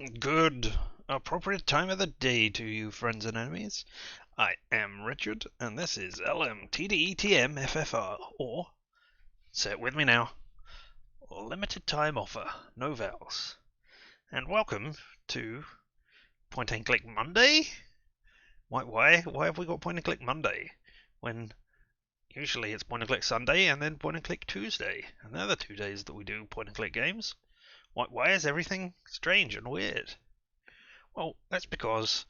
Good, appropriate time of the day to you, friends and enemies. I am Richard, and this is LMTDETMFFR, or, say it with me now, Limited Time Offer, no vowels. And welcome to Point&Click Monday? Why have we got Point&Click Monday, when usually it's Point&Click Sunday and then Point&Click Tuesday, and they're the 2 days that we do Point&Click games? Why is everything strange and weird? Well, that's because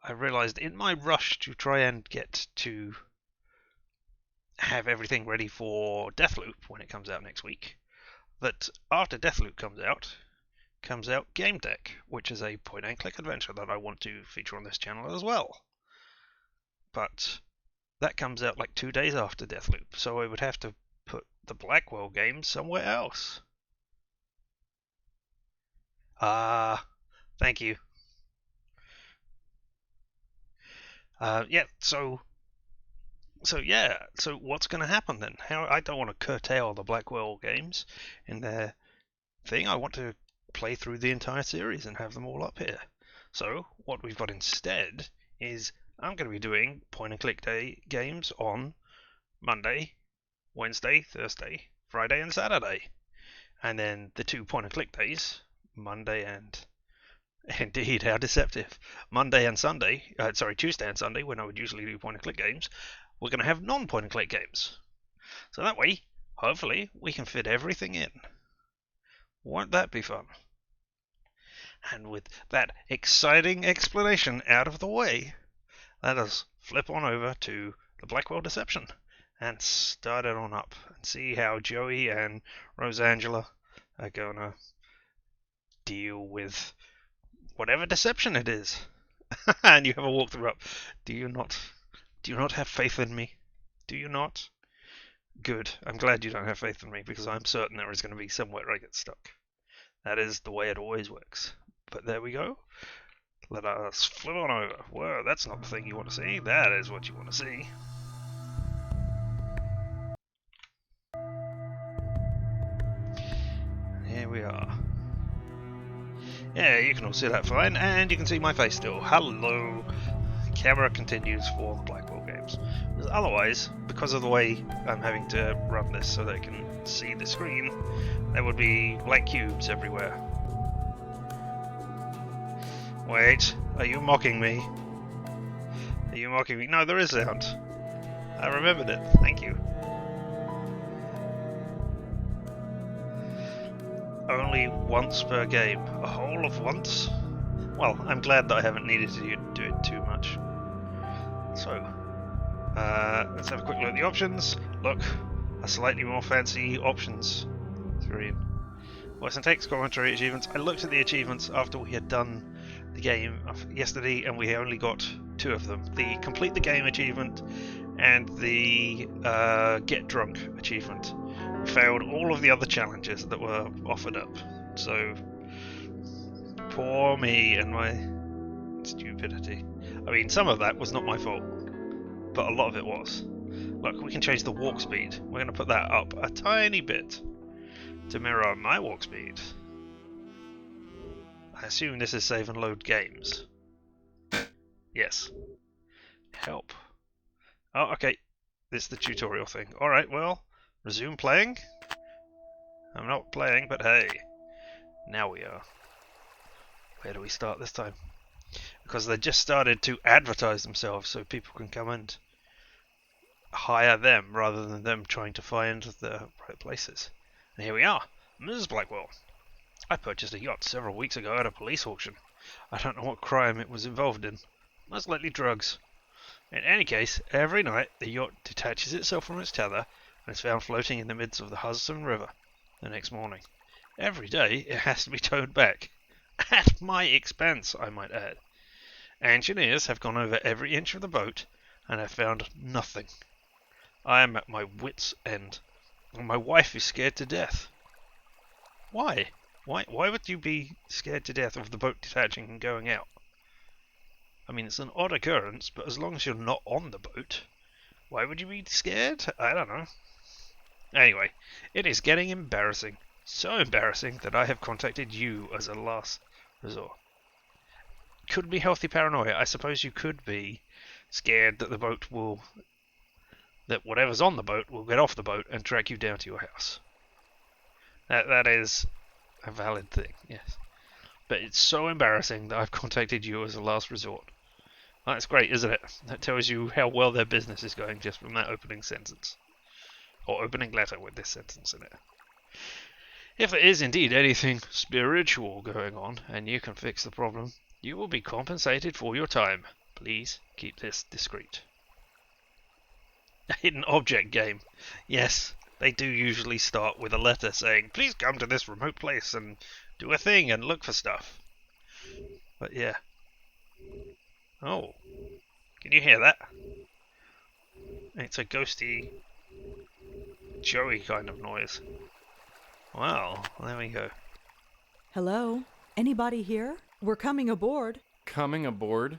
I realized in my rush to try and get to have everything ready for Deathloop when it comes out next week, that after Deathloop comes out Game Deck, which is a point-and-click adventure that I want to feature on this channel as well. But that comes out like 2 days after Deathloop, so I would have to put the Blackwell games somewhere else. Thank you. So what's going to happen then? I don't want to curtail the Blackwell games in their thing. I want to play through the entire series and have them all up here. So what we've got instead is I'm going to be doing point-and-click day games on Monday, Wednesday, Thursday, Friday, and Saturday, and then the 2 point-and-click days, Monday and indeed, how deceptive. Tuesday and Sunday, when I would usually do point-and-click games, we're going to have non-point-and-click games. So that way, hopefully, we can fit everything in. Won't that be fun? And with that exciting explanation out of the way, let us flip on over to the Blackwell Deception and start it on up and see how Joey and Rosangela are going to deal with whatever deception it is. And you have a walkthrough up. Do you not have faith in me? Do you not? Good. I'm glad you don't have faith in me, because I'm certain there is going to be somewhere I get stuck. That is the way it always works. But there we go. Let us flip on over. Whoa, that's not the thing you want to see. That is what you want to see. Here we are. Yeah, you can all see that fine, and you can see my face still. Hello. Camera continues for the Blackwell games. Otherwise, because of the way I'm having to run this so they can see the screen, there would be black cubes everywhere. Wait, are you mocking me? Are you mocking me? No, there is sound. I remembered it. Thank you. Only once per game. A whole of once? Well, I'm glad that I haven't needed to do it too much. So, let's have a quick look at the options. Look, a slightly more fancy options screen. Voice and text commentary achievements. I looked at the achievements after we had done the game yesterday, and we only got 2 of them. The complete the game achievement and the get drunk achievement. We failed all of the other challenges that were offered up. So, poor me and my stupidity. I mean, some of that was not my fault, but a lot of it was. Look, we can change the walk speed. We're going to put that up a tiny bit to mirror my walk speed. I assume this is save and load games. Yes. Help. Oh, okay. This is the tutorial thing. Alright, well, resume playing. I'm not playing, but hey. Now we are. Where do we start this time? Because they just started to advertise themselves so people can come and hire them rather than them trying to find the right places. And here we are. Mrs. Blackwell. I purchased a yacht several weeks ago at a police auction. I don't know what crime it was involved in. Most likely drugs. In any case, every night the yacht detaches itself from its tether and is found floating in the midst of the Hudson River the next morning. Every day it has to be towed back. At my expense, I might add. Engineers have gone over every inch of the boat and have found nothing. I am at my wit's end, and my wife is scared to death. Why? Why would you be scared to death of the boat detaching and going out? I mean, it's an odd occurrence, but as long as you're not on the boat, why would you be scared? I don't know. Anyway, it is getting embarrassing. So embarrassing that I have contacted you as a last resort. could be healthy paranoia. I suppose you could be scared that that whatever's on the boat will get off the boat and track you down to your house. That is a valid thing, yes. But it's so embarrassing that I've contacted you as a last resort. That's great, isn't it? That tells you how well their business is going just from that opening sentence. Or opening letter with this sentence in it. If there is indeed anything spiritual going on, and you can fix the problem, you will be compensated for your time. Please keep this discreet. A hidden object game. Yes, they do usually start with a letter saying, please come to this remote place and do a thing and look for stuff. But yeah. Oh. Can you hear that? It's a ghosty Joey kind of noise. Well, there we go. Hello? Anybody here? We're coming aboard. Coming aboard?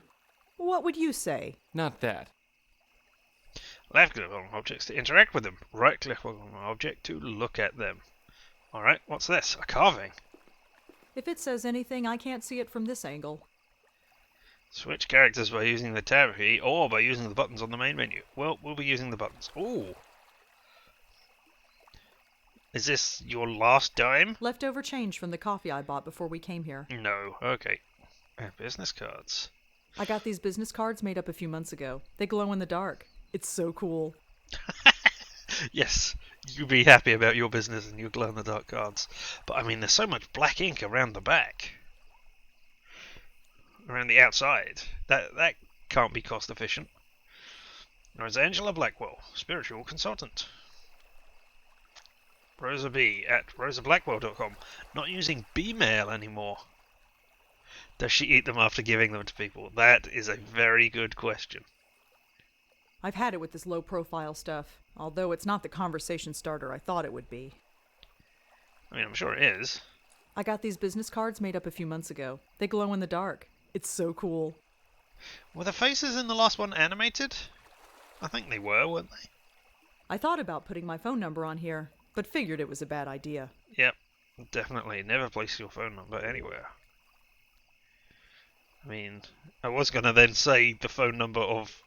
What would you say? Not that. Left click on objects to interact with them. Right click on an object to look at them. Alright, what's this? A carving. If it says anything, I can't see it from this angle. Switch characters by using the tab key or by using the buttons on the main menu. Well, we'll be using the buttons. Ooh. Is this your last dime? Leftover change from the coffee I bought before we came here. No. Okay. Business cards. I got these business cards made up a few months ago. They glow in the dark. It's so cool. Yes, you be happy about your business and your glow-in-the-dark cards. But I mean, there's so much black ink around the back. Around the outside. That can't be cost efficient. Rosangela Blackwell, spiritual consultant. Rosa B at rosablackwell.com. Not using B-mail anymore. Does she eat them after giving them to people? That is a very good question. I've had it with this low-profile stuff, although it's not the conversation starter I thought it would be. I mean, I'm sure it is. I got these business cards made up a few months ago. They glow in the dark. It's so cool. Were the faces in the last one animated? I think they were, weren't they? I thought about putting my phone number on here, but figured it was a bad idea. Yep, definitely. Never place your phone number anywhere. I mean, I was going to then say the phone number of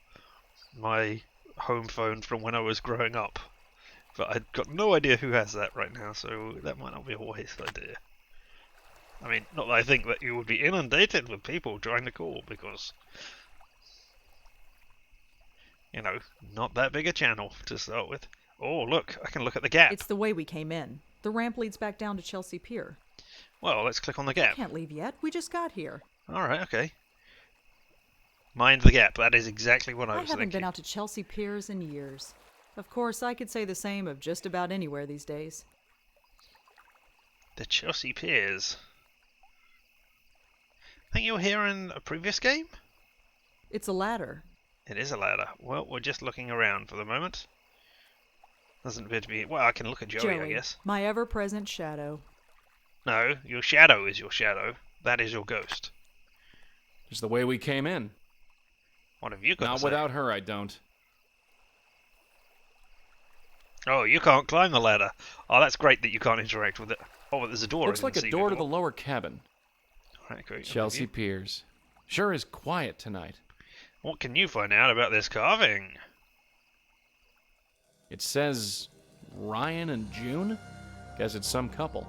my home phone from when I was growing up, but I've got no idea who has that right now, so that might not be a wise idea. I mean, not that I think that you would be inundated with people trying to call, because, you know, not that big a channel to start with. Oh, look, I can look at the gap. It's the way we came in. The ramp leads back down to Chelsea Pier. Well, let's click on the gap. Can't leave yet. We just got here. Alright, okay. Mind the gap. That is exactly what I was haven't thinking. been out to Chelsea Piers in years. Of course, I could say the same of just about anywhere these days. The Chelsea Piers. I think you were here in a previous game? It's a ladder. It is a ladder. Well, we're just looking around for the moment. Doesn't appear to be... Well, I can look at Joey, I guess. My ever-present shadow. No, your shadow is your shadow. That is your ghost. It's the way we came in. What have you got to Not say? without her, I don't. Oh, you can't climb the ladder. Oh, that's great that you can't interact with it. Oh, but there's a door. Looks like a door to the lower cabin. Right, great. Chelsea Piers. Sure is quiet tonight. What can you find out about this carving? It says Ryan and June? Guess it's some couple.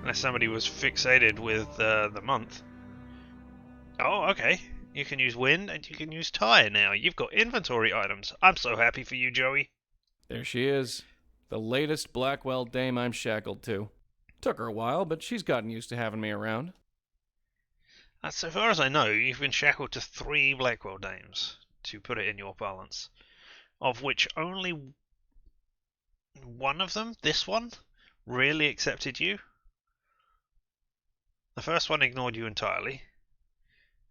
Unless somebody was fixated with the month. Oh, okay. You can use wind and you can use tire now. You've got inventory items. I'm so happy for you, Joey. There she is. The latest Blackwell dame I'm shackled to. Took her a while, but she's gotten used to having me around. So far as I know, you've been shackled to 3 Blackwell dames, to put it in your balance. Of which only one of them, this one, really accepted you. The first one ignored you entirely.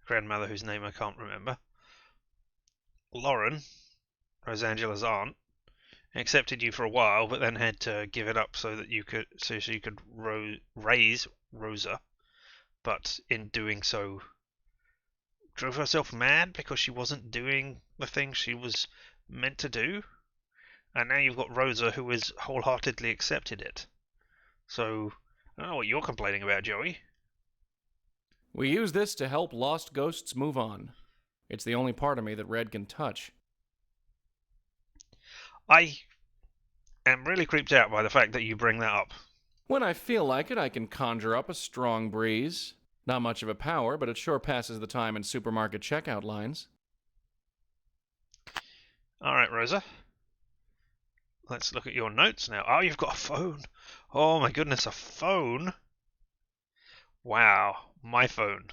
Grandmother whose name I can't remember. Lauren, Rosangela's aunt, accepted you for a while, but then had to give it up so that you could raise Rosa. But in doing so, drove herself mad because she wasn't doing the thing she was meant to do. And now you've got Rosa, who has wholeheartedly accepted it. So, I don't know what you're complaining about, Joey. We use this to help lost ghosts move on. It's the only part of me that Red can touch. I am really creeped out by the fact that you bring that up. When I feel like it, I can conjure up a strong breeze. Not much of a power, but it sure passes the time in supermarket checkout lines. Alright, Rosa. Let's look at your notes now. Oh, you've got a phone. Oh my goodness, a phone? Wow, my phone.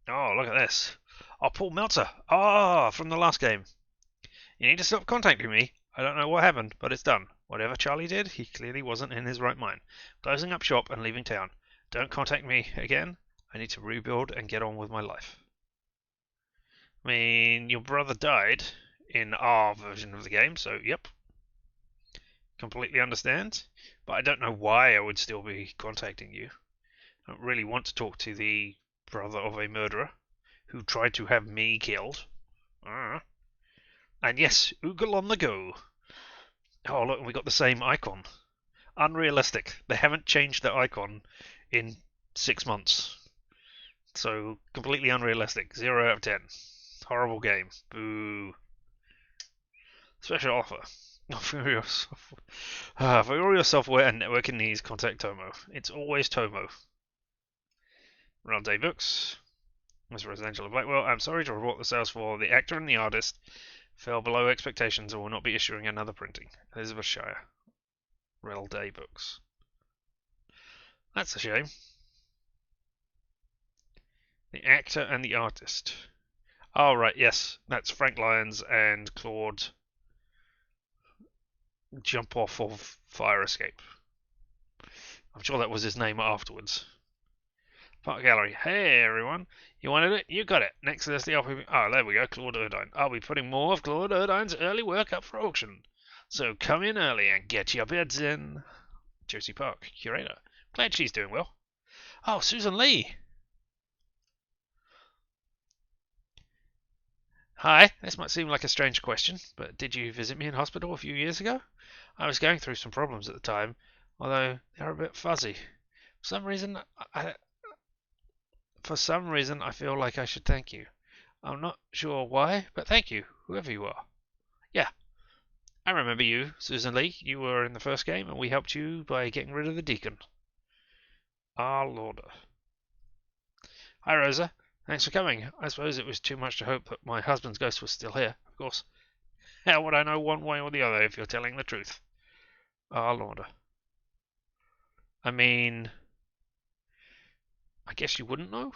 Oh, look at this. Oh, Paul Meltzer. Ah, from the last game. You need to stop contacting me. I don't know what happened, but it's done. Whatever Charlie did, he clearly wasn't in his right mind. Closing up shop and leaving town. Don't contact me again. I need to rebuild and get on with my life. I mean, your brother died in our version of the game, so yep. Completely understand. But I don't know why I would still be contacting you. I don't really want to talk to the brother of a murderer who tried to have me killed. And yes, Oogle on the go. Oh, look, we got the same icon. Unrealistic. They haven't changed the icon in 6 months. So, completely unrealistic. 0 out of 10. Horrible game. Boo. Special offer. For all your software and networking needs, contact Tomo. It's always Tomo. Round day books. Ms. Rosangela Blackwell, I'm sorry to report the sales for the actor and the artist fell below expectations and will not be issuing another printing. Elizabeth Shire. Rel Day Books. That's a shame. The actor and the artist. Oh, right, yes. That's Frank Lyons and Claude Jump Off of Fire Escape. I'm sure that was his name afterwards. Park Gallery. Hey, everyone. You wanted it? You got it. Next to this, oh, there we go. Claude Erdine. I'll be putting more of Claude Erdine's early work up for auction. So come in early and get your bids in. Josie Park, curator. Glad she's doing well. Oh, Susan Lee. Hi, this might seem like a strange question, but did you visit me in hospital a few years ago? I was going through some problems at the time, although they're a bit fuzzy. For some reason, I feel like I should thank you. I'm not sure why, but thank you, whoever you are. Yeah, I remember you, Susan Lee. You were in the first game, and we helped you by getting rid of the Deacon. Ah, Lord. Hi, Rosa. Thanks for coming. I suppose it was too much to hope that my husband's ghost was still here, of course. How would I know one way or the other if you're telling the truth? Ah, Lord. I mean, I guess you wouldn't know?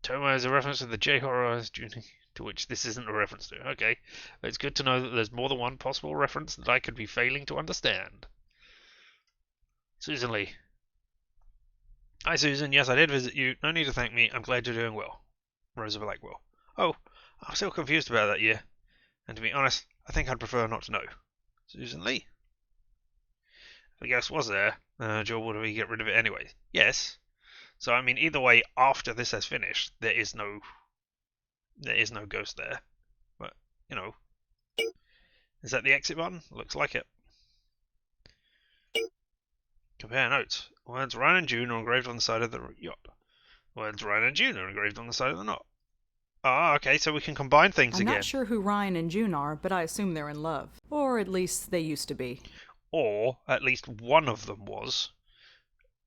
Tomo is a reference to the J-horror journey, to which this isn't a reference to. Okay, it's good to know that there's more than one possible reference that I could be failing to understand. Susan Lee. Hi, Susan. Yes, I did visit you. No need to thank me. I'm glad you're doing well. Rosa Blackwell. Oh, I'm still confused about that year. And to be honest, I think I'd prefer not to know. Susan Lee. If the ghost was there, Joel would we get rid of it anyway? Yes. So I mean, either way, after this has finished, there is no ghost there. But you know, is that the exit button? Looks like it. Compare notes. Words Ryan and June are engraved on the side of the yacht. Words Ryan and June are engraved on the side of the knot. Ah, okay, so we can combine things again. I'm not sure who Ryan and June are, but I assume they're in love. Or at least they used to be. Or at least one of them was,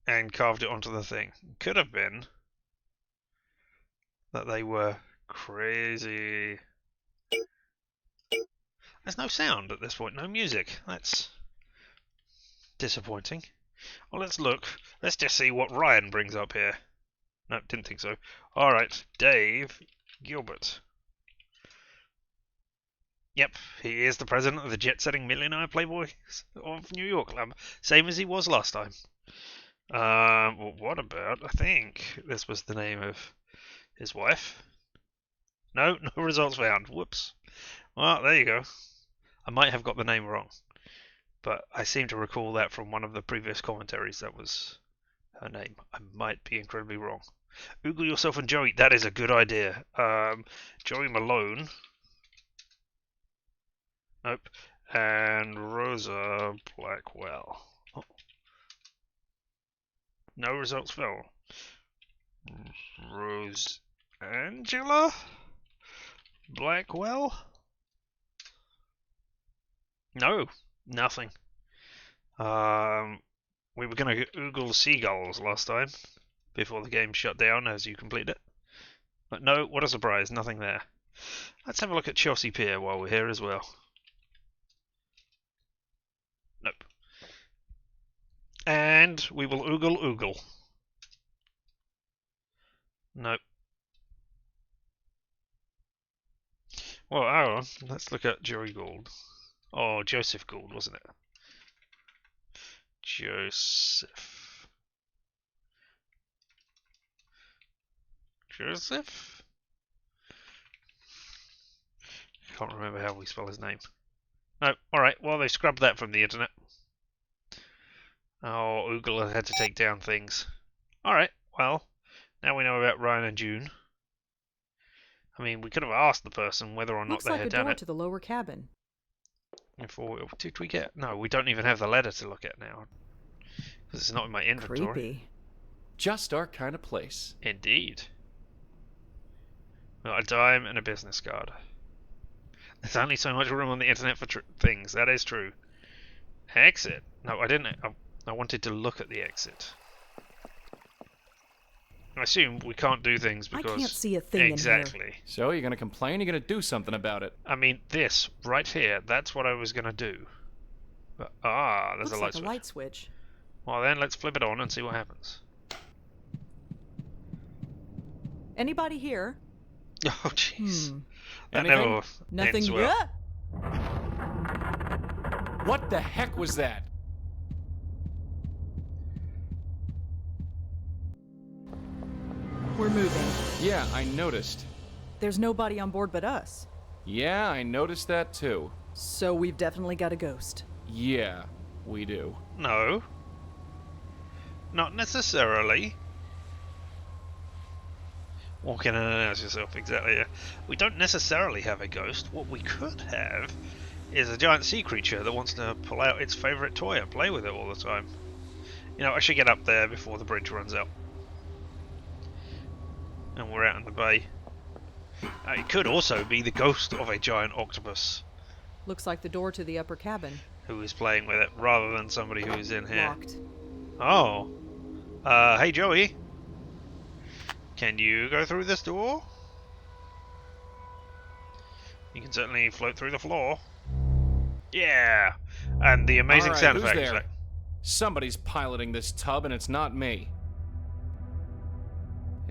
and carved it onto the thing. Could have been that they were crazy. There's no sound at this point, no music. That's disappointing. Well, let's look. Let's just see what Ryan brings up here. No, didn't think so. Alright, Dave Gilbert. Yep, he is the president of the jet-setting millionaire playboy of New York Club. Same as he was last time. Well, what about, I think this was the name of his wife. No results found. Whoops. Well, there you go. I might have got the name wrong, but I seem to recall that from one of the previous commentaries that was her name. I might be incredibly wrong. Google yourself and Joey. That is a good idea. Joey Malone. Nope. And Rosa Blackwell. Oh. No results fell. Rosangela Blackwell? No, nothing. We were going to oogle seagulls last time before the game shut down as you complete it. But no, what a surprise, nothing there. Let's have a look at Chelsea Pier while we're here as well. Nope. And we will oogle. Nope. Well, hang on. Let's look at Joey Gould. Oh, Joseph Gould, wasn't it? Joseph. Can't remember how we spell his name. No, alright, well they scrubbed that from the internet. Oh, Oogle had to take down things. Alright, well, now we know about Ryan and June. I mean, we could have asked the person whether or not Looks they like had a done door it. to the lower cabin. Did we get... No, we don't even have the letter to look at now. Because it's not in my inventory. Creepy. Just our kind of place. Indeed. Well, a dime and a business card. There's only so much room on the internet for things, that is true. Exit. No, I didn't. I wanted to look at the exit. I assume we can't do things because... I can't see a thing exactly. in here. So, you're gonna complain? You're gonna do something about it? I mean, this, right here, that's what I was gonna do. But, there's Looks a light like switch. a light switch. Well then, let's flip it on and see what happens. Anybody here? Oh, jeez. That Anything? never Nothing ends well. yet? What the heck was that? We're moving. Yeah, I noticed. There's nobody on board but us. Yeah, I noticed that too. So we've definitely got a ghost. Yeah, we do. No. Not necessarily. Walk in and announce yourself, exactly. Yeah. We don't necessarily have a ghost. What we could have is a giant sea creature that wants to pull out its favourite toy and play with it all the time. You know, I should get up there before the bridge runs out. And we're out in the bay. It could also be the ghost of a giant octopus Looks like the door to the upper cabin. who is playing with it, rather than somebody who is in here. Locked. Oh. Hey Joey. Can you go through this door? You can certainly float through the floor. Yeah! And the amazing All right, sound who's effects. there? Somebody's piloting this tub, and it's not me.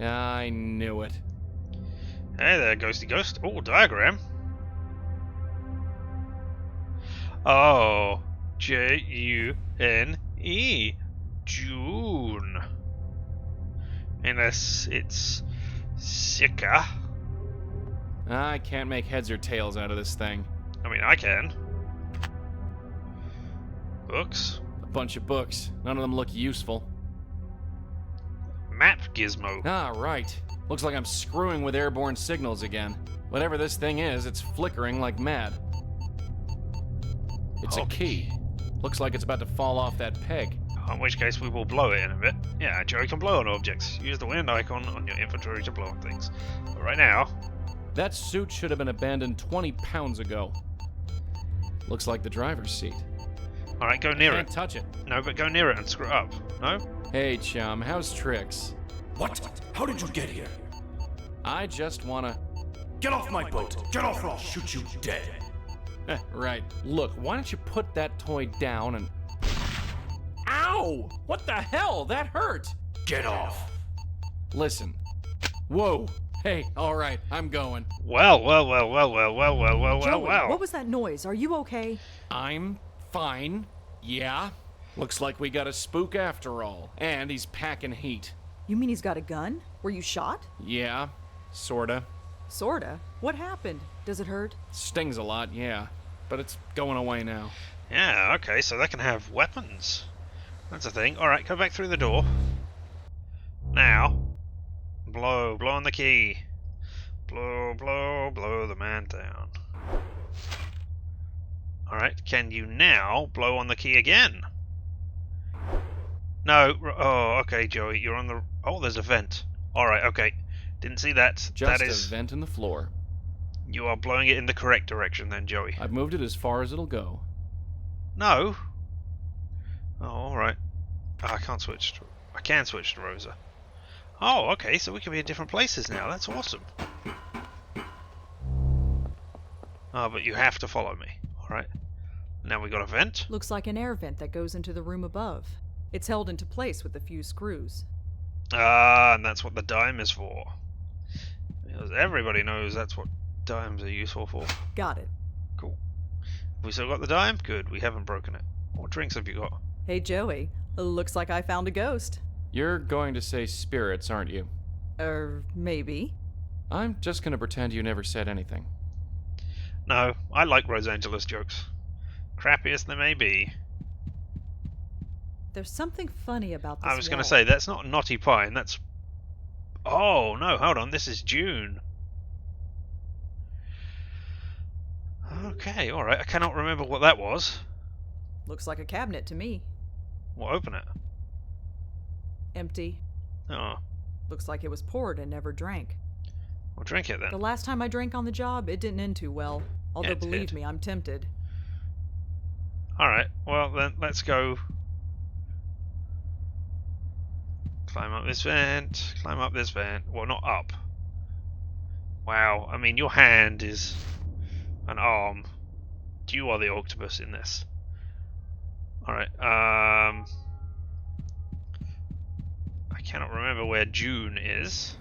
I knew it. Hey there, ghosty ghost. Oh, diagram. Oh, J-U-N-E. June. Unless it's Sika. I can't make heads or tails out of this thing. I mean, I can. Books. A bunch of books. None of them look useful. Map gizmo. Ah, right. Looks like I'm screwing with airborne signals again. Whatever this thing is, it's flickering like mad. It's a key. Looks like it's about to fall off that peg. In which case we will blow it in a bit. Yeah, Joey can blow on objects. Use the wind icon on your inventory to blow on things. But right now... That suit should have been abandoned 20 pounds ago. Looks like the driver's seat. Alright, go near Can't it. touch it. No, but go near it and screw it up. No? Hey, chum, how's tricks? What? How did you get here? I just wanna... Get off my boat! Get off or I'll shoot you dead! Right. Look, why don't you put that toy down and... Ow! What the hell? That hurt! Get off! Listen. Whoa. Hey, alright, I'm going. Well. Joey, what was that noise? Are you okay? I'm fine. Yeah. Looks like we got a spook after all. And he's packing heat. You mean he's got a gun? Were you shot? Yeah. Sorta. Sorta. What happened? Does it hurt? Stings a lot, yeah. But it's going away now. Yeah, okay, so they can have weapons. That's a thing. Alright, go back through the door. Now. Blow on the key. Blow the man down. Alright, can you now blow on the key again? No. Oh, okay, Joey. You're on the. Oh, there's a vent. All right. Okay. Didn't see that. Just That is. a vent in the floor. You are blowing it in the correct direction, then, Joey. I've moved it as far as it'll go. No. Oh, all right. I can't switch. I can switch to Rosa. Oh, okay. So we can be in different places now. That's awesome. Oh, but you have to follow me. All right. Now we got a vent. Looks like an air vent that goes into the room above. It's held into place with a few screws. Ah, and that's what the dime is for. Because everybody knows that's what dimes are useful for. Got it. Cool. Have we still got the dime? Good. We haven't broken it. What drinks have you got? Hey, Joey. Looks like I found a ghost. You're going to say spirits, aren't you? Maybe. I'm just going to pretend you never said anything. No, I like Rosangela's jokes. Crappy as they may be. There's something funny about this I was going to wall. say, that's not Knotty Pine, that's... Oh, no, hold on, this is June. Okay, alright, I cannot remember what that was. Looks like a cabinet to me. Well, open it. Empty. Oh, Looks like it was poured and never drank. well, drink it The then. last time I drank on the job, it didn't end too well. Although, It believe did. me, I'm tempted. Alright, well then, let's go... Climb up this vent, climb up this vent. Well, not up. Wow, I mean, your hand is an arm. You are the octopus in this. Alright, I cannot remember where June is.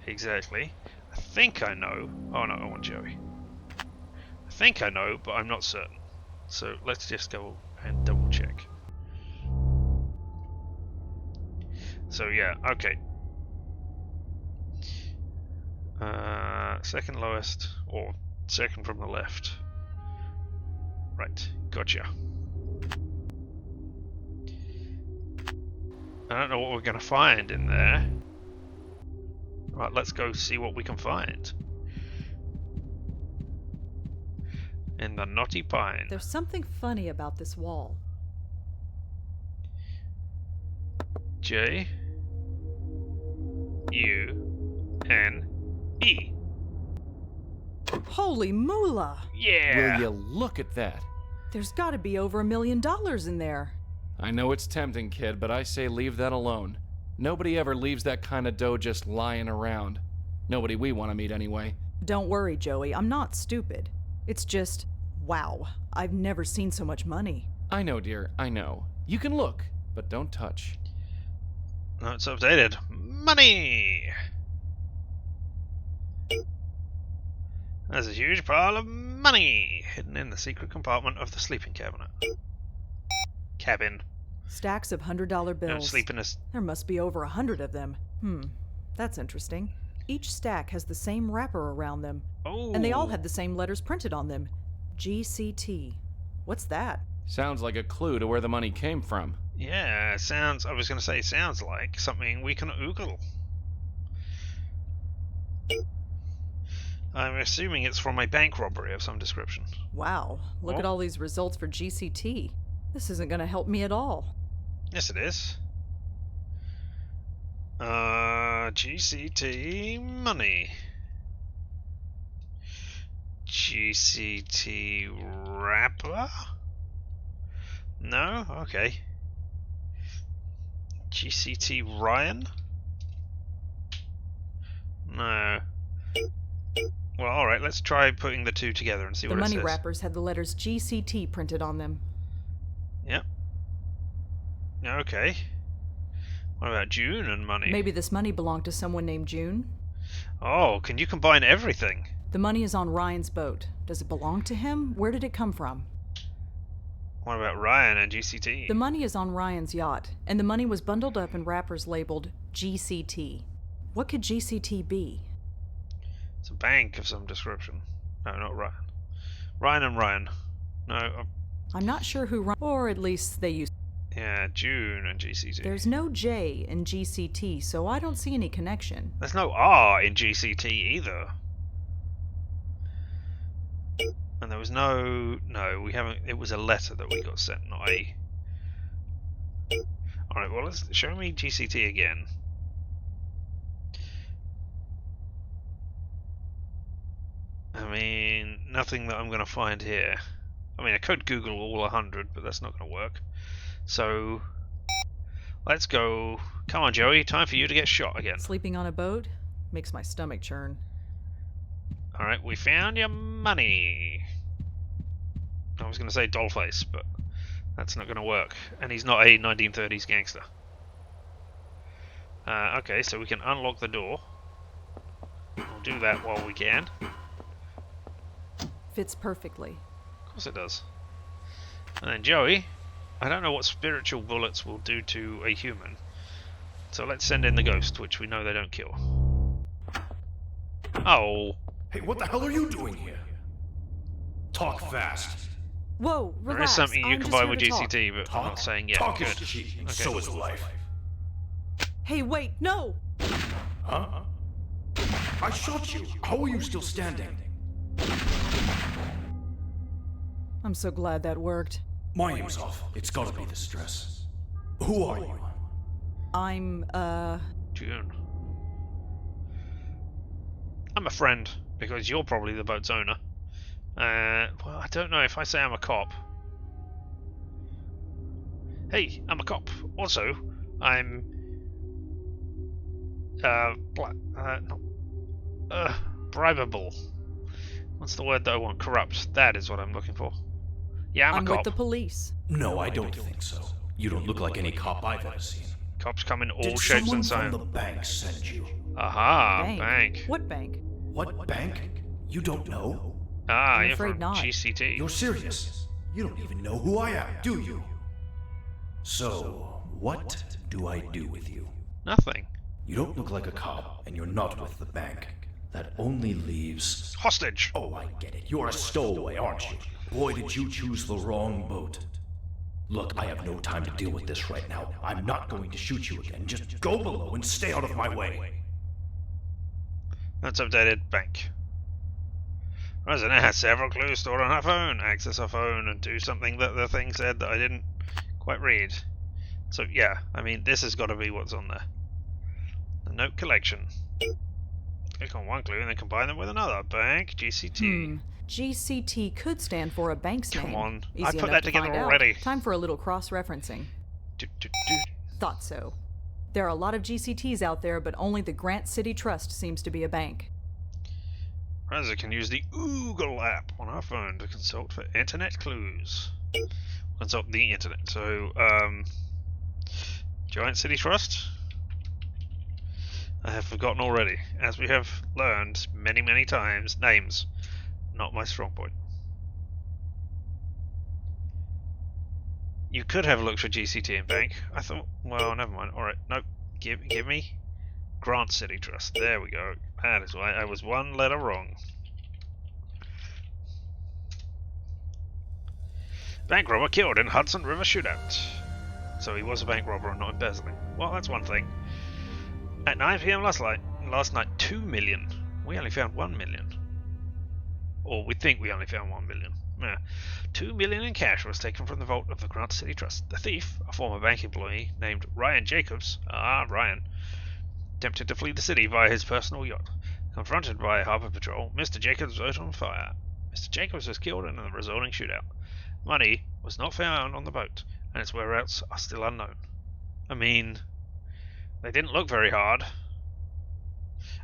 Exactly. I think I know. Oh no, I want Joey. I think I know, but I'm not certain. So let's just go and double check. So yeah, okay. Second lowest, or second from the left. Right, gotcha. I don't know what we're going to find in there. Right, let's go see what we can find. In the Knotty Pine. There's something funny about this wall. J U N E. Holy moolah! Yeah. Will you look at that? There's gotta be over $1 million in there. I know it's tempting, kid, but I say leave that alone. Nobody ever leaves that kind of dough just lying around. Nobody we want to meet anyway. Don't worry, Joey, I'm not stupid. It's just, wow, I've never seen so much money. I know, dear, I know. You can look, but don't touch. No, it's updated. Money. There's a huge pile of money hidden in the secret compartment of the sleeping cabinet. Cabin. Stacks of $100 bills. Don't sleep in a... There must be over 100 of them. That's interesting. Each stack has the same wrapper around them. Oh. And they all have the same letters printed on them. GCT. What's that? Sounds like a clue to where the money came from. Yeah, it sounds... I was going to say, sounds like something we can oogle. I'm assuming it's from a bank robbery of some description. Wow, look at all these results for GCT. This isn't going to help me at all. Yes, it is. GCT money. GCT wrapper? No? Okay. GCT Ryan? No. Well, alright, let's try putting the two together and see The what it money says. wrappers had the letters GCT printed on them. Yep. Okay. What about June and money? Maybe this money belonged to someone named June? Oh, can you combine everything? The money is on Ryan's boat. Does it belong to him? Where did it come from? What about Ryan and GCT? The money is on Ryan's yacht, and the money was bundled up in wrappers labeled GCT. What could GCT be? It's a bank of some description. No, not Ryan. Ryan and Ryan. No, I'm not sure who Ryan... Or at least they used... yeah, June and GCT. There's no J in GCT, so I don't see any connection. There's no R in GCT either. And there was no... No, we haven't... It was a letter that we got sent, not a... Alright, well, let's show me GCT again. I mean, nothing that I'm going to find here. I mean, I could Google all 100, but that's not going to work. So, let's go. Come on, Joey, time for you to get shot again. Sleeping on a boat makes my stomach churn. Alright, we found your money. I was going to say dollface, but that's not going to work. And he's not a 1930s gangster. Okay, so we can unlock the door. We'll do that while we can. Fits perfectly. Of course it does. And then Joey, I don't know what spiritual bullets will do to a human. So let's send in the ghost, which we know they don't kill. Oh. Hey, what the hell are you doing here? Talk fast. Whoa, relax. There is something you I'm can just buy here with to talk. GCT, but I'm not saying yet. Talk Good. is cheap, and Okay. so is life. Hey, wait, no! Huh? I shot you. How are you still standing? I'm so glad that worked. My aim's off. It's gotta be the stress. Who are you? I'm, June. I'm a friend, because you're probably the boat's owner. Well, I don't know if I say I'm a cop. Hey, I'm a cop. Also, I'm... bribable. What's the word that I want? Corrupt. That is what I'm looking for. Yeah, I'm a with cop. the police. No, I don't think so. You don't look like any cop I've ever seen. Cops come in all Did shapes and someone sizes. from the bank send you? Aha, bank. What bank? What bank? You don't know? Ah, I'm you're afraid from not. GCT. You're serious? You don't even know who I am, do you? So, what do I do with you? Nothing. You don't look like a cop, and you're not with the bank. That only leaves... Hostage. Oh, I get it. You're a stowaway, aren't you? Boy, did you choose the wrong boat. Look, I have no time to deal with this right now. I'm not going to shoot you again. Just go below and stay out of my way. That's updated. Bank. Resident has several clues stored on her phone. Access her phone and do something that the thing said that I didn't quite read. So yeah, I mean, this has got to be what's on there. The note collection. Click on one clue and then combine them with another. Bank, GCT. GCT could stand for a bank's name. Come on, Easy I put enough that to together find out. already. Time for a little cross-referencing. Thought so. There are a lot of GCTs out there, but only the Grant City Trust seems to be a bank. Reza can use the Oogle app on her phone to consult for internet clues. Consult the internet. So, Giant City Trust? I have forgotten already. As we have learned many, many times, names, not my strong point. You could have looked for GCT and bank. I thought, well, never mind. Alright, nope. Give me Grant City Trust. There we go. That is why I was one letter wrong. Bank robber killed in Hudson River shootout. So he was a bank robber and not embezzling. Well, that's one thing. At 9 PM last night, 2 million. We only found 1 million. Or we think we only found 1 million. Yeah. 2 million in cash was taken from the vault of the Grant City Trust. The thief, a former bank employee named Ryan Jacobs, Ryan, attempted to flee the city via his personal yacht. Confronted by Harbor Patrol, Mr. Jacobs was on fire. Mr. Jacobs was killed in the resulting shootout. Money was not found on the boat, and its whereabouts are still unknown. I mean, they didn't look very hard.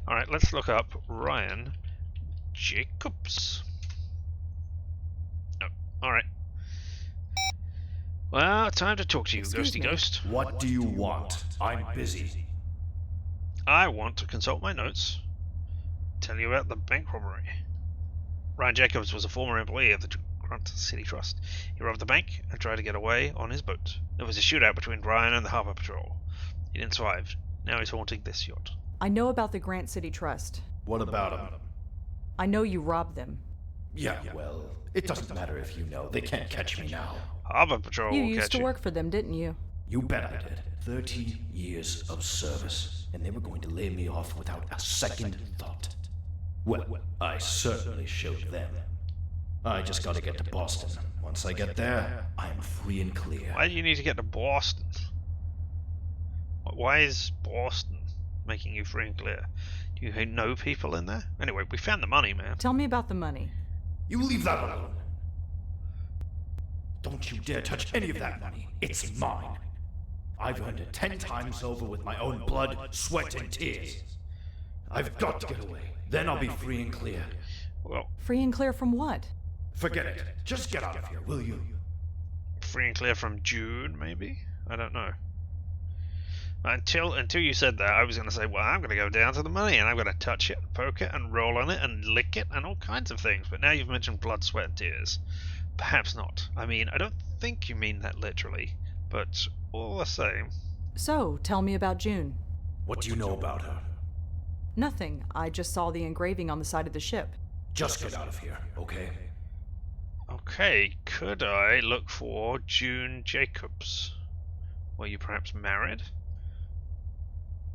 Alright, let's look up Ryan Jacobs. No. Alright. Well, time to talk to you, Excuse ghosty me. ghost. What do you want? I'm busy. I want to consult my notes. Tell you about the bank robbery. Ryan Jacobs was a former employee of the Grant City Trust. He robbed the bank and tried to get away on his boat. There was a shootout between Ryan and the Harbor Patrol. He didn't survive. Now he's haunting this yacht. I know about the Grant City Trust. What about him? I know you robbed them. Yeah, well, it doesn't matter if you know. They can't catch me now. Harbor Patrol You will used catch to you. work for them, didn't you? You bet I did. 30 years of service, and they were going to lay me off without a second thought. Well, I certainly showed them. I just gotta get to Boston. Once I get there, I'm free and clear. Why do you need to get to Boston? Why is Boston making you free and clear? Do you know people in there? Anyway, we found the money, man. Tell me about the money. You leave that alone. Don't you dare touch any of that money. It's mine. I've earned it 10 times over with my own blood, sweat, and tears. I've got to get away. Then I'll be free and clear. Well, Free and clear from what? Forget it. Just get out of here, will you? free and clear from June, maybe? I don't know. Until you said that, I was going to say, well, I'm going to go down to the money and I'm going to touch it, poke it, and roll on it, and lick it, and all kinds of things. But now you've mentioned blood, sweat, and tears. Perhaps not. I mean, I don't think you mean that literally, but all the same. So, tell me about June. What do you know about her? Nothing. I just saw the engraving on the side of the ship. Just get out of here, okay? Okay, could I look for June Jacobs? Were you perhaps married?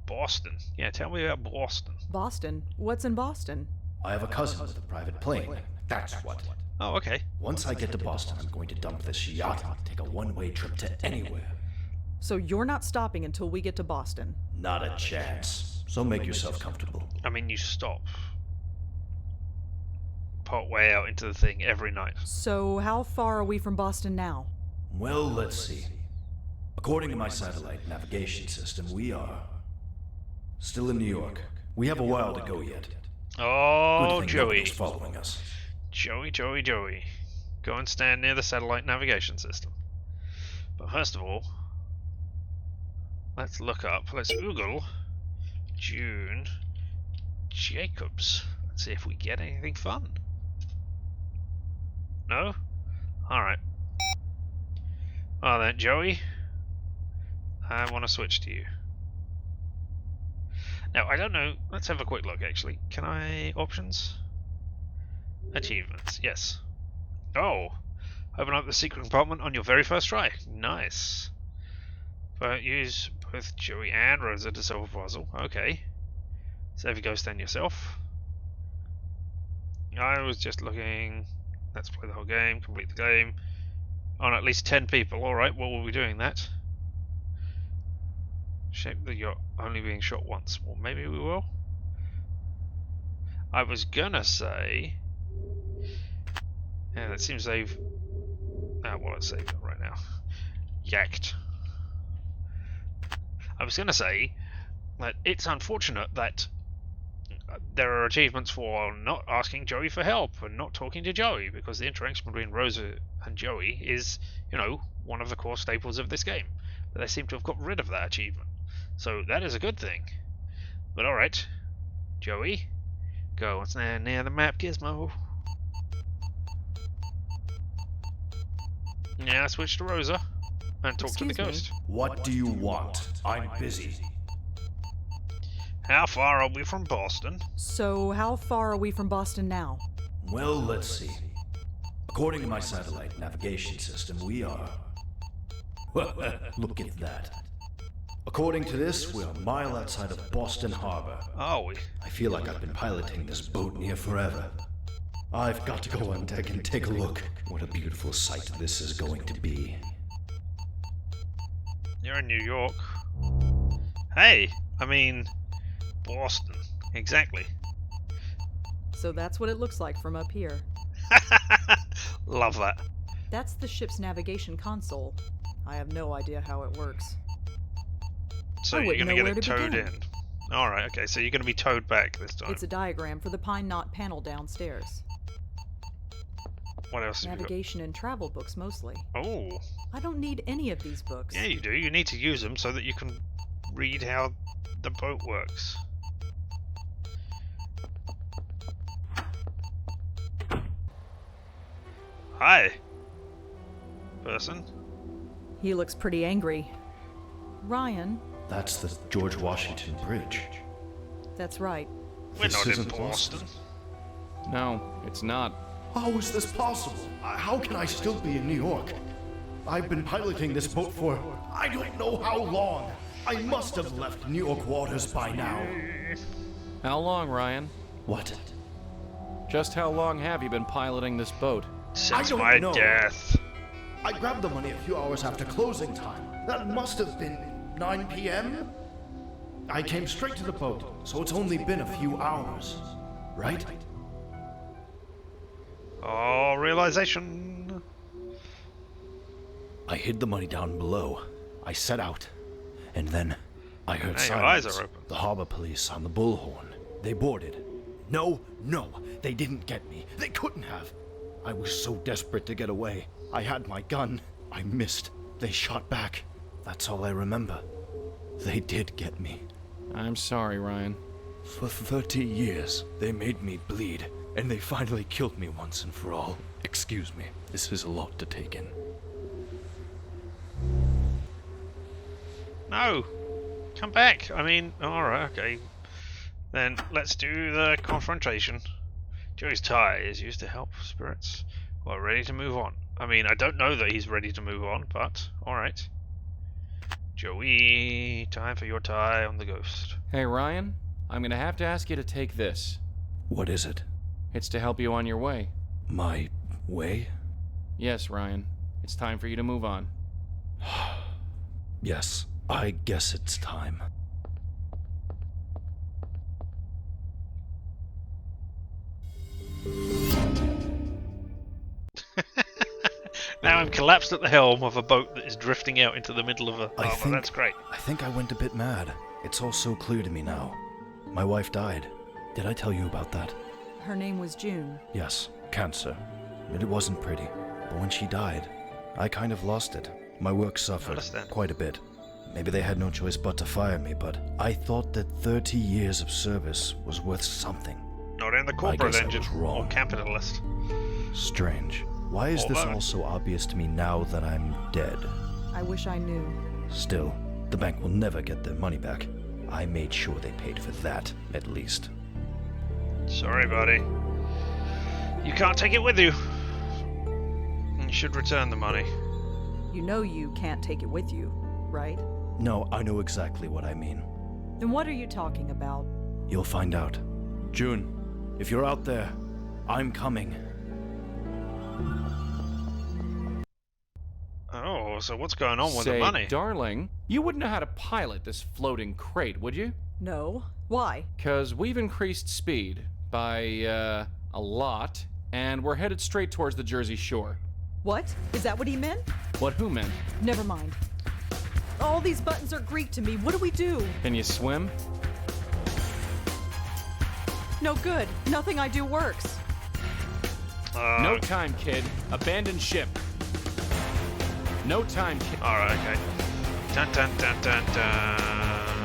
Boston. Yeah, tell me about Boston. Boston? What's in Boston? I have a cousin with a private plane. That's what. Oh, okay. Once I get to Boston, I'm going to dump this yacht and take a one-way trip to anywhere. So you're not stopping until we get to Boston? Not a chance. So make yourself comfortable. I mean, you stop part way out into the thing every night. So how far are we from Boston now? Well, let's see. According to my satellite navigation system, we are still in New York. We have a while to go yet. Oh, Good thing Joey. nobody's following us. Joey. Go and stand near the satellite navigation system. But first of all, let's look up, let's Google June Jacobs. Let's see if we get anything fun. No? Alright. Well then, Joey, I want to switch to you. Now, I don't know, let's have a quick look actually. Can I... options? Achievements, yes. Oh! Open up the secret compartment on your very first try. Nice. But use both Joey and Rosa to solve a puzzle. Okay. Save your ghost and yourself. I was just looking... Let's play the whole game, complete the game. On at least 10 people. Alright, well, we'll be doing that. Shape the yacht only being shot once. Well, maybe we will. I was gonna say... Yeah, it seems they've... well, let's save it right now. Yacked. I was gonna say that it's unfortunate that there are achievements for not asking Joey for help and not talking to Joey, because the interaction between Rosa and Joey is, you know, one of the core staples of this game. But they seem to have got rid of that achievement. So that is a good thing. But alright, Joey, go. What's near the map, Gizmo? Yeah, switch to Rosa and talk to the ghost. What do you want? I'm busy. How far are we from Boston? So how far are we from Boston now? Well, let's see. According to my satellite navigation system, we are... Look at that. According to this, we're a mile outside of Boston Harbor. Are we? I feel like I've been piloting this boat near forever. I've got to go on deck and take a look. What a beautiful sight this is going to be. You're in New York. Hey, I mean... Boston. Exactly. So that's what it looks like from up here. Love that. That's the ship's navigation console. I have no idea how it works. So I you're wouldn't going to know get it where to towed begin. in. Alright, okay, so you're going to be towed back this time. It's a diagram for the pine knot panel downstairs. What else have you Navigation and travel books mostly. got? Oh, I don't need any of these books. yeah you do. You need to use them so that you can read how the boat works. Hi, person. He looks pretty angry. Ryan, That's the George Washington Bridge. that's right. We're This not in isn't Boston. No, it's not. How is this possible? How can I still be in New York? I've been piloting this boat for I don't know how long. I must have left New York waters by now. How long, Ryan? What? Just how long have you been piloting this boat? Since don't my know. death. I grabbed the money a few hours after closing time. That must have been 9 p.m.? I came straight to the boat, so it's only been a few hours, right? Oh, realization. I hid the money down below. I set out, and then I heard Hey, your eyes sirens. are open. The harbor police on the bullhorn. They boarded. No, they didn't get me. They couldn't have. I was so desperate to get away. I had my gun. I missed. They shot back. That's all I remember. They did get me. I'm sorry, Ryan. For 30 years, they made me bleed, and they finally killed me once and for all. Excuse me, this is a lot to take in. No! Come back! I mean, alright, okay. Then let's do the confrontation. Joey's tie is used to help spirits who are ready to move on. I mean, I don't know that he's ready to move on, but alright. Joey, time for your tie on the ghost. Hey, Ryan, I'm gonna have to ask you to take this. What is it? It's to help you on your way. My way? Yes, Ryan. It's time for you to move on. Yes, I guess it's time. Now I'm collapsed at the helm of a boat that is drifting out into the middle of a harbor. That's great. I think I went a bit mad. It's all so clear to me now. My wife died. Did I tell you about that? Her name was June. Yes, cancer. But it wasn't pretty. But when she died, I kind of lost it. My work suffered Understand. quite a bit. Maybe they had no choice but to fire me, but I thought that 30 years of service was worth something. Not in the I corporate guess I engine was or wrong. capitalist. Strange. Why is this Although- all so obvious to me now that I'm dead? I wish I knew. Still, the bank will never get their money back. I made sure they paid for that, at least. Sorry, buddy. You can't take it with you. You should return the money. You know you can't take it with you, right? No, I know exactly what I mean. Then what are you talking about? You'll find out. June, if you're out there, I'm coming. Oh, so what's going on with Say, the money? darling, you wouldn't know how to pilot this floating crate, would you? No. Why? 'Cause we've increased speed by, a lot, and we're headed straight towards the Jersey Shore. What? Is that what he meant? What who meant? Never mind. All these buttons are Greek to me. What do we do? Can you swim? No good. Nothing I do works. No time, kid. Abandon ship. No time, kid. Alright, okay. Dun dun dun dun dun.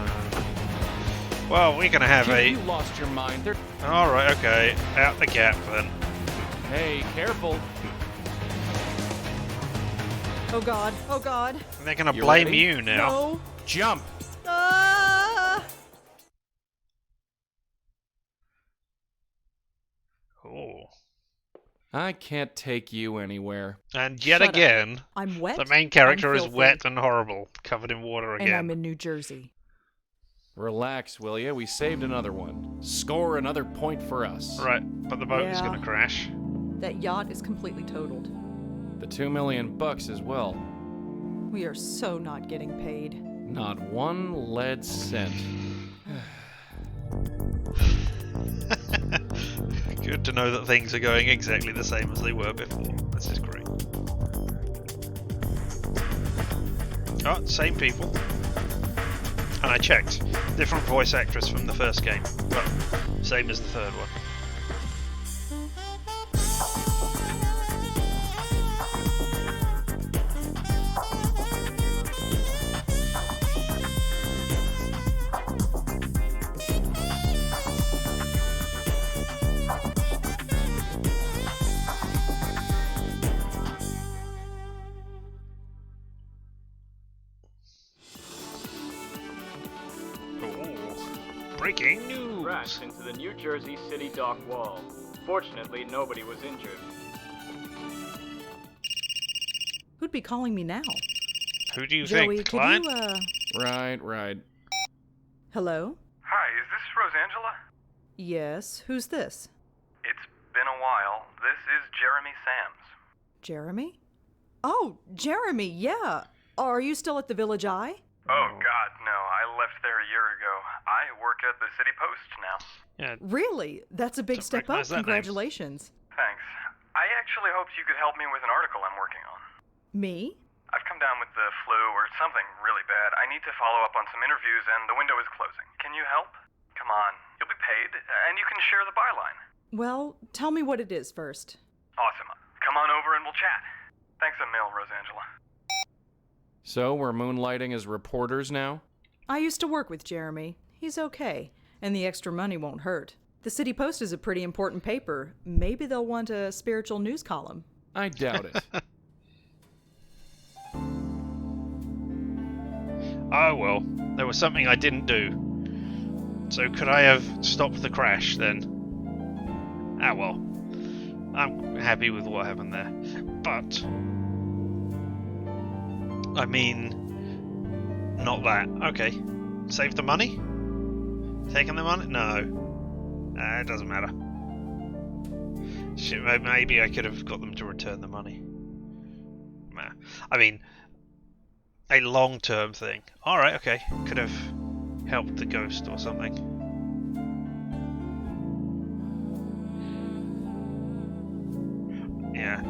Well, we're gonna have You lost your mind. They're... Alright, okay. Out the gap then. Hey, careful. Oh god. Oh god. They're gonna You blame ready? you now. No. Jump. Ah! Oh. I can't take you anywhere. And yet Shut up. again, I'm wet. the main character I'm is filthy, wet and horrible, covered in water and again. I'm in New Jersey. Relax, will ya? We saved another one. Score another point for us. Right, but the boat is Yeah. gonna crash. That yacht is completely totaled. The $2 million as well. We are so not getting paid. Not one lead cent. Good to know that things are going exactly the same as they were before. This is great. Oh, same people. And I checked. Different voice actress from the first game, but same as the third one. Breaking news! Crashed into the New Jersey City dock wall. Fortunately, nobody was injured. Who'd be calling me now? Who do you Joey, think? The could client? you, Right. Hello? Hi, is this Rosangela? Yes, who's this? It's been a while. This is Jeremy Sams. Jeremy? Oh, Jeremy, yeah. Are you still at the Village Eye? Oh god, no. I left there a year ago. I work at the City Post now. Yeah, Really? That's a big Don't step up. recognize that name. Congratulations. Thanks. I actually hoped you could help me with an article I'm working on. Me? I've come down with the flu or something really bad. I need to follow up on some interviews and the window is closing. Can you help? Come on. You'll be paid and you can share the byline. Well, tell me what it is first. Awesome. Come on over and we'll chat. Thanks a mil, Rosangela. So, we're moonlighting as reporters now? I used to work with Jeremy. He's okay, and the extra money won't hurt. The City Post is a pretty important paper. Maybe they'll want a spiritual news column. I doubt it. Oh well, there was something I didn't do. So could I have stopped the crash then? Ah well. I'm happy with what happened there. But I mean, not that. Okay. Save the money? Taking the money? No. It doesn't matter. Shit, maybe I could have got them to return the money. Nah. I mean, a long-term thing. Alright, okay. Could have helped the ghost or something. Yeah.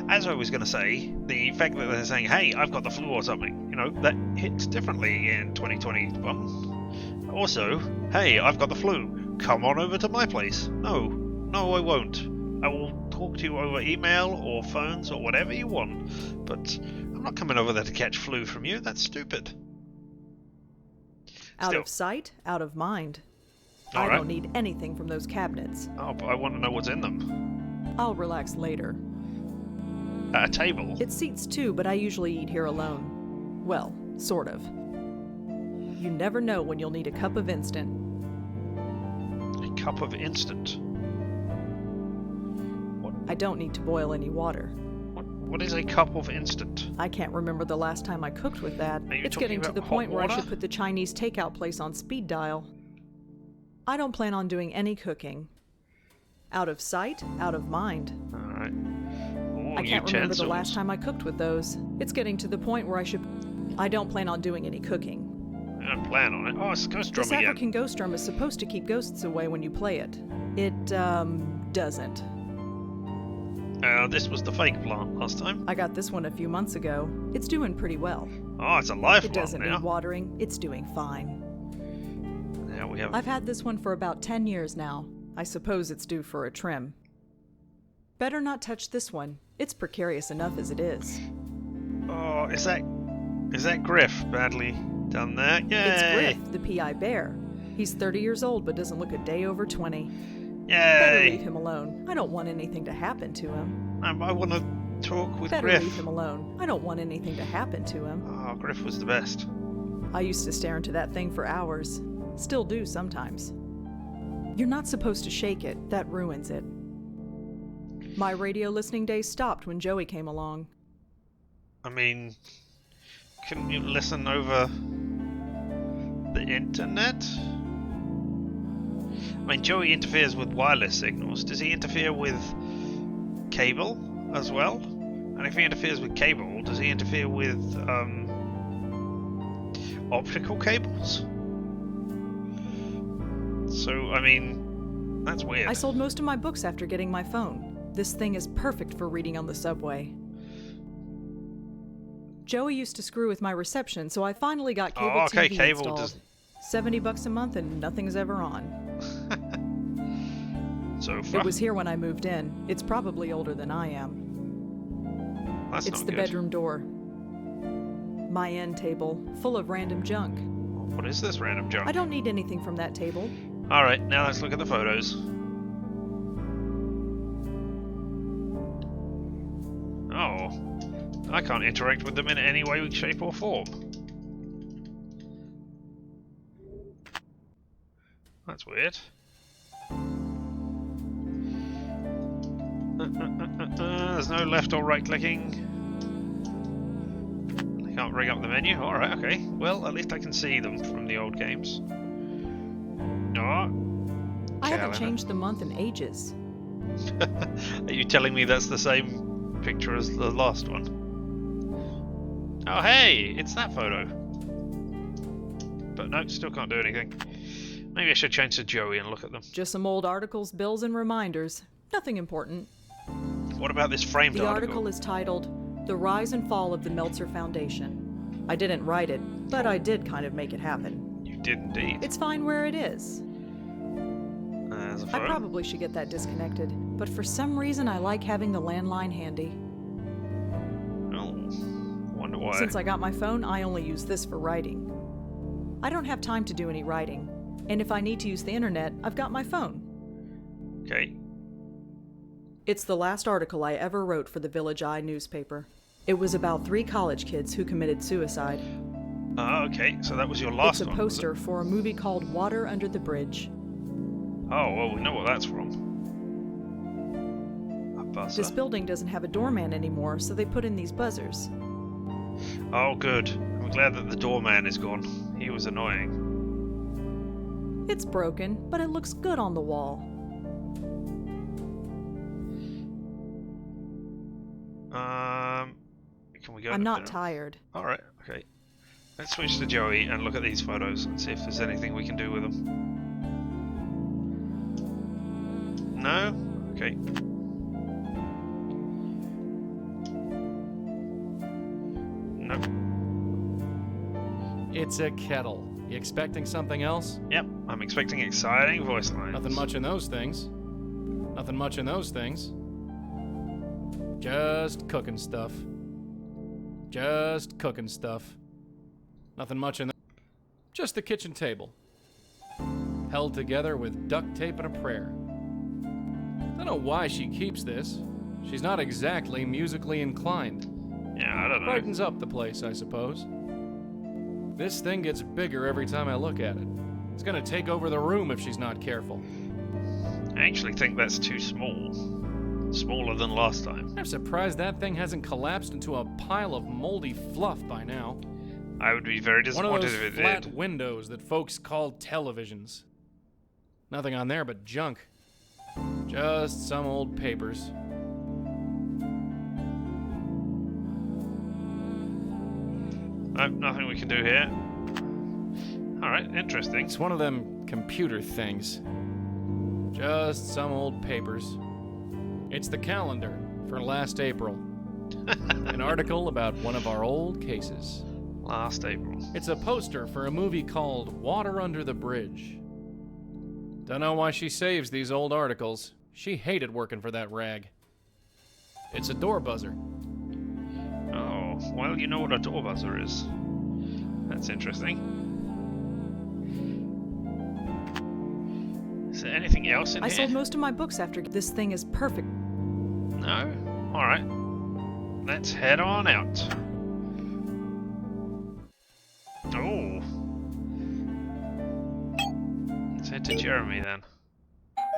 As I was going to say, the fact that they're saying, hey, I've got the flu or something, you know, that hits differently in 2021. Also, hey, I've got the flu. Come on over to my place. No, I won't. I will talk to you over email or phones or whatever you want, but I'm not coming over there to catch flu from you. That's stupid. Out Still. of sight, out of mind. All I right. don't need anything from those cabinets. Oh, but I want to know what's in them. I'll relax later. At a table? It seats two, but I usually eat here alone. Well, sort of. You never know when you'll need a cup of instant. A cup of instant. I don't need to boil any water. What is a cup of instant? I can't remember the last time I cooked with that. Are you It's talking getting to about the hot point where I water? should put the Chinese takeout place on speed dial. I don't plan on doing any cooking. Out of sight, out of mind. Alright. I can't remember the last time I cooked with those. It's getting to the point where I don't plan on doing any cooking. I don't plan on it. Oh, it's Ghost Drum This again. African ghost drum is supposed to keep ghosts away when you play it. It, doesn't. This was the fake plant last time. I got this one a few months ago. It's doing pretty well. Oh, it's a live It plant doesn't now. need watering. It's doing fine. Now we have... I've had this one for about 10 years now. I suppose it's due for a trim. Better not touch this one. It's precarious enough as it is. Oh, is that Griff badly done there? Yay! It's Griff, the PI bear. He's 30 years old but doesn't look a day over 20. Yay! Better leave him alone. I don't want anything to happen to him. I want to talk with Better Griff. leave him alone. I don't want anything to happen to him. Oh, Griff was the best. I used to stare into that thing for hours. Still do sometimes. You're not supposed to shake it. That ruins it. My radio listening days stopped when Joey came along. I mean, couldn't you listen over the internet? I mean, Joey interferes with wireless signals. Does he interfere with cable as well? And if he interferes with cable, does he interfere with optical cables? So, I mean, that's weird. I sold most of my books after getting my phone. This thing is perfect for reading on the subway. Joey used to screw with my reception, so I finally got cable Oh, okay, TV cable installed. $70 a month and nothing's ever on. So far, It was here when I moved in. It's probably older than I am. that's It's not the good. bedroom door. My end table, full of random junk. What is this random junk? I don't need anything from that table. Alright, now let's look at the photos. Oh, I can't interact with them in any way, shape or form. That's weird. There's no left or right clicking. I can't bring up the menu. Alright, okay. Well, at least I can see them from the old games. No. I haven't Calendar. changed the month in ages. Are you telling me that's the same picture as the last one? Oh hey, it's that photo. But no, still can't do anything. Maybe I should change to Joey and look at them. Just some old articles, bills, and reminders. Nothing important. What about this framed The article? article is titled The Rise and Fall of the Meltzer Foundation. I didn't write it, but I did kind of make it happen. You did indeed. It's fine where it is. There's a I phone. probably should get that disconnected, but for some reason I like having the landline handy. Oh, wonder why. Since I got my phone, I only use this for writing. I don't have time to do any writing, and if I need to use the internet, I've got my phone. Okay. It's the last article I ever wrote for the Village Eye newspaper. It was about 3 college kids who committed suicide. Okay, so that was your last It's a one. was it? poster for a movie called Water Under the Bridge. Oh, well, we know what that's from. A buzzer. This building doesn't have a doorman anymore, so they put in these buzzers. Oh, good. I'm glad that the doorman is gone. He was annoying. It's broken, but it looks good on the wall. Can we go? I'm not tired. Alright, okay. Let's switch to Joey and look at these photos and see if there's anything we can do with them. No? Okay. Nope. It's a kettle. You expecting something else? Yep, I'm expecting exciting voice lines. Nothing much in those things. Nothing much in those things. Just cooking stuff. Just cooking stuff. Nothing much in just the kitchen table. Held together with duct tape and a prayer. Don't know why she keeps this. She's not exactly musically inclined. Yeah, I don't know. Brightens up the place, I suppose. This thing gets bigger every time I look at it. It's gonna take over the room if she's not careful. I actually think that's too small. Smaller than last time. I'm surprised that thing hasn't collapsed into a pile of moldy fluff by now. I would be very One of disappointed those if it flat did. windows that folks call televisions. Nothing on there but junk. Just some old papers. Nope, nothing we can do here. Alright, interesting. It's one of them computer things. Just some old papers. It's the calendar for last April. An article about one of our old cases. Last April. It's a poster for a movie called Water Under the Bridge. Don't know why she saves these old articles. She hated working for that rag. It's a door buzzer. Oh, well, you know what a door buzzer is. That's interesting. Is there anything else in I here? sold most of my books after this thing is perfect. No? Alright. Let's head on out. Oh. Let's head to Jeremy then.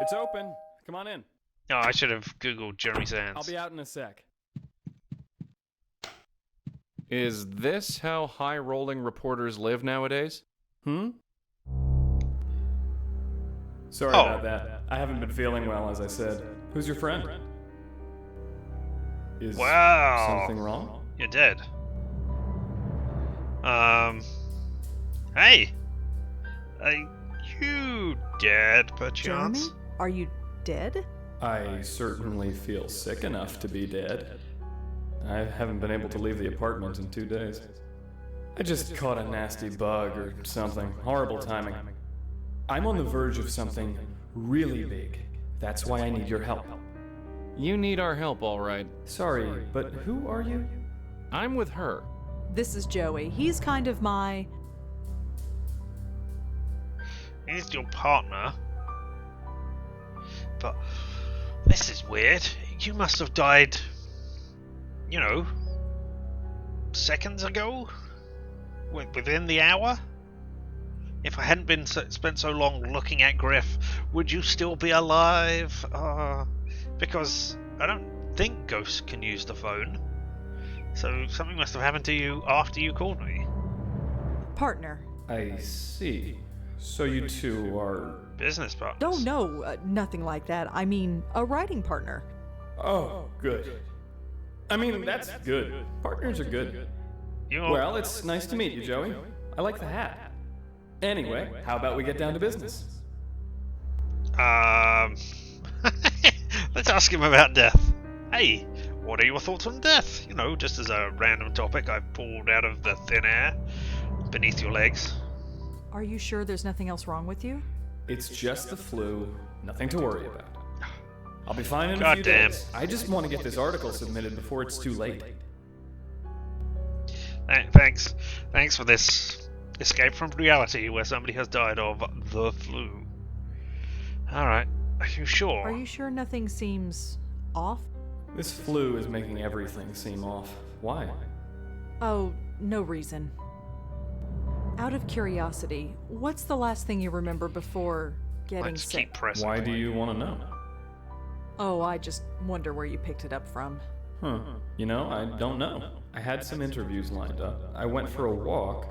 It's open. Come on in. Oh, I should have Googled Jeremy Sands. I'll be out in a sec. Is this how high-rolling reporters live nowadays? Sorry Oh. about that. I haven't been feeling well, as I said. Who's your friend? Is Wow. something wrong? You're dead. Hey! Are you dead, Jeremy, perchance? are you dead? I certainly feel sick enough to be dead. I haven't been able to leave the apartment in 2 days. I just caught a nasty bug or something. Horrible timing. I'm on the verge of something really big. That's why I need your help. You need our help, all right. Sorry, but who are you? I'm with her. This is Joey. He's kind of my... He's your partner. But this is weird. You must have died, you know, seconds ago? Within the hour? If I hadn't been spent so long looking at Griff, would you still be alive? Because I don't think ghosts can use the phone. So something must have happened to you after you called me. partner. I see. So you two are... Business partners. Oh, no, nothing like that. I mean, a writing partner. Oh, good. I mean, that's good. Partners are good. You're... Well, it's nice to meet you, Joey. I like the hat. Anyway, how about we get down to business? Let's ask him about death. Hey, what are your thoughts on death? You know, just as a random topic I've pulled out of the thin air beneath your legs. Are you sure there's nothing else wrong with you? It's just the flu, nothing to worry about. I'll be fine in a few Goddamn. days. I just want to get this article submitted before it's too late. Thanks for this escape from reality where somebody has died of the flu. Alright, are you sure? Are you sure nothing seems off? This flu is making everything seem off. Why? Oh, no reason. Out of curiosity, what's the last thing you remember before getting Let's sick? keep pressing. Why do you want to know? Oh, I just wonder where you picked it up from. You know, I don't know. I had some interviews lined up. I went for a walk.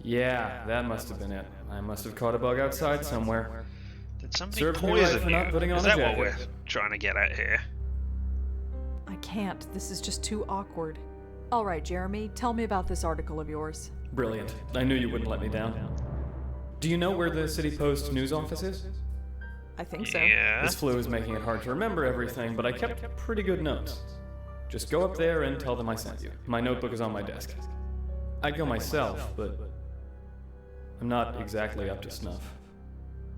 Yeah, that must have been it. I must have caught a bug outside somewhere. Did somebody Serves me right poison for you? not putting on Is a that what jacket. we're trying to get at here? I can't. This is just too awkward. All right, Jeremy, tell me about this article of yours. Brilliant. I knew you wouldn't let me down. Do you know where the City Post news office is? I think so. Yeah. This flu is making it hard to remember everything, but I kept pretty good notes. Just go up there and tell them I sent you. My notebook is on my desk. I'd go myself, but I'm not exactly up to snuff.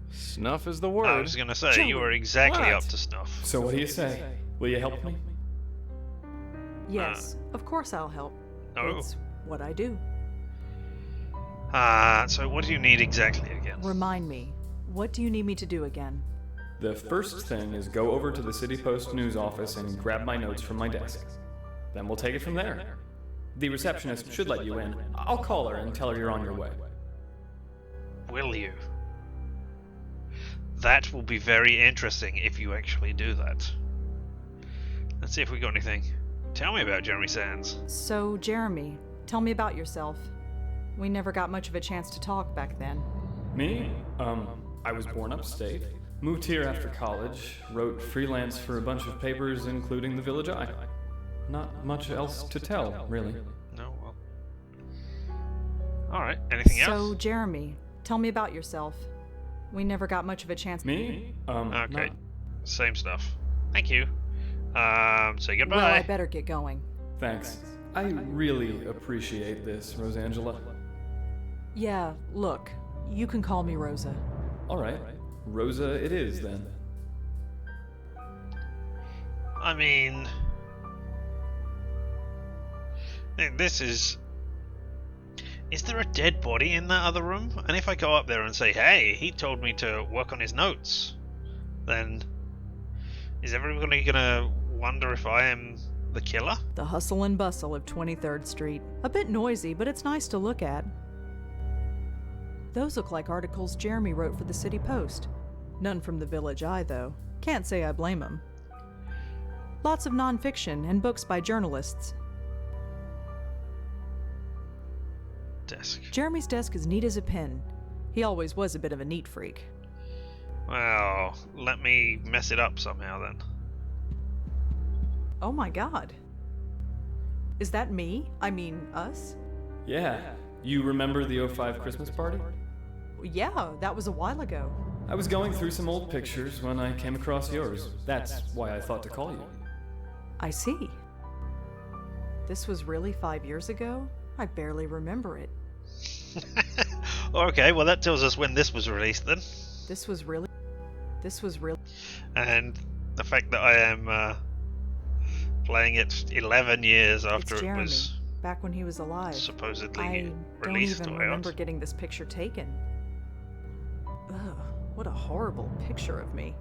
Snuff is the word. I was gonna say, you were exactly What? up to snuff. So what do you say? Will you help me? Yes, of course I'll help. Oh. It's what I do. So what do you need exactly again? Remind me, what do you need me to do again? The first thing is go over to the City Post news office and grab my notes from my desk. Then we'll take it from there. The receptionist should let you in. I'll call her and tell her you're on your way. Will you? That will be very interesting if you actually do that. Let's see if we got anything. Tell me about Jeremy Sands. So, Jeremy, tell me about yourself. We never got much of a chance to talk back then. Me? I was born upstate. Moved here after college. Wrote freelance for a bunch of papers, including the Village Eye. Not much else to tell, really. No, well. Alright, anything So, else? Jeremy, tell me about yourself. We never got much of a chance. Me? Okay, not- same stuff. Thank you. Say goodbye. Well, I better get going. Thanks. I really appreciate this, Rosangela. Yeah, look, you can call me Rosa. All right. Rosa it is, then. I mean... This is... Is there a dead body in that other room? And if I go up there and say, hey, he told me to work on his notes, then... Is everybody gonna wonder if I am the killer? The hustle and bustle of 23rd Street. A bit noisy, but it's nice to look at. Those look like articles Jeremy wrote for the City Post. None from the Village Eye, though. Can't say I blame him. Lots of nonfiction and books by journalists. Desk. Jeremy's desk is neat as a pin. He always was a bit of a neat freak. Well, let me mess it up somehow then. Oh my god. Is that me? I mean, us? Yeah. You remember the '05 Christmas party? Yeah, that was a while ago. I was going through some old pictures when I came across yours. That's why I thought to call you. I see. This was really 5 years ago? I barely remember it. Okay, well that tells us when this was released then. This was really... And the fact that I am playing it 11 years after It's it Jeremy, was back when he was alive. supposedly I don't released even or remember out. getting this picture taken. Ugh, what a horrible picture of me.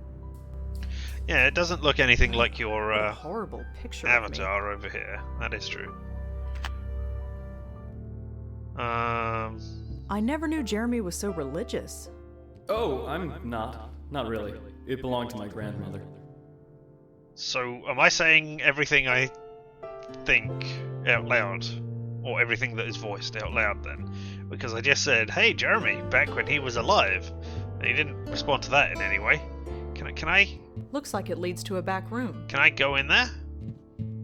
Yeah, it doesn't look anything like What your a horrible picture of me. avatar over here. That is true. I never knew Jeremy was so religious. Oh, I'm not. Not really. It belonged to my grandmother. So, am I saying everything I think out loud? Or everything that is voiced out loud then? Because I just said, hey Jeremy, back when he was alive. And he didn't respond to that in any way. Can I Looks like it leads to a back room. go in there?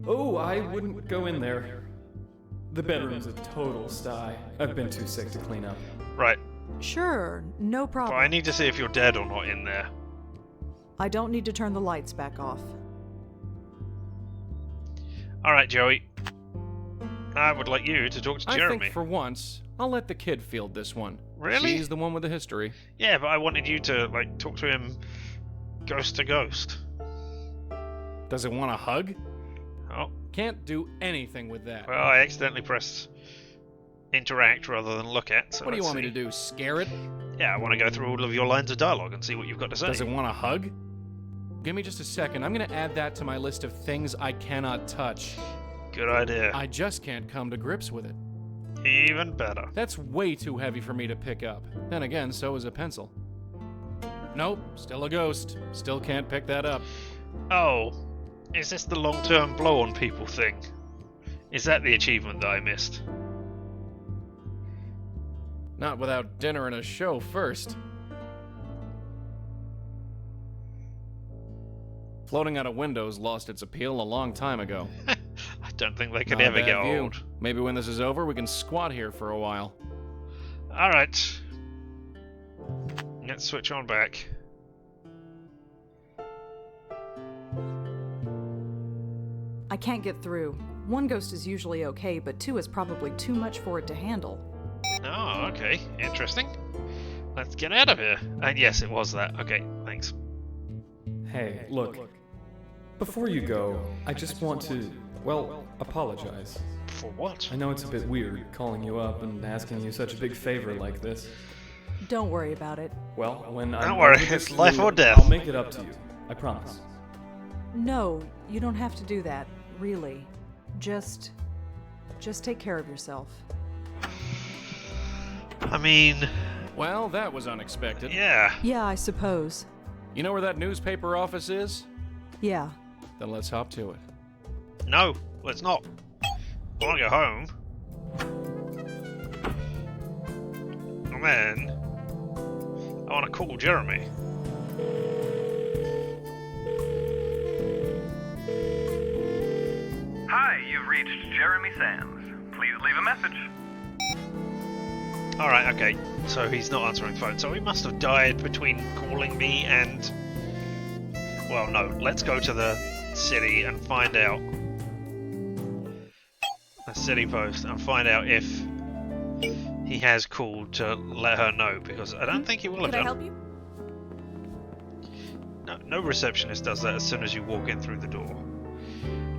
Oh, I wouldn't go in there. The bedroom's a total sty. I've been too sick to clean up. Right. Sure, no But problem. I need to see if you're dead or not in there. I don't need to turn the lights back off. Alright, Joey. I would like you to talk to I Jeremy. think for once, I'll let the kid field this one. Really? She's the one with the history. Yeah, but I wanted you to, like, talk to him ghost to ghost. Does it want a hug? Oh, Can't do anything with that. well, I accidentally pressed interact rather than look at, so What do you let's want me see. to do, scare it? Yeah, I want to go through all of your lines of dialogue and see what you've got to say. Does it want a hug? Give me just a second. I'm gonna add that to my list of things I cannot touch. Good idea. I just can't come to grips with it. Even better. That's way too heavy for me to pick up. Then again, so is a pencil. Nope, still a ghost. Still can't pick that up. Oh, is this the long-term blow-on-people thing? Is that the achievement that I missed? Not without dinner and a show first. Floating out of windows lost its appeal a long time ago. I don't think they could Not a ever bad get view. old. Maybe when this is over, we can squat here for a while. Alright. Let's switch on back. I can't get through. One ghost is usually okay, but two is probably too much for it to handle. Oh, okay. Interesting. Let's get out of here. And yes, it was that. Okay, thanks. Hey, look. Before you go, I just want to, well, apologize. For what? I know it's a bit weird calling you up and asking you such a big favor like this. Don't worry about it. Well, when Don't I'm worry, ready to it's life or do, death. I'll make it up to you. I promise. No, you don't have to do that, really. Just take care of yourself. I mean, Well, that was unexpected. yeah. Yeah, I suppose. You know where that newspaper office is? Yeah. Then let's hop to it. No, let's not. I want to go home. And then I want to call Jeremy. Hi, you've reached Jeremy Sands. Please leave a message. Alright, okay. So he's not answering the phone. So he must have died between calling me and... Well, no. Let's go to the city and find out. The city post and find out if he has called to let her know, because I don't think he will have Can I done. help you? No receptionist does that as soon as you walk in through the door.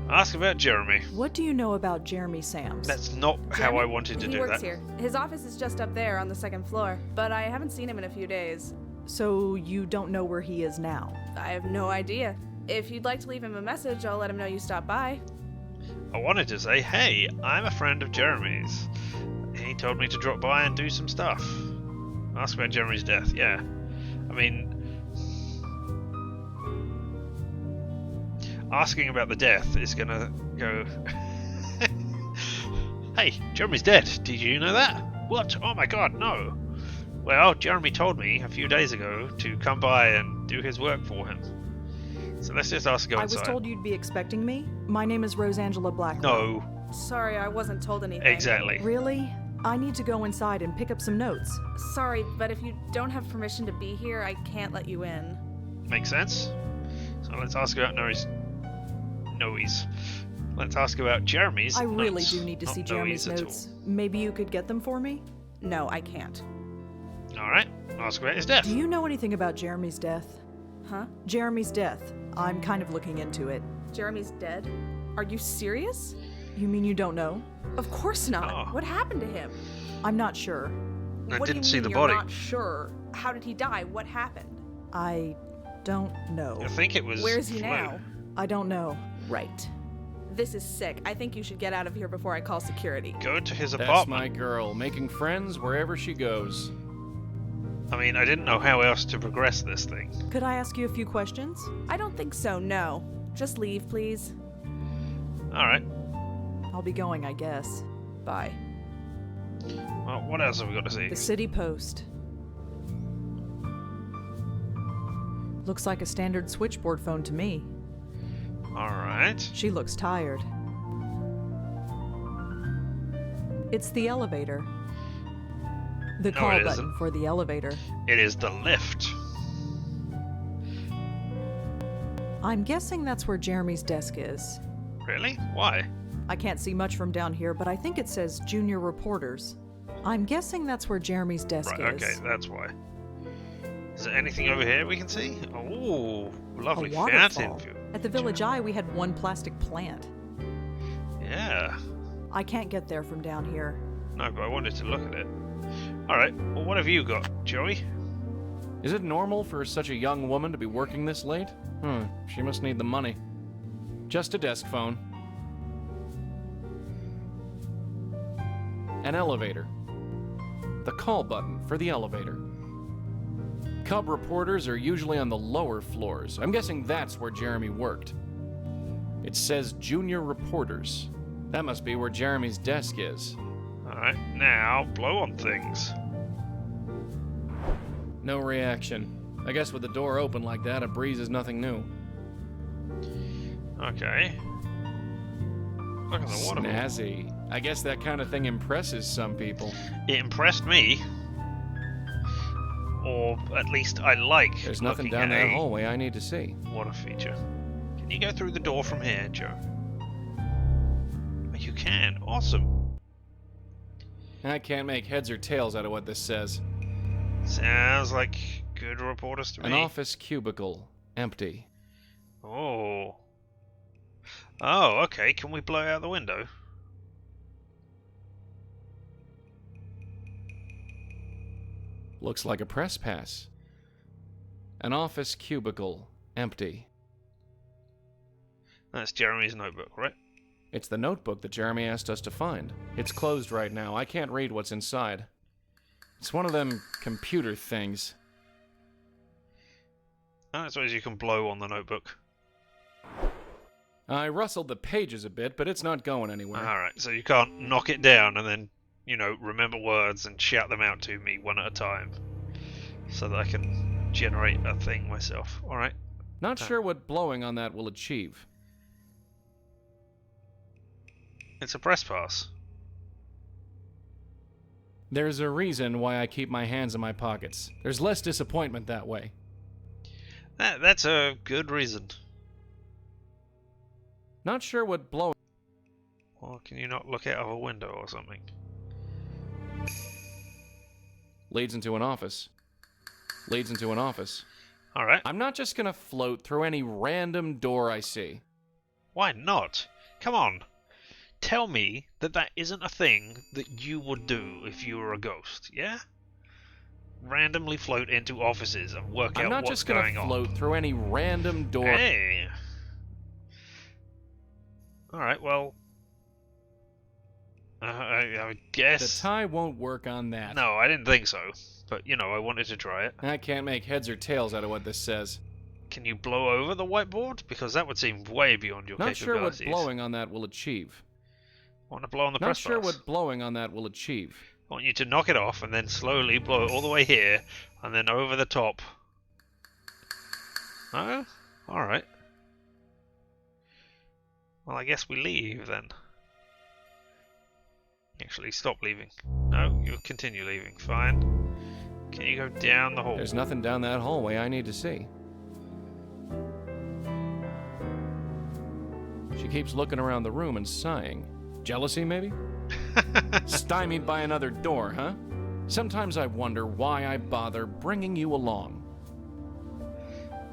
Ask about Jeremy. What do you know about Jeremy Sams? That's not how Jeremy? I wanted to he do works that. here. His office is just up there on the second floor, but I haven't seen him in a few days. So you don't know where he is now? I have no idea. If you'd like to leave him a message, I'll let him know you stopped by. I wanted to say, hey, I'm a friend of Jeremy's. He told me to drop by and do some stuff. Ask about Jeremy's death, yeah. I mean... Asking about the death is gonna go... Hey, Jeremy's dead. Did you know that? What? Oh my god, no. Well, Jeremy told me a few days ago to come by and do his work for him. So let's just ask to go I inside. was told you'd be expecting me. My name is Rosangela Blackwell. No, Sorry, I wasn't told anything. exactly. Really? I need to go inside and pick up some notes. Sorry, but if you don't have permission to be here, I can't let you in. Makes sense. So let's ask about Noe's. Let's ask about Jeremy's. I really notes. do need to Not see Jeremy's Noe's at notes. Maybe you could get them for me? No, I can't. all. All right. Ask about his death. Do you know anything about Jeremy's death? Huh? Jeremy's death. I'm kind of looking into it. Jeremy's dead? Are you serious? You mean you don't know? Of course not. Oh. What happened to him? I'm not sure. I What didn't do you see mean the you're body. not sure? How did he die? What happened? I don't know. I think it was. Where is he flu. now? I don't know. Right. This is sick. I think you should get out of here before I call security. Go to his That's apartment. my girl, making friends wherever she goes. I mean, I didn't know how else to progress this thing. Could I ask you a few questions? I don't think so, no. Just leave, please. All right. I'll be going, I guess. Bye. Well, what else have we got to see? The City Post. Looks like a standard switchboard phone to me. All right. She looks tired. It's the elevator. The No, call it button isn't. for the elevator. It is the lift. I'm guessing that's where Jeremy's desk is. Really? Why? I can't see much from down here, but I think it says Junior Reporters. I'm guessing that's where Jeremy's desk Right, is. okay, that's why. Is there anything over here we can see? Oh, lovely A fountain waterfall. view. At the Village Eye, we had one plastic plant. Yeah. I can't get there from down here. No, but I wanted to look at it. Alright, well, what have you got, Joey? Is it normal for such a young woman to be working this late? She must need the money. Just a desk phone. An elevator. The call button for the elevator. Cub reporters are usually on the lower floors. I'm guessing that's where Jeremy worked. It says Junior Reporters. That must be where Jeremy's desk is. Alright, now blow on things. No reaction. I guess with the door open like that, a breeze is nothing new. Okay. Look at the waterfall. Snazzy. I guess that kind of thing impresses some people. It impressed me. Or at least I like There's nothing looking down at that a hallway I need to see. water feature. Can you go through the door from here, Joe? You can. Awesome. I can't make heads or tails out of what this says. Sounds like good reporters to me. An office cubicle. Empty. Oh. Oh, okay. Can we blow out the window? Looks like a press pass. An office cubicle. Empty. That's Jeremy's notebook, right? It's the notebook that Jeremy asked us to find. It's closed right now. I can't read what's inside. It's one of them computer things. Oh, I suppose you can blow on the notebook. I rustled the pages a bit, but it's not going anywhere. Alright, so you can't knock it down and then, you know, remember words and shout them out to me one at a time. So that I can generate a thing myself. Alright. Not sure what blowing on that will achieve. It's a press pass. There's a reason why I keep my hands in my pockets. There's less disappointment that way. That's a good reason. Not sure what blowing... Or can you not look out of a window or something? Leads into an office. Leads into an office. Alright. I'm not just gonna float through any random door I see. Why not? Come on. Tell me that that isn't a thing that you would do if you were a ghost, yeah? Randomly float into offices and work I'm out not what's just gonna going on. float through any random door. Hey. Alright, well... I The guess... tie won't work on that. No, I didn't think so. But, you know, I wanted to try it. I can't make heads or tails out of what this says. Can you blow over the whiteboard? Because that would seem way beyond your Not sure what capabilities. blowing on that will achieve. I want to blow on the Not press sure pass. what blowing on that will achieve. I want you to knock it off and then slowly blow it all the way here and then over the top. Oh? Alright. Well, I guess we leave then. Actually, stop leaving. No, you'll continue leaving. Fine. Can you go down the hall? There's nothing down that hallway I need to see. She keeps looking around the room and sighing. Jealousy, maybe? Stymied by another door, huh? Sometimes I wonder why I bother bringing you along.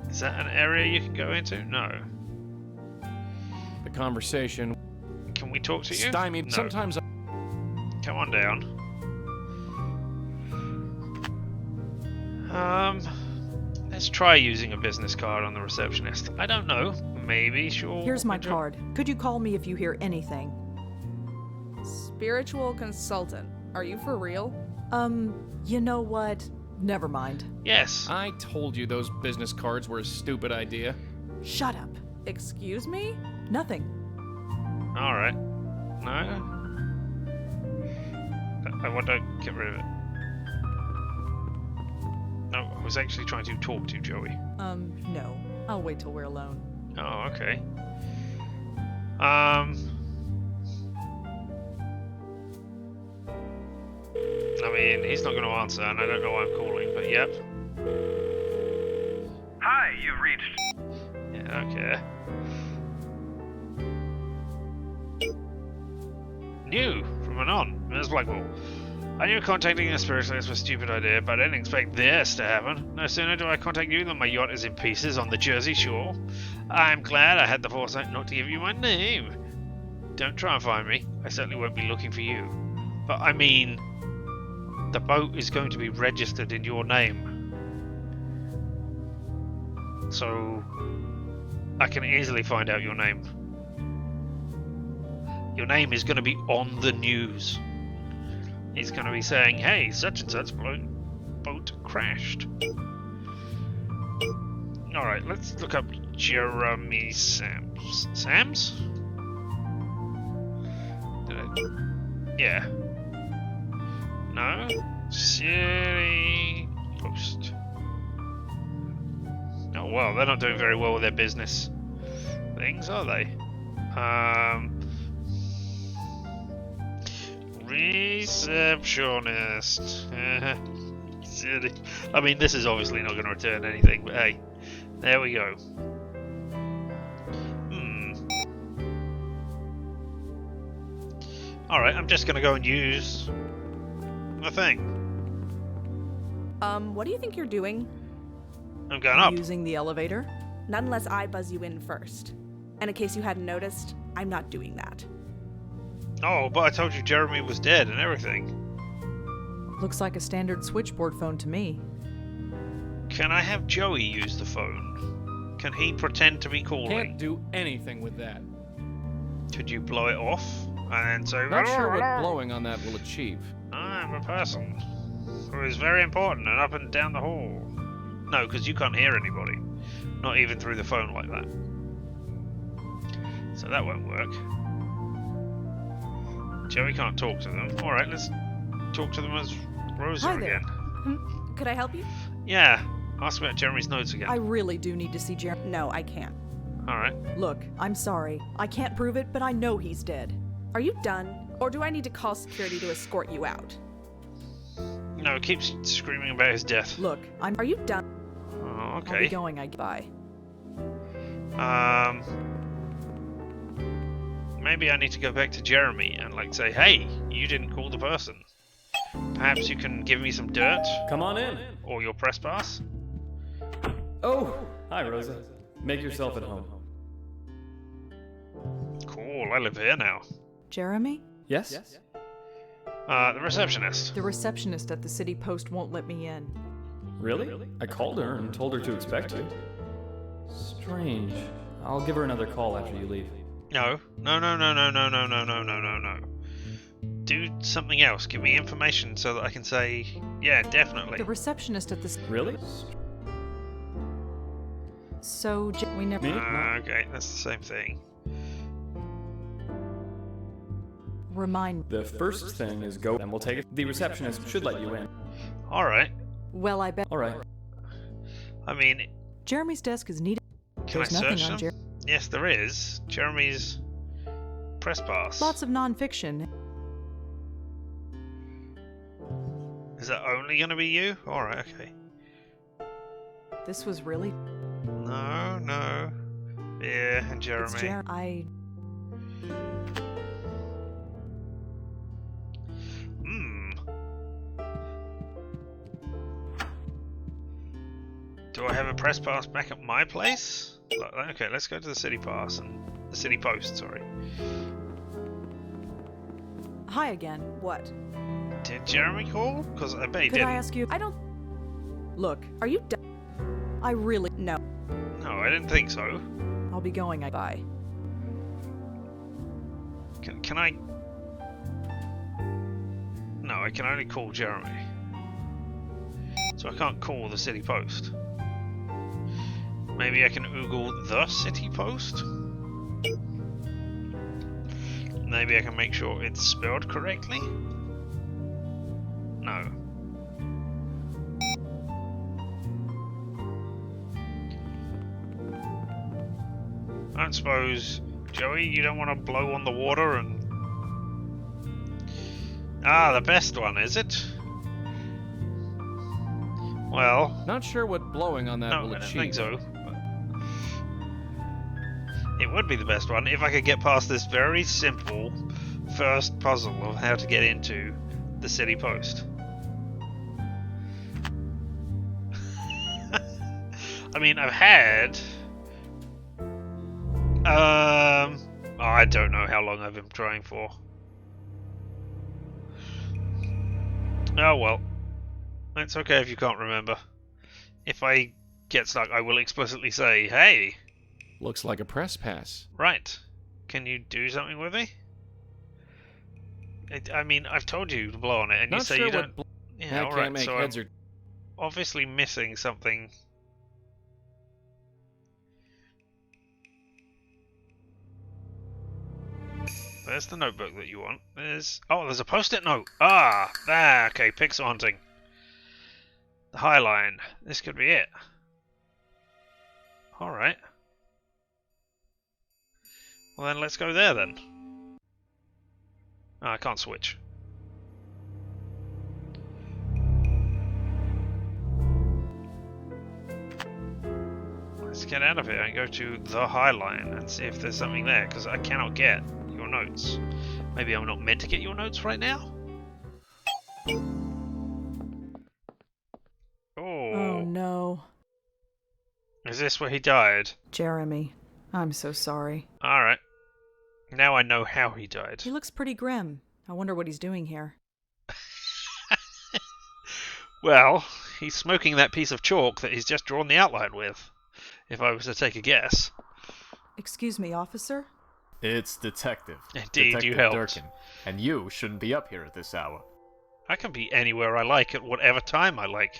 Is that an area you can go into? No. The conversation... Can we talk to you? Stymied... No. Sometimes I... Come on down. Let's try using a business card on the receptionist. I don't know. Maybe she'll... Here's my card. Could you call me if you hear anything? Spiritual consultant. Are you for real? You know what? Never mind. Yes. I told you those business cards were a stupid idea. Shut up. Excuse me? Nothing. Alright. No? I want to get rid of it. No, I was actually trying to talk to Joey. No. I'll wait till we're alone. Oh, okay. No, mean, he's not going to answer, and I don't know why I'm calling, but yep. Hi, you've reached... Yeah, I don't care. New from Anon, Ms. Blackwell. I knew contacting a spiritualist was a stupid idea, but I didn't expect this to happen. No sooner do I contact you than my yacht is in pieces on the Jersey shore. I'm glad I had the foresight not to give you my name. Don't try and find me. I certainly won't be looking for you. But I mean, the boat is going to be registered in your name. So, I can easily find out your name. Your name is going to be on the news. He's going to be saying, hey, such and such boat crashed. Alright, let's look up Jeremy Sams. Sams? Yeah. No? City Post. Oh well, they're not doing very well with their business things, are they? Receptionist. City. I mean, this is obviously not going to return anything, but hey, there we go. Alright, I'm just going to go and use the thing. What do you think you're doing? I'm going up. Using the elevator? Not unless I buzz you in first. And in case you hadn't noticed, I'm not doing that. Oh, but I told you Jeremy was dead and everything. Looks like a standard switchboard phone to me. Can I have Joey use the phone? Can he pretend to be calling? Can't do anything with that. Could you blow it off and say, Not sure what "Hello, blowing on that will achieve. I'm a person who is very important and up and down the hall. No, because you can't hear anybody. Not even through the phone like that. So that won't work. Joey can't talk to them. Alright, let's talk to them as Rosa Hi there. again. Could I help you? Yeah, ask about Jeremy's notes again. I really do need to see Jeremy. No, I can't. Alright. Look, I'm sorry. I can't prove it, but I know he's dead. Are you done? Or do I need to call security to escort you out? No, it keeps screaming about his death. Look, Are you done? Oh, I'll be okay. going, bye. Maybe I need to go back to Jeremy and like say, hey, you didn't call the person. Perhaps you can give me some dirt Come on in. or your press pass. Oh, hi, Rosa. Make yourself at home. Cool, I live here now. Jeremy? Yes? The receptionist. The receptionist at the city post won't let me in. Really? I called her and told her to expect you. Strange. I'll give her another call after you leave. No. Do something else. Give me information so that I can say, yeah, definitely. The receptionist at the... Really? So, we never... Me? Okay, that's the same thing. Remind... The first thing is go and we'll take it. The receptionist should let you in. Alright. Well, I bet... Alright. I mean, Jeremy's desk is needed. can I There's nothing search on them? Jeremy. Yes, there is. Jeremy's press pass. Lots of non-fiction. Is that only going to be you? Alright, okay. This was really... No. Yeah, and Jeremy. It's Jeremy. Do I have a press pass back at my place? Okay, let's go to the city pass and the city post. Sorry. Hi again. What? Did Jeremy call? Because I bet he Could didn't. I ask you... I don't... Look, Are you done? I really... No. No, I didn't think so. I'll be going. Bye. Can I? No, I can only call Jeremy. So I can't call the city post. Maybe I can Google the city post? Maybe I can make sure it's spelled correctly? No. I don't suppose, Joey, you don't want to blow on the water and... Ah, the best one, is it? Well, Not sure what blowing on that no, will I don't achieve. think so. It would be the best one if I could get past this very simple first puzzle of how to get into the city post. I mean, I've had... I don't know how long I've been trying for. Oh well. It's okay if you can't remember. If I get stuck, I will explicitly say, hey! Looks like a press pass. Right. Can you do something with me? I mean, I've told you to blow on it, and Not you say sure you don't... what Yeah, I alright, can't make so heads I'm or... obviously missing something. There's the notebook that you want. There's a post-it note. Ah, there. Okay, pixel hunting. The High Line. This could be it. All right. Well then, let's go there then. Oh, I can't switch. Let's get out of here and go to the High Line and see if there's something there, because I cannot get your notes. Maybe I'm not meant to get your notes right now? Oh no. Is this where he died? Jeremy, I'm so sorry. Alright. Now I know how he died. He looks pretty grim. I wonder what he's doing here. Well, he's smoking that piece of chalk that he's just drawn the outline with, if I was to take a guess. Excuse me, officer? It's Detective. Indeed, Detective you helped. Durkin. And you shouldn't be up here at this hour. I can be anywhere I like at whatever time I like.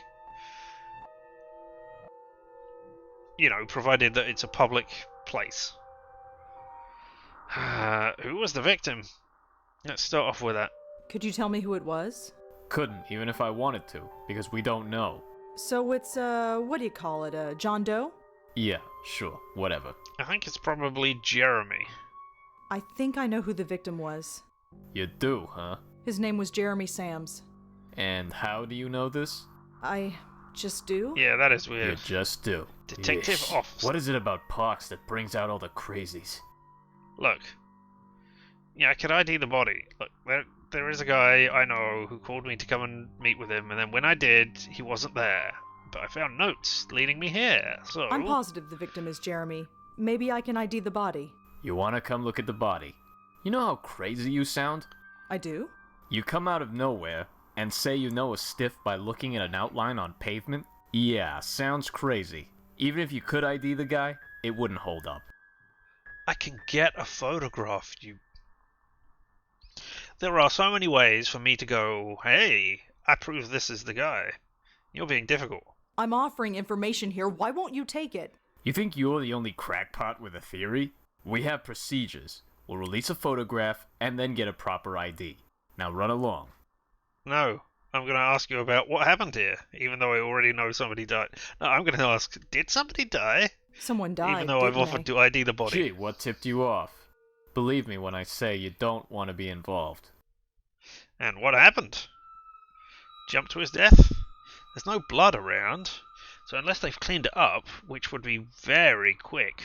You know, provided that it's a public place. Who was the victim? Let's start off with that. Could you tell me who it was? Couldn't, even if I wanted to, because we don't know. So it's, what do you call it, John Doe? Yeah, sure, whatever. I think it's probably Jeremy. I think I know who the victim was. You do, huh? His name was Jeremy Sams. And how do you know this? I just do? Yeah, that is You weird. just do. Detective Yeesh. officer. What is it about Parks that brings out all the crazies? Look. Yeah, I could ID the body. Look, there is a guy I know who called me to come and meet with him, and then when I did, he wasn't there. But I found notes leading me here, so... I'm positive the victim is Jeremy. Maybe I can ID the body. You wanna come look at the body? You know how crazy you sound? I do? You come out of nowhere and say you know a stiff by looking at an outline on pavement? Yeah, sounds crazy. Even if you could ID the guy, it wouldn't hold up. I can get a photograph, you... There are so many ways for me to go, hey, I prove this is the guy. You're being difficult. I'm offering information here. Why won't you take it? You think you're the only crackpot with a theory? We have procedures. We'll release a photograph and then get a proper ID. Now run along. No, I'm going to ask you about what happened here, even though I already know somebody died. No, I'm going to ask, did somebody die? Someone died, Even though I've didn't offered they? to ID the body. Gee, what tipped you off? Believe me when I say you don't want to be involved. And what happened? Jumped to his death? There's no blood around, so unless they've cleaned it up, which would be very quick.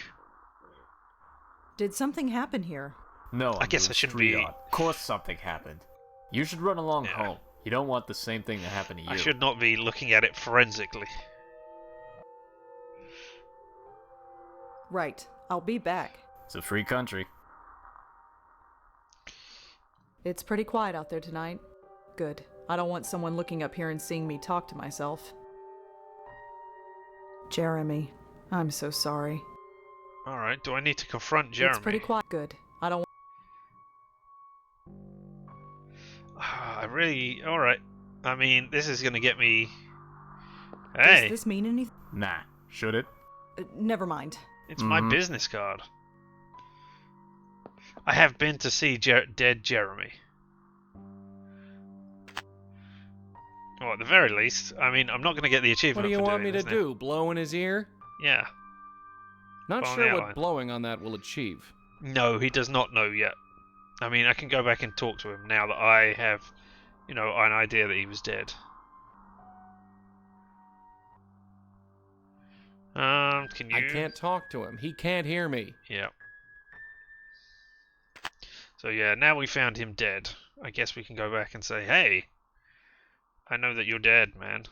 Did something happen here? No, I guess I shouldn't be- Of course something happened. You should run along Yeah. home. You don't want the same thing to happen to you. I should not be looking at it forensically. Right. I'll be back. It's a free country. It's pretty quiet out there tonight. Good. I don't want someone looking up here and seeing me talk to myself. Jeremy, I'm so sorry. Alright, do I need to confront Jeremy? It's pretty quiet. Good. I don't. I really... Alright. I mean, this is gonna get me... Hey, Does this mean anything? Nah, should it? Never mind. it's my business card. I have been to see dead Jeremy. Well, at the very least, I mean, I'm not going to get the achievement What do you for want doing me to this, do? Blow in his ear? Yeah. Not Blow on sure the what outline. blowing on that will achieve. No, he does not know yet. I mean, I can go back and talk to him now that I have, you know, an idea that he was dead. Can you? I can't talk to him. He can't hear me. Yeah. So yeah, now we found him dead. I guess we can go back and say, hey, I know that you're dead, man.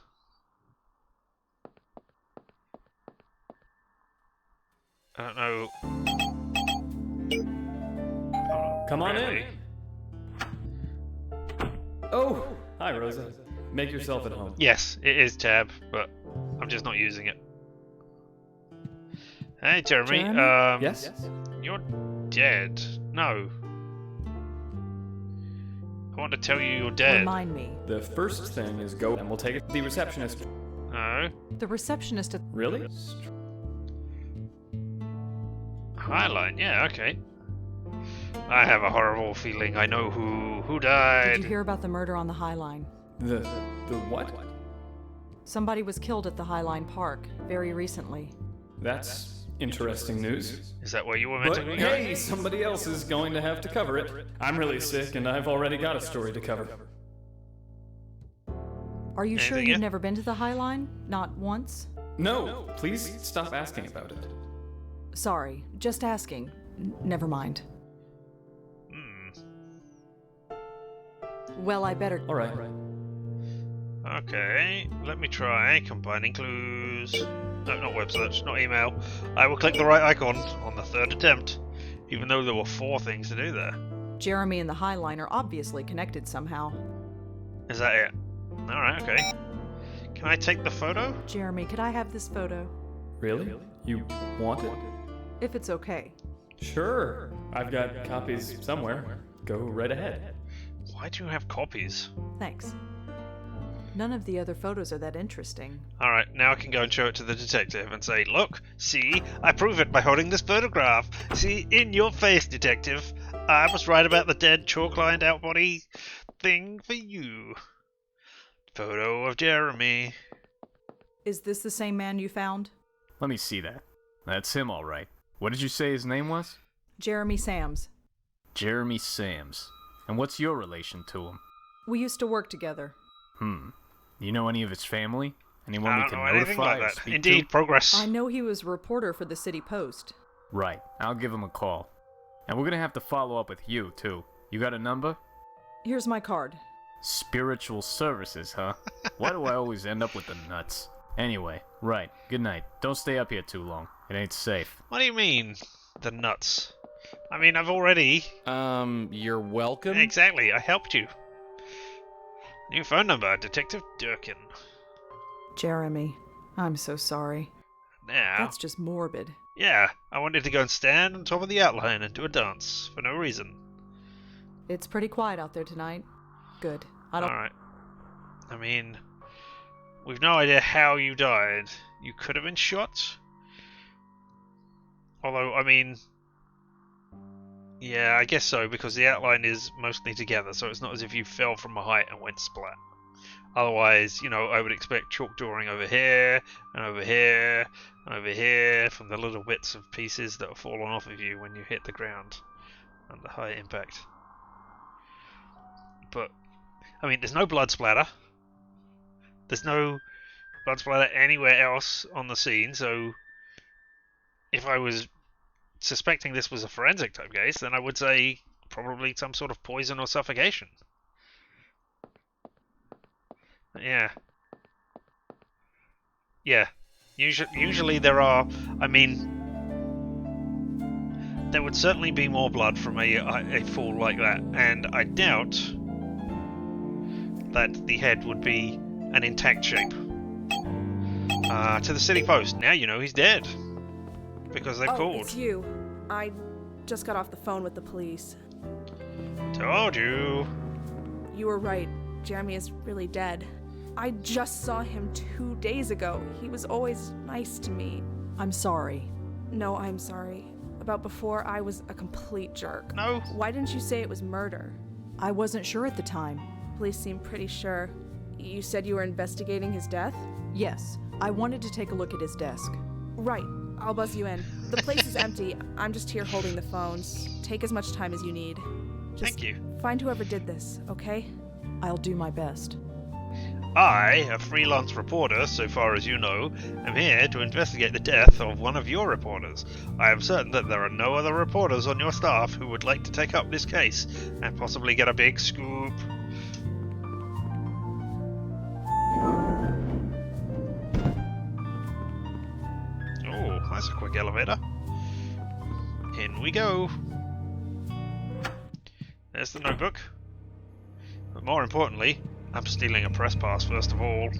I don't know. Come on Really? in. Oh, hi, Rosa. Make yourself at home. Yes, it is Tab, but I'm just not using it. Hey, Jeremy. Jeremy? Yes? You're dead. No. I want to tell you you're dead. Remind me. The first thing is go and we'll take it to the receptionist. No. The receptionist at... Really? Highline, yeah, okay. I have a horrible feeling I know who died. Did you hear about the murder on the High Line? The what? Somebody was killed at the High Line Park very recently. That's interesting news. Is that where you were meant But to be hey, going? somebody else is going to have to cover it. I'm really sick and I've already got a story to cover. Are you sure Anything you've yet? never been to the High Line? Not once? No, please stop asking about it. Sorry, just asking. Never mind. Well, I better... All right. Okay, let me try combining clues. No, not web search, not email. I will click the right icon on the third attempt, even though there were 4 things to do there. Jeremy and the High Line are obviously connected somehow. Is that it? Alright, okay. Can I take the photo? Jeremy, could I have this photo? Really? You want it? If it's okay. Sure. I've got copies somewhere. Go right ahead. Why do you have copies? Thanks. None of the other photos are that interesting. Alright, now I can go and show it to the detective and say, look, see, I prove it by holding this photograph. See, in your face, detective. I was right about the dead chalk-lined out body thing for you. Photo of Jeremy. Is this the same man you found? Let me see that. That's him, all right. What did you say his name was? Jeremy Sams. Jeremy Sams. And what's your relation to him? We used to work together. You know any of his family? Anyone I we don't can know anything notify like or that. speak Indeed, to? progress. I know he was a reporter for the City Post. Right. I'll give him a call. And we're gonna have to follow up with you, too. You got a number? Here's my card. Spiritual services, huh? Why do I always end up with the nuts? Anyway, right. Good night. Don't stay up here too long. It ain't safe. What do you mean, the nuts? I mean, I've already... You're welcome? Exactly, I helped you. New phone number, Detective Durkin. Jeremy, I'm so sorry. Now... That's just morbid. Yeah, I wanted to go and stand on top of the outline and do a dance, for no reason. It's pretty quiet out there tonight. Good. I don't... Alright. I mean... We've no idea how you died. You could have been shot? Although, I mean... Yeah, I guess so, because the outline is mostly together, so it's not as if you fell from a height and went splat. Otherwise, you know, I would expect chalk drawing over here, and over here, and over here, from the little bits of pieces that have fallen off of you when you hit the ground under high impact. But, I mean, there's no blood splatter. There's no blood splatter anywhere else on the scene, so if I was suspecting this was a forensic type case, then I would say probably some sort of poison or suffocation. Yeah. Yeah. Usually there are, I mean, there would certainly be more blood from a fall like that, and I doubt that the head would be an intact shape. To the City Post. Now you know he's dead. Because they called. It's you. I just got off the phone with the police. Told you. You were right. Jeremy is really dead. I just saw him 2 days ago. He was always nice to me. I'm sorry. No, I'm sorry. About before, I was a complete jerk. No. Why didn't you say it was murder? I wasn't sure at the time. Police seem pretty sure. You said you were investigating his death? Yes, I wanted to take a look at his desk. Right. I'll buzz you in. The place is empty. I'm just here holding the phones. Take as much time as you need. Just Thank you. find whoever did this, okay? I'll do my best. I, a freelance reporter, so far as you know, am here to investigate the death of one of your reporters. I am certain that there are no other reporters on your staff who would like to take up this case and possibly get a big scoop. Oh, that's a quick elevator. In we go. There's the notebook. But more importantly, I'm stealing a press pass first of all.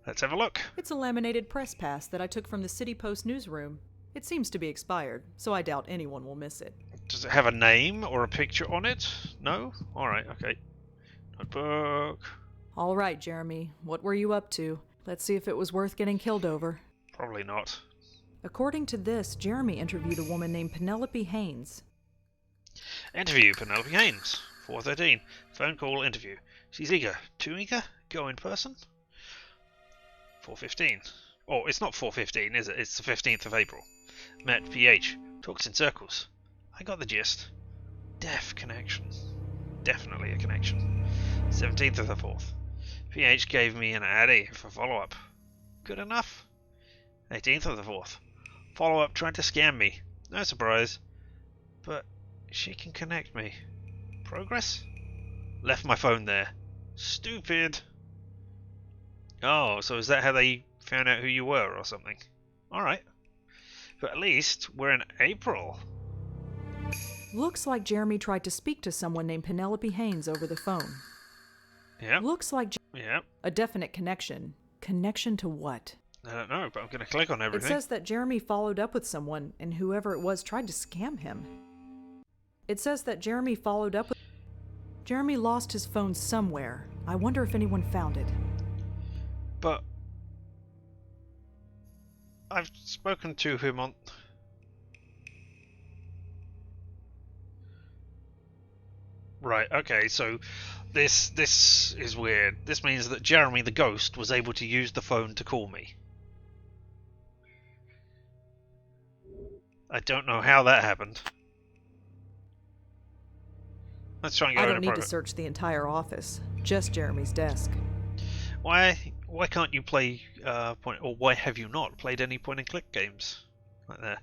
Let's have a look. It's a laminated press pass that I took from the City Post newsroom. It seems to be expired, so I doubt anyone will miss it. Does it have a name or a picture on it? No? Alright, okay. Notebook. All right, Jeremy, what were you up to? Let's see if it was worth getting killed over. Probably not. According to this, Jeremy interviewed a woman named Penelope Haynes. Interview Penelope Haynes. 4:13. Phone call interview. She's eager. Too eager? Go in person? 4:15. Oh, it's not 4:15, is it? It's the 15th of April. Met PH. Talks in circles. I got the gist. Deaf connection. Definitely a connection. 17th of the 4th. PH gave me an addy for follow-up. Good enough? 18th of the 4th. Follow-up trying to scam me. No surprise. But she can connect me. Progress? Left my phone there. Stupid. Oh, so is that how they found out who you were or something? Alright. But at least we're in April. Looks like Jeremy tried to speak to someone named Penelope Haynes over the phone. Yep. Looks like Yep. a definite connection. Connection to what? I don't know, but I'm going to click on everything. It says that Jeremy followed up with someone, and whoever it was tried to scam him. It says that Jeremy followed up with... Jeremy lost his phone somewhere. I wonder if anyone found it. But I've spoken to him on... Right, okay, so this is weird. This means that Jeremy the ghost was able to use the phone to call me. I don't know how that happened. Let's try and get I over don't to need private. to search the entire office. Just Jeremy's desk. Why can't you play or why have you not played any point-and-click games like that?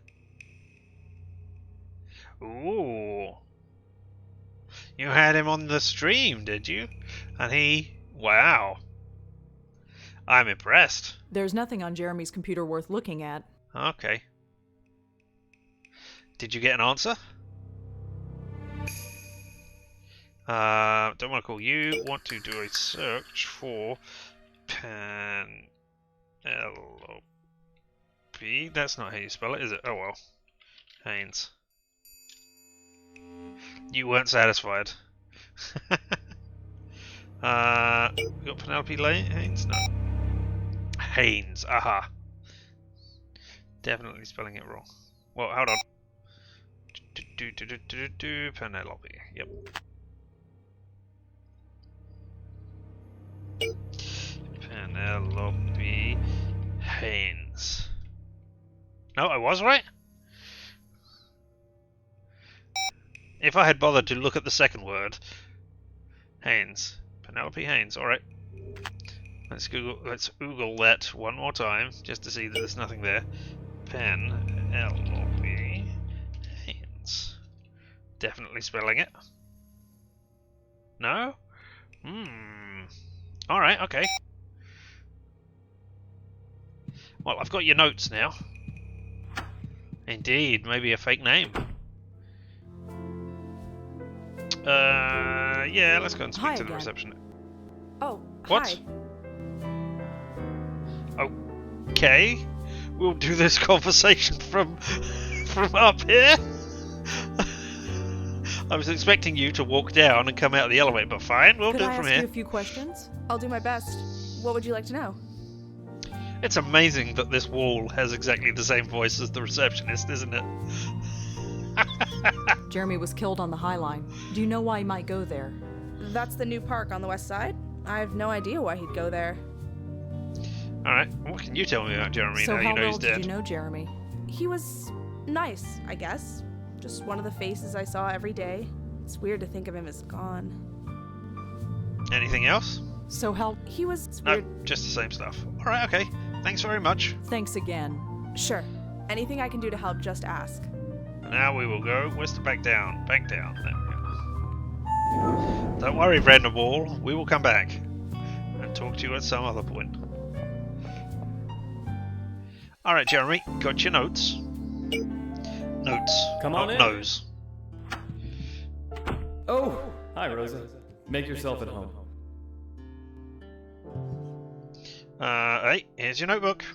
Ooh. You had him on the stream, did you? And he... Wow. I'm impressed. There's nothing on Jeremy's computer worth looking at. Okay. Did you get an answer? Don't want to call you. Want to do a search for Penelope. That's not how you spell it, is it? Oh well. Haynes. You weren't satisfied. We got Penelope Haynes? No. Haynes. Aha. Definitely spelling it wrong. Well, hold on. Penelope. Yep. Penelope Haynes. No, I was right? If I had bothered to look at the second word. Haynes. Penelope Haynes, alright. Let's Google that one more time, just to see that there's nothing there. Penelope Haynes. Definitely spelling it. No? Alright, okay. Well, I've got your notes now. Indeed, maybe a fake name. Yeah, let's go and speak Hi to the again. reception. Oh, What? hi. Okay, we'll do this conversation from up here. I was expecting you to walk down and come out of the elevator, but fine, we'll Could do I it from ask here. you a few questions? I'll do my best. What would you like to know? It's amazing that this wall has exactly the same voice as the receptionist, isn't it? Jeremy was killed on the High Line. Do you know why he might go there? That's the new park on the west side. I have no idea why he'd go there. Alright, what can you tell me about Jeremy So now how you know well he's did dead? you know Jeremy? He was nice, I guess. Just one of the faces I saw every day. It's weird to think of him as gone. Anything else? So how... He was No, weird. just the same stuff. Alright, okay. Thanks very much. Thanks again. Sure. Anything I can do to help, just ask. Now we will go. Where's the back down? Back down. There we go. Don't worry, Random Wall. We will come back and talk to you at some other point. Alright, Jeremy. Got your notes. Notes. Come on not in. Nose. Oh, hi, Rosa. Make yourself at home. Hey, here's your notebook.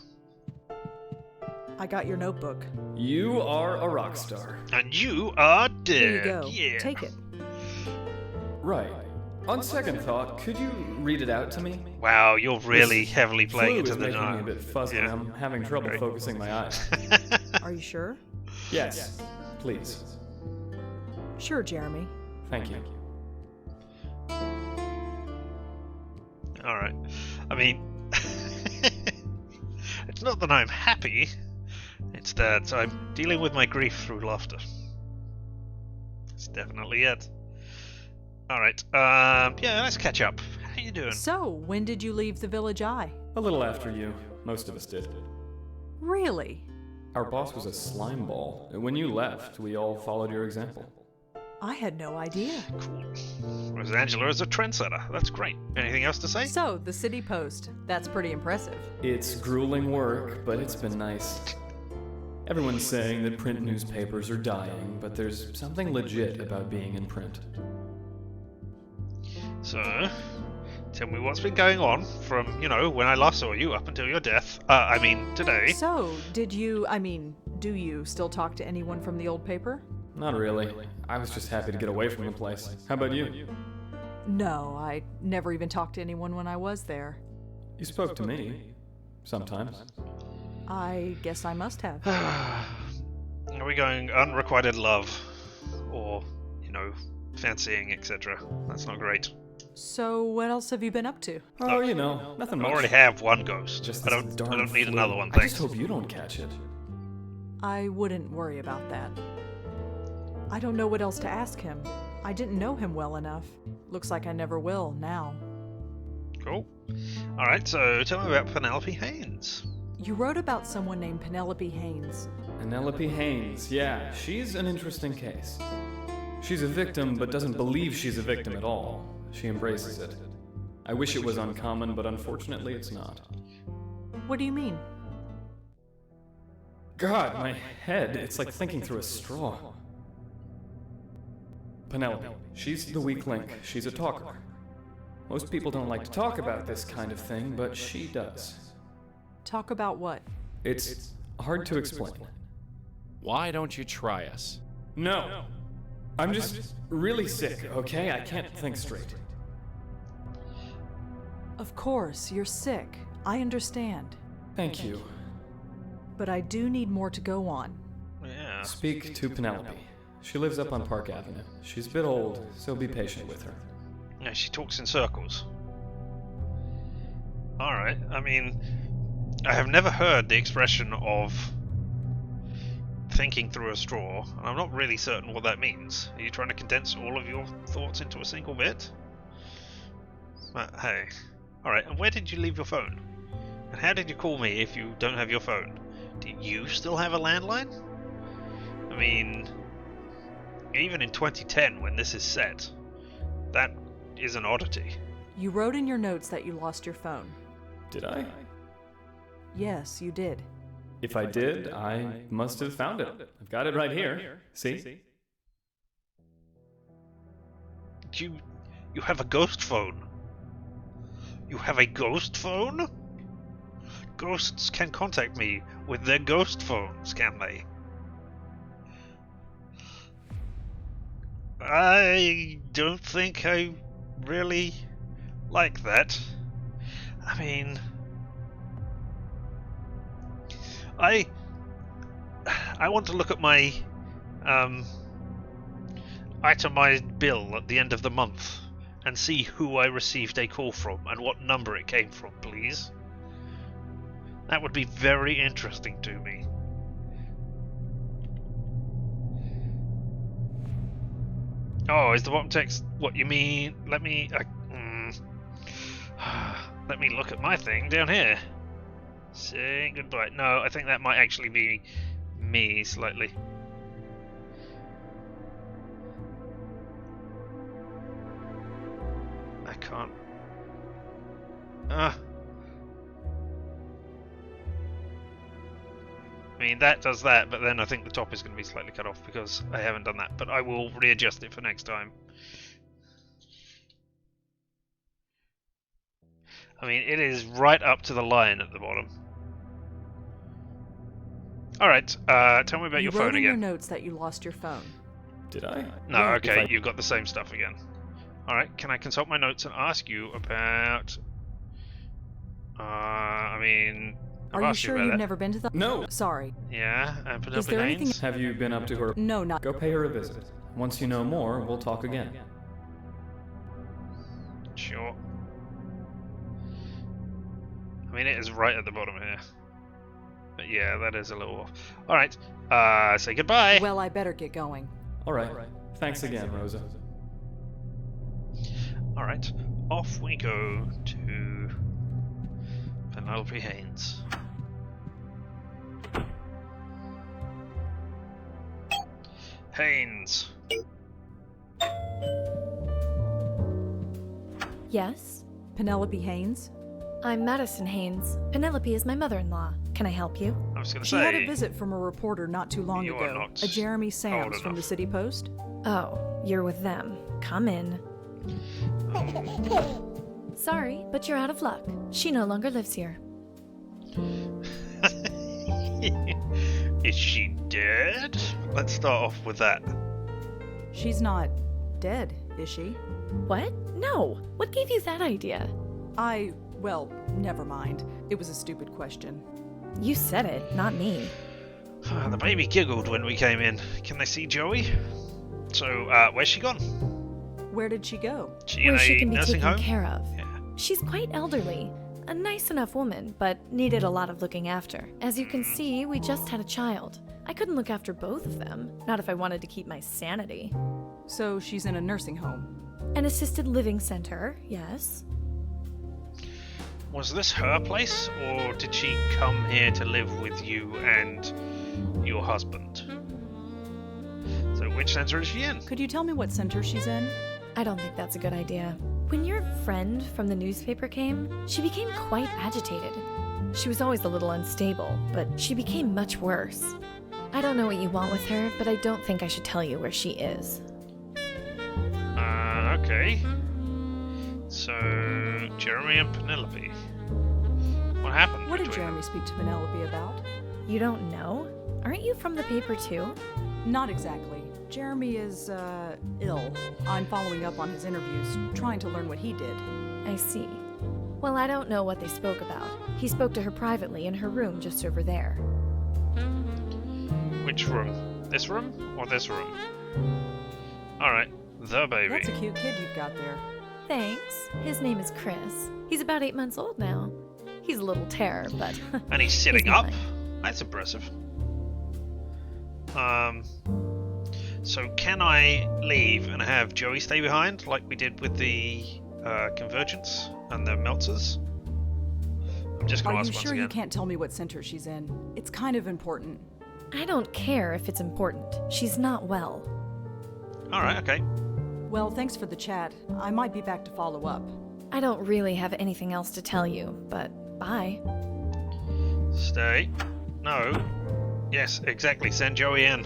I got your notebook. You are a rock star. And you are dead. Here you go. Yeah. Take it. Right. On second thought, could you read it out to me? Wow, you're really This heavily playing flu into is the making me a dark. bit fuzzy, and I'm having trouble Great. focusing my eyes. Are you sure? Yes, please. Sure, Jeremy. Thank you. Alright. I mean, it's not that I'm happy, it's that I'm dealing with my grief through laughter. It's definitely it. Alright, yeah, let's catch up. How you doing? So, when did you leave the Village Eye? A little after you. Most of us did. Really? Our boss was a slime ball. When you left, we all followed your example. I had no idea. Cool. Rosangela is a trendsetter. That's great. Anything else to say? So, the City Post. That's pretty impressive. It's grueling work, but it's been nice. Everyone's saying that print newspapers are dying, but there's something legit about being in print. So, tell me what's been going on from, when I last saw you up until your death. I mean, today. So, do you still talk to anyone from the old paper? Not really. I was just happy to get away from the place. How about you? No, I never even talked to anyone when I was there. You spoke to me. Sometimes. I guess I must have. Are we going unrequited love? Or, fancying, etc.? That's not great. So, what else have you been up to? Oh, nothing I much. already have one ghost. Just I this don't darn need flu. another one, I just thanks. hope you don't catch it. I wouldn't worry about that. I don't know what else to ask him. I didn't know him well enough. Looks like I never will now. Cool. Alright, so tell me about Penelope Haynes. You wrote about someone named Penelope Haynes. Penelope Haynes, yeah, she's an interesting case. She's a victim, but doesn't believe she's a victim at all. She embraces it. I wish it was uncommon, but unfortunately it's not. What do you mean? God, my head, it's like thinking through a straw. Penelope, she's the weak link. She's a talker. Most people don't like to talk about this kind of thing, but she does. Talk about what? It's hard to explain. Why don't you try us? No. I'm just really sick, okay? I can't think straight. Of course, you're sick. I understand. Thank you. But I do need more to go on. Yeah. Speak to Penelope. She lives up on Park Avenue. She's a bit old, so be patient with her. Yeah, she talks in circles. Alright, I mean, I have never heard the expression of thinking through a straw, and I'm not really certain what that means. Are you trying to condense all of your thoughts into a single bit? Hey. Alright, and where did you leave your phone? And how did you call me if you don't have your phone? Do you still have a landline? I mean, even in 2010, when this is set, that is an oddity. You wrote in your notes that you lost your phone. Did I? Yes, you did. If I did, I must have found it. I've got it right here. See? You have a ghost phone? You have a ghost phone? Ghosts can contact me with their ghost phones, can they? I don't think I really like that. I mean, I want to look at my itemized bill at the end of the month and see who I received a call from and what number it came from, please. That would be very interesting to me. Oh, is the bottom text what you mean? Let me let me look at my thing down here. Saying goodbye. No, I think that might actually be me slightly. I can't. I mean, that does that, but then I think the top is going to be slightly cut off because I haven't done that. But I will readjust it for next time. I mean, it is right up to the line at the bottom. Alright, tell me about your phone You wrote in your again. notes that you lost your phone. Did I? No, Yeah, okay, you've got the same stuff again. Alright, can I consult my notes and ask you about... I mean... I've Are you asked sure about you've that. never been to the... No. Sorry. Yeah, and Is Penelope there anything... Haynes? Have you been up to her? No, not... Go pay her a visit. Once you know more, we'll talk again. Sure. I mean, it is right at the bottom here. But yeah, that is a little off. Alright, say goodbye! Well, I better get going. All right. Thanks again, Rosa. Alright, off we go to Penelope Haynes. Haynes. Yes? Penelope Haynes? I'm Madison Haynes. Penelope is my mother-in-law. Can I help you? I was going to She had say... a visit from a reporter not too long You are ago. not A Jeremy old Sams from the enough. City Post. Oh, you're with them. Come in. Sorry, but you're out of luck. She no longer lives here. Is she dead? Let's start off with that. She's not dead, is she? What? No. What gave you that idea? Well, never mind. It was a stupid question. You said it, not me. The baby giggled when we came in. Can they see Joey? So, where's she gone? Where did she go? She in Where she a can be nursing taken home? care of. Yeah. She's quite elderly. A nice enough woman, but needed a lot of looking after. As you can see, we just had a child. I couldn't look after both of them, not if I wanted to keep my sanity. So she's in a nursing home. An assisted living center, yes. Was this her place, or did she come here to live with you and your husband? So which center is she in? Could you tell me what center she's in? I don't think that's a good idea. When your friend from the newspaper came, she became quite agitated. She was always a little unstable, but she became much worse. I don't know what you want with her, but I don't think I should tell you where she is. Okay. So, Jeremy and Penelope. What happened What did between Jeremy speak to Penelope about? You don't know? Aren't you from the paper too? Not exactly. Jeremy is, ill. I'm following up on his interviews, trying to learn what he did. I see. Well, I don't know what they spoke about. He spoke to her privately in her room just over there. Which room? This room or this room? Alright, the baby. That's a cute kid you've got there. Thanks. His name is Chris. He's about 8 months old now. He's a little terror, but... And he's sitting up? nothing. That's impressive. So can I leave and have Joey stay behind, like we did with the Convergence and the Meltzers? I'm just gonna Are ask you once sure again. you can't tell me what center she's in? It's kind of important. I don't care if it's important. She's not well. Alright, okay. Well, thanks for the chat. I might be back to follow up. I don't really have anything else to tell you, but bye. Stay. No. Yes, exactly. Send Joey in.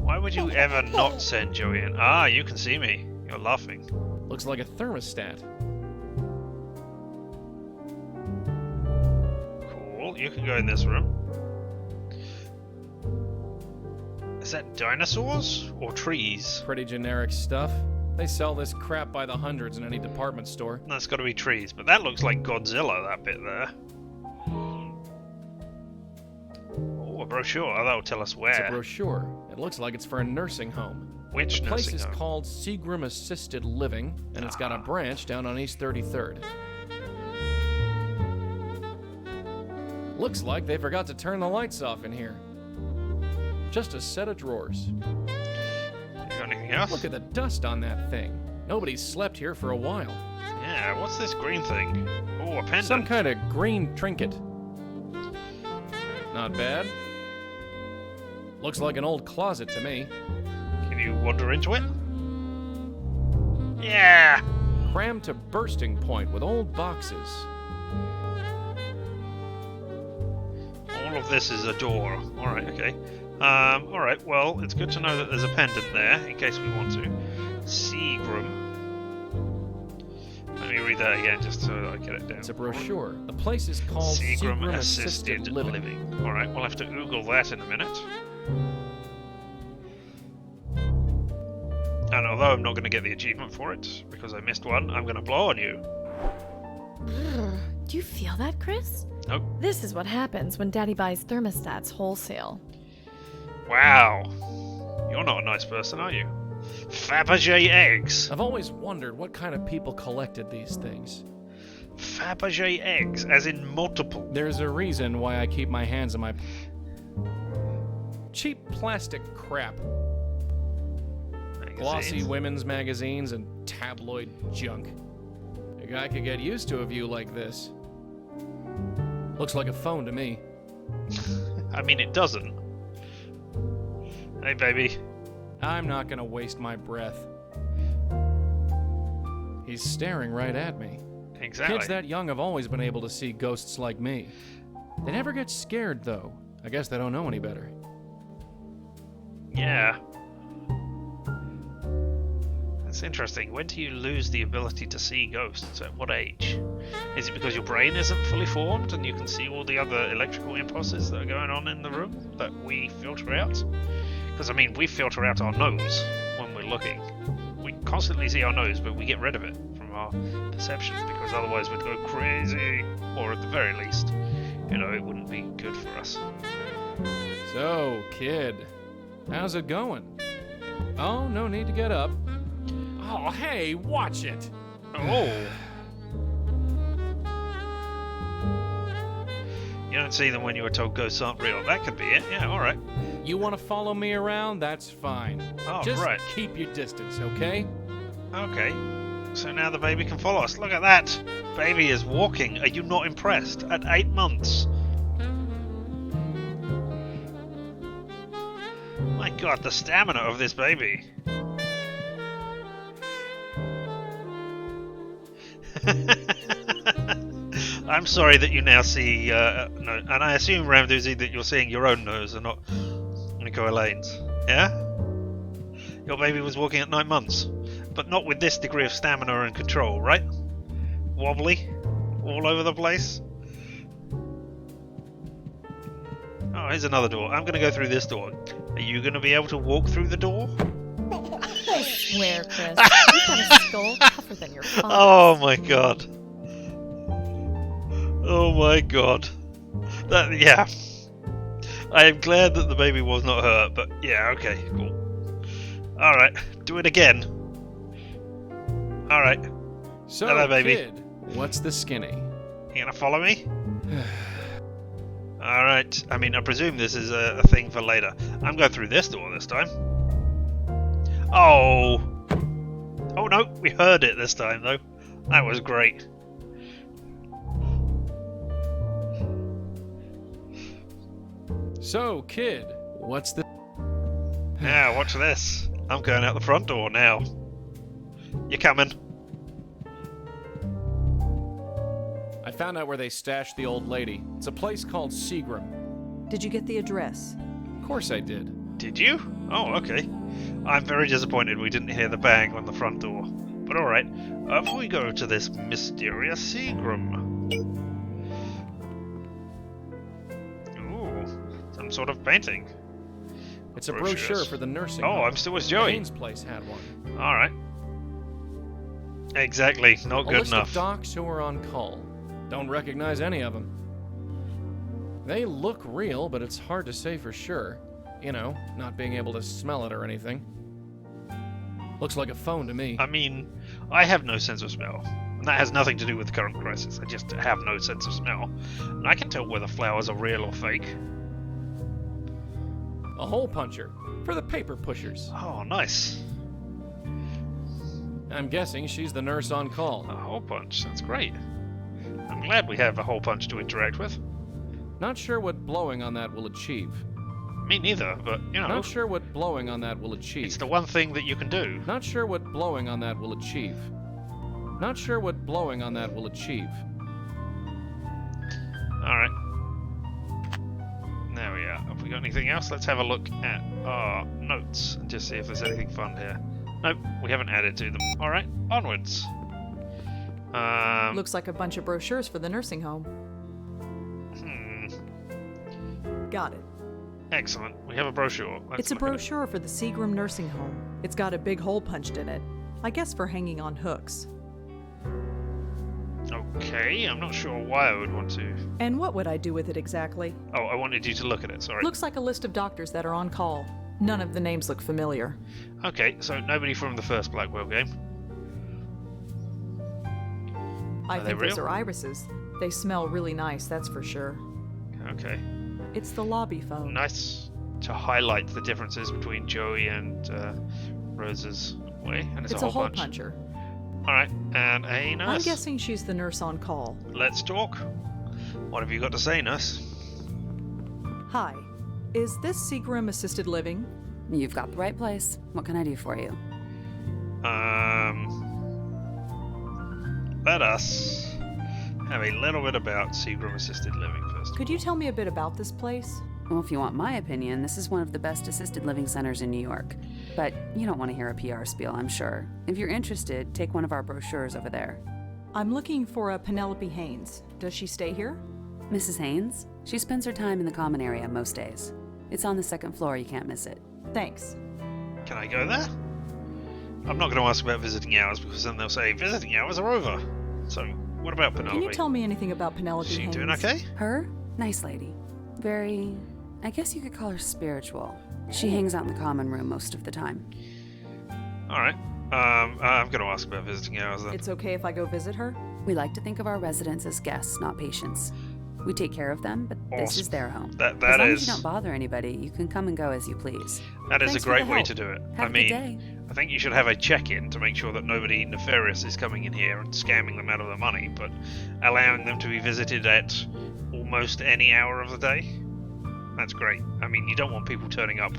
Why would you ever not send Joey in? Ah, you can see me. You're laughing. Looks like a thermostat. Cool. You can go in this room. Is that dinosaurs or trees? Pretty generic stuff. They sell this crap by the hundreds in any department store. That's got to be trees, but that looks like Godzilla, that bit there. Oh, a brochure. Oh, that'll tell us It's a where. brochure. It looks like it's for a nursing home. Which The place nursing is home? called Seagram Assisted Living, and it's got a branch down on East 33rd. Looks like they forgot to turn the lights off in here. Just a set of drawers. You got anything else? Look at the dust on that thing. Nobody's slept here for a while. Yeah, what's this green thing? Oh, a pendant. Some kind of green trinket. Not bad. Looks like an old closet to me. Can you wander into it? Yeah! Crammed to bursting point with old boxes. All of this is a door. Alright, okay. Alright, well, it's good to know that there's a pendant there, in case we want to. Seagram. Let me read that again, just so that I get it down. It's a brochure. The place is called Seagram Assisted Assisted Living. Living. Alright, we'll have to Google that in a minute. And although I'm not going to get the achievement for it, because I missed one, I'm going to blow on you. Do you feel that, Chris? Nope. This is what happens when Daddy buys thermostats wholesale. Wow. You're not a nice person, are you? Fabergé eggs. I've always wondered what kind of people collected these things. Fabergé eggs, as in multiple. There's a reason why I keep my hands in my... cheap plastic crap. Glossy women's magazines and tabloid junk. A guy could get used to a view like this. Looks like a phone to me. I mean, it doesn't. Hey, baby. I'm not gonna waste my breath. He's staring right at me. Exactly. Kids that young have always been able to see ghosts like me. They never get scared, though. I guess they don't know any better. Yeah. That's interesting. When do you lose the ability to see ghosts? At what age? Is it because your brain isn't fully formed and you can see all the other electrical impulses that are going on in the room that we filter out? Because, I mean, we filter out our nose when we're looking. We constantly see our nose, but we get rid of it from our perception because otherwise we'd go crazy. Or at the very least, you know, it wouldn't be good for us. So, kid, how's it going? Oh, no need to get up. Oh, hey, watch it! Oh! You don't see them when you were told ghosts aren't real. That could be it. Yeah, alright. You want to follow me around? That's fine. Oh, Just right. keep your distance, okay? Okay. So now the baby can follow us. Look at that! Baby is walking. Are you not impressed? At 8 months. My god, the stamina of this baby. I'm sorry that you now see, no, and I assume, Ramdoozy, that you're seeing your own nose and not Nico Elaine's. Yeah? Your baby was walking at 9 months, but not with this degree of stamina and control, right? Wobbly? All over the place? Oh, here's another door. I'm going to go through this door. Are you going to be able to walk through the door? I swear, Chris, you've got a skull tougher than your father's. Oh my god. Oh my god. That, yeah. I am glad that the baby was not hurt, but yeah, okay, cool. Alright, do it again. Alright. So, hello, baby. kid, what's the skinny? You gonna follow me? Alright, I mean, I presume this is a thing for later. I'm going through this door this time. Oh! Oh no, we heard it this time though. That was great. So, kid, what's the... Now, watch this. I'm going out the front door now. You coming? I found out where they stashed the old lady. It's a place called Seagram. Did you get the address? Of course I did. Did you? Oh, okay. I'm very disappointed we didn't hear the bang on the front door. But alright, off we go to this mysterious Seagram. Ooh, some sort of painting. It's a Brochures. brochure for the nursing Oh, home. I'm still with Joey. Haynes' place had one. Alright. Exactly, not A good list enough. of docs who are on call. Don't recognize any of them. They look real, but it's hard to say for sure. You know, not being able to smell it or anything. Looks like a phone to me. I mean, I have no sense of smell. And that has nothing to do with the current crisis. I just have no sense of smell. And I can tell whether flowers are real or fake. A hole puncher for the paper pushers. Oh, nice. I'm guessing she's the nurse on call. A hole punch, that's great. I'm glad we have a hole punch to interact with. Not sure what blowing on that will achieve. Me neither, but, you know... Not sure what blowing on that will achieve. It's the one thing that you can do. Not sure what blowing on that will achieve. Not sure what blowing on that will achieve. Alright. There we are. Have we got anything else? Let's have a look at our notes and just see if there's anything fun here. Nope, we haven't added to them. Alright, onwards. Looks like a bunch of brochures for the nursing home. Got it. Excellent. We have a brochure. It's a brochure for the Seagram nursing home. It's got a big hole punched in it. I guess for hanging on hooks. Okay, I'm not sure why I would want to. And what would I do with it exactly? Oh, I wanted you to look at it, sorry. Looks like a list of doctors that are on call. None of the names look familiar. Okay, so nobody from the first Blackwell game. I think those are irises. They smell really nice, that's for sure. Okay. It's the lobby phone. Nice to highlight the differences between Joey and Rose's way. And it's a hole puncher. Alright, and a nurse. I'm guessing she's the nurse on call. Let's talk. What have you got to say, nurse? Hi. Is this Seagram Assisted Living? You've got the right place. What can I do for you? Let us have a little bit about Seagram Assisted Living first. Could you tell me a bit about this place? Well, if you want my opinion, this is one of the best assisted living centers in New York. But you don't want to hear a PR spiel, I'm sure. If you're interested, take one of our brochures over there. I'm looking for a Penelope Haynes. Does she stay here? Mrs. Haynes? She spends her time in the common area most days. It's on the second floor, you can't miss it. Thanks. Can I go there? I'm not going to ask about visiting hours because then they'll say visiting hours are over. So, what about Penelope? Can you tell me anything about Penelope Haynes? Is she doing okay? Her? Nice lady. Very... I guess you could call her spiritual. She hangs out in the common room most of the time. Alright. I'm going to ask about visiting hours then. It's okay if I go visit her? We like to think of our residents as guests, not patients. We take care of them, but this is their home. That as long is... as you don't bother anybody, you can come and go as you please. That is Thanks a great for the way help. to do it. Have a good day. I think you should have a check-in to make sure that nobody nefarious is coming in here and scamming them out of their money, but allowing them to be visited at almost any hour of the day. That's great. I mean, you don't want people turning up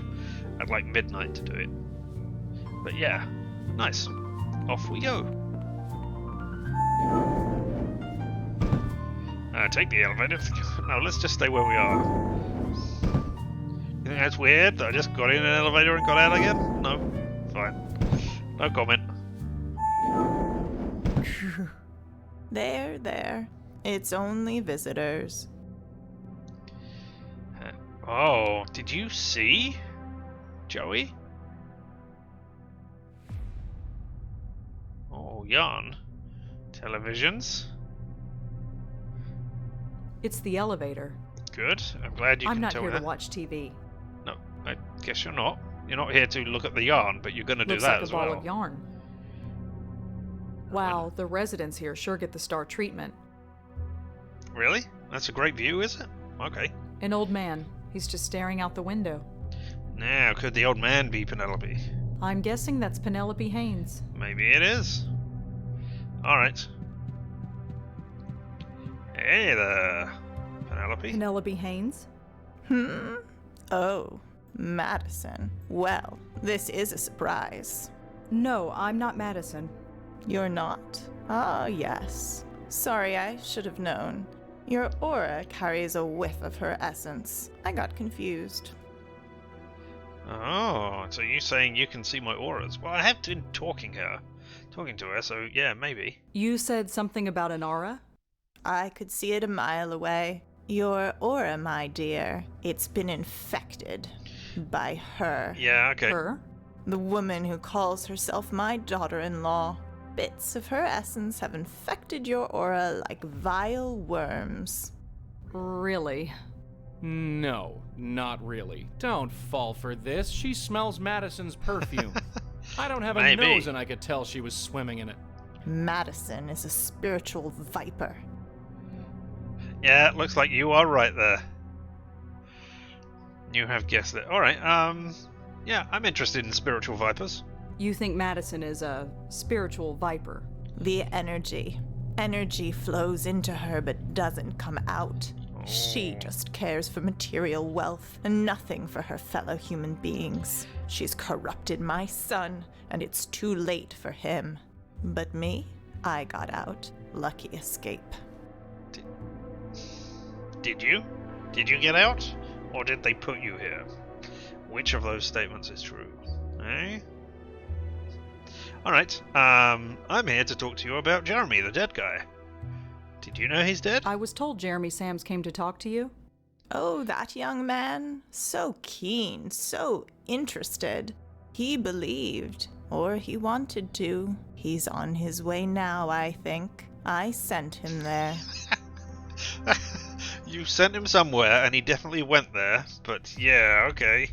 at like midnight to do it. But yeah, nice. Off we go. Take the elevator. No, let's just stay where we are. You think that's weird that I just got in an elevator and got out again? No. Fine. No comment. There. It's only visitors. Oh, did you see Joey? Oh, yawn. Televisions. It's the elevator. Good. I'm glad you I'm can not tell here that. to watch TV. No, I guess you're not. You're not here to look at the yarn, but you're going to do that as well. Looks like a ball of yarn. Wow, the residents here sure get the star treatment. Really? That's a great view, is it? Okay. An old man. He's just staring out the window. Now, could the old man be Penelope? I'm guessing that's Penelope Haynes. Maybe it is. Alright. Hey there, Penelope. Penelope Haynes? Oh, Madison. Well, this is a surprise. No, I'm not Madison. You're not? Ah, yes. Sorry, I should have known. Your aura carries a whiff of her essence. I got confused. Oh, so you're saying you can see my auras? Well, I have been talking to her, so yeah, maybe. You said something about an aura? I could see it a mile away. Your aura, my dear, it's been infected by her. Yeah, okay. Her? The woman who calls herself my daughter-in-law. Bits of her essence have infected your aura like vile worms. Really? No, not really. Don't fall for this. She smells Madison's perfume. I don't have a nose and I could tell she was swimming in it. Madison is a spiritual viper. Yeah, it looks like you are right there. You have guessed it. Alright, yeah, I'm interested in spiritual vipers. You think Madison is a spiritual viper? The energy. Energy flows into her but doesn't come out. She just cares for material wealth and nothing for her fellow human beings. She's corrupted my son, and it's too late for him. But me? I got out. Lucky escape. Did you? Did you get out? Or did they put you here? Which of those statements is true? Eh? Alright, I'm here to talk to you about Jeremy, the dead guy. Did you know he's dead? I was told Jeremy Sams came to talk to you. Oh, that young man. So keen, so interested. He believed, or he wanted to. He's on his way now, I think. I sent him there. You sent him somewhere, and he definitely went there, but yeah, okay.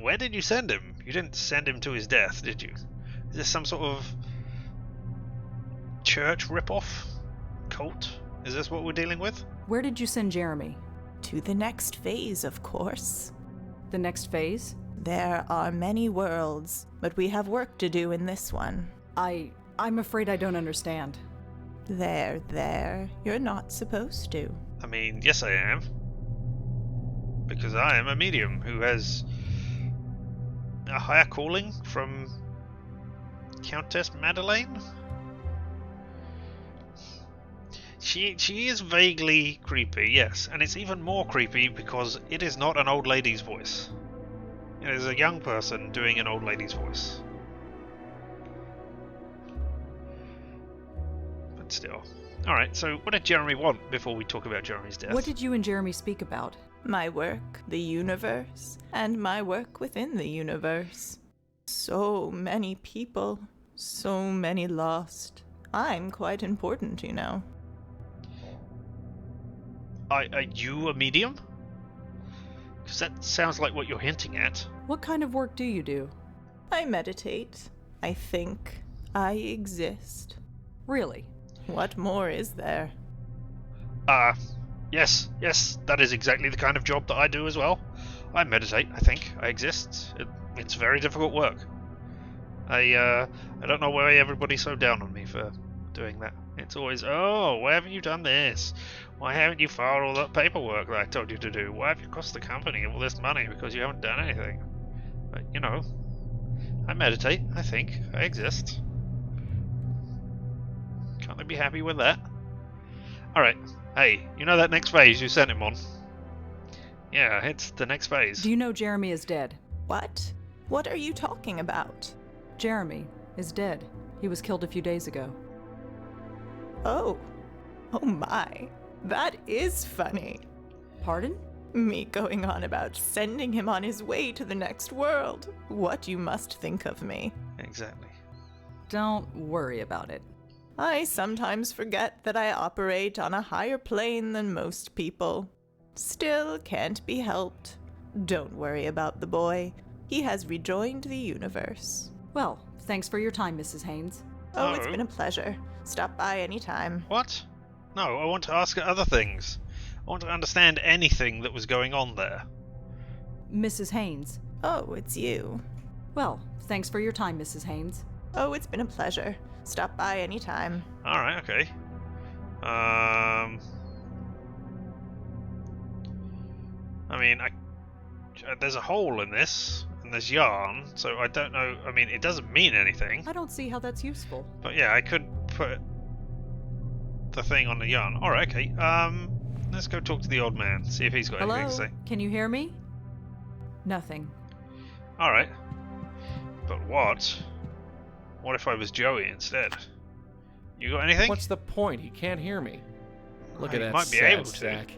Where did you send him? You didn't send him to his death, did you? Is this some sort of church ripoff? Cult? Is this what we're dealing with? Where did you send Jeremy? To the next phase, of course. The next phase? There are many worlds, but we have work to do in this one. I'm afraid I don't understand. There. You're not supposed to. I mean, yes I am. Because I am a medium who has a higher calling from Countess Madeleine? She is vaguely creepy, yes, and it's even more creepy because it is not an old lady's voice. It is a young person doing an old lady's voice. But still. Alright, so what did Jeremy want before we talk about Jeremy's death? What did you and Jeremy speak about? My work, the universe, and my work within the universe. So many people, so many lost. I'm quite important, you know. Are you a medium? Because that sounds like what you're hinting at. What kind of work do you do? I meditate. I think. I exist. Really? What more is there? Yes, that is exactly the kind of job that I do as well. I meditate, I think. I exist. It's very difficult work. I don't know why everybody's so down on me for doing that. It's always, oh, why haven't you done this? Why haven't you filed all that paperwork that I told you to do? Why have you cost the company all this money because you haven't done anything? But, you know, I meditate, I think. I exist. Can't they be happy with that? Alright, hey, you know that next phase you sent him on? Yeah, it's the next phase. Do you know Jeremy is dead? What? What are you talking about? Jeremy is dead. He was killed a few days ago. Oh my. That is funny. Pardon? Me going on about sending him on his way to the next world. What you must think of me. Exactly. Don't worry about it. I sometimes forget that I operate on a higher plane than most people. Still can't be helped. Don't worry about the boy. He has rejoined the universe. Well, thanks for your time, Mrs. Haynes. Oh, it's been a pleasure. Stop by anytime. What? No, I want to ask her other things. I want to understand anything that was going on there. Mrs. Haynes. Oh, it's you. Well, thanks for your time, Mrs. Haynes. Oh, it's been a pleasure. Stop by anytime. Alright, okay. I mean, there's a hole in this, and there's yarn, so I don't know. I mean, it doesn't mean anything. I don't see how that's useful. But yeah, I could put the thing on the yarn. Alright, okay. Let's go talk to the old man, see if he's got anything to say. Can you hear me? Nothing. Alright. But what? What if I was Joey instead? You got anything? What's the point? He can't hear me. Look at He that might be sad able to. sack.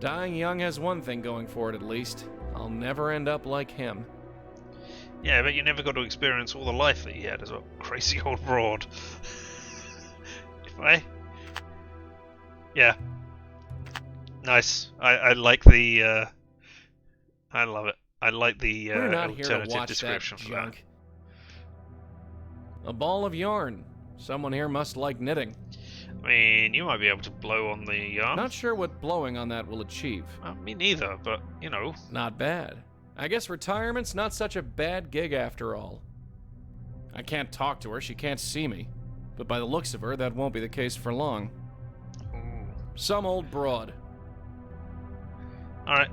Dying young has one thing going for it, at least. I'll never end up like him. Yeah, but you never got to experience all the life that he had as a crazy old broad. Yeah. Nice. I like the, I love it. I like the We're not here to alternative watch description that for that. junk. A ball of yarn. Someone here must like knitting. I mean, you might be able to blow on the yarn. Not sure what blowing on that will achieve. Me neither, but, you know. Not bad. I guess retirement's not such a bad gig after all. I can't talk to her, she can't see me. But by the looks of her, that won't be the case for long. Some old broad. Alright,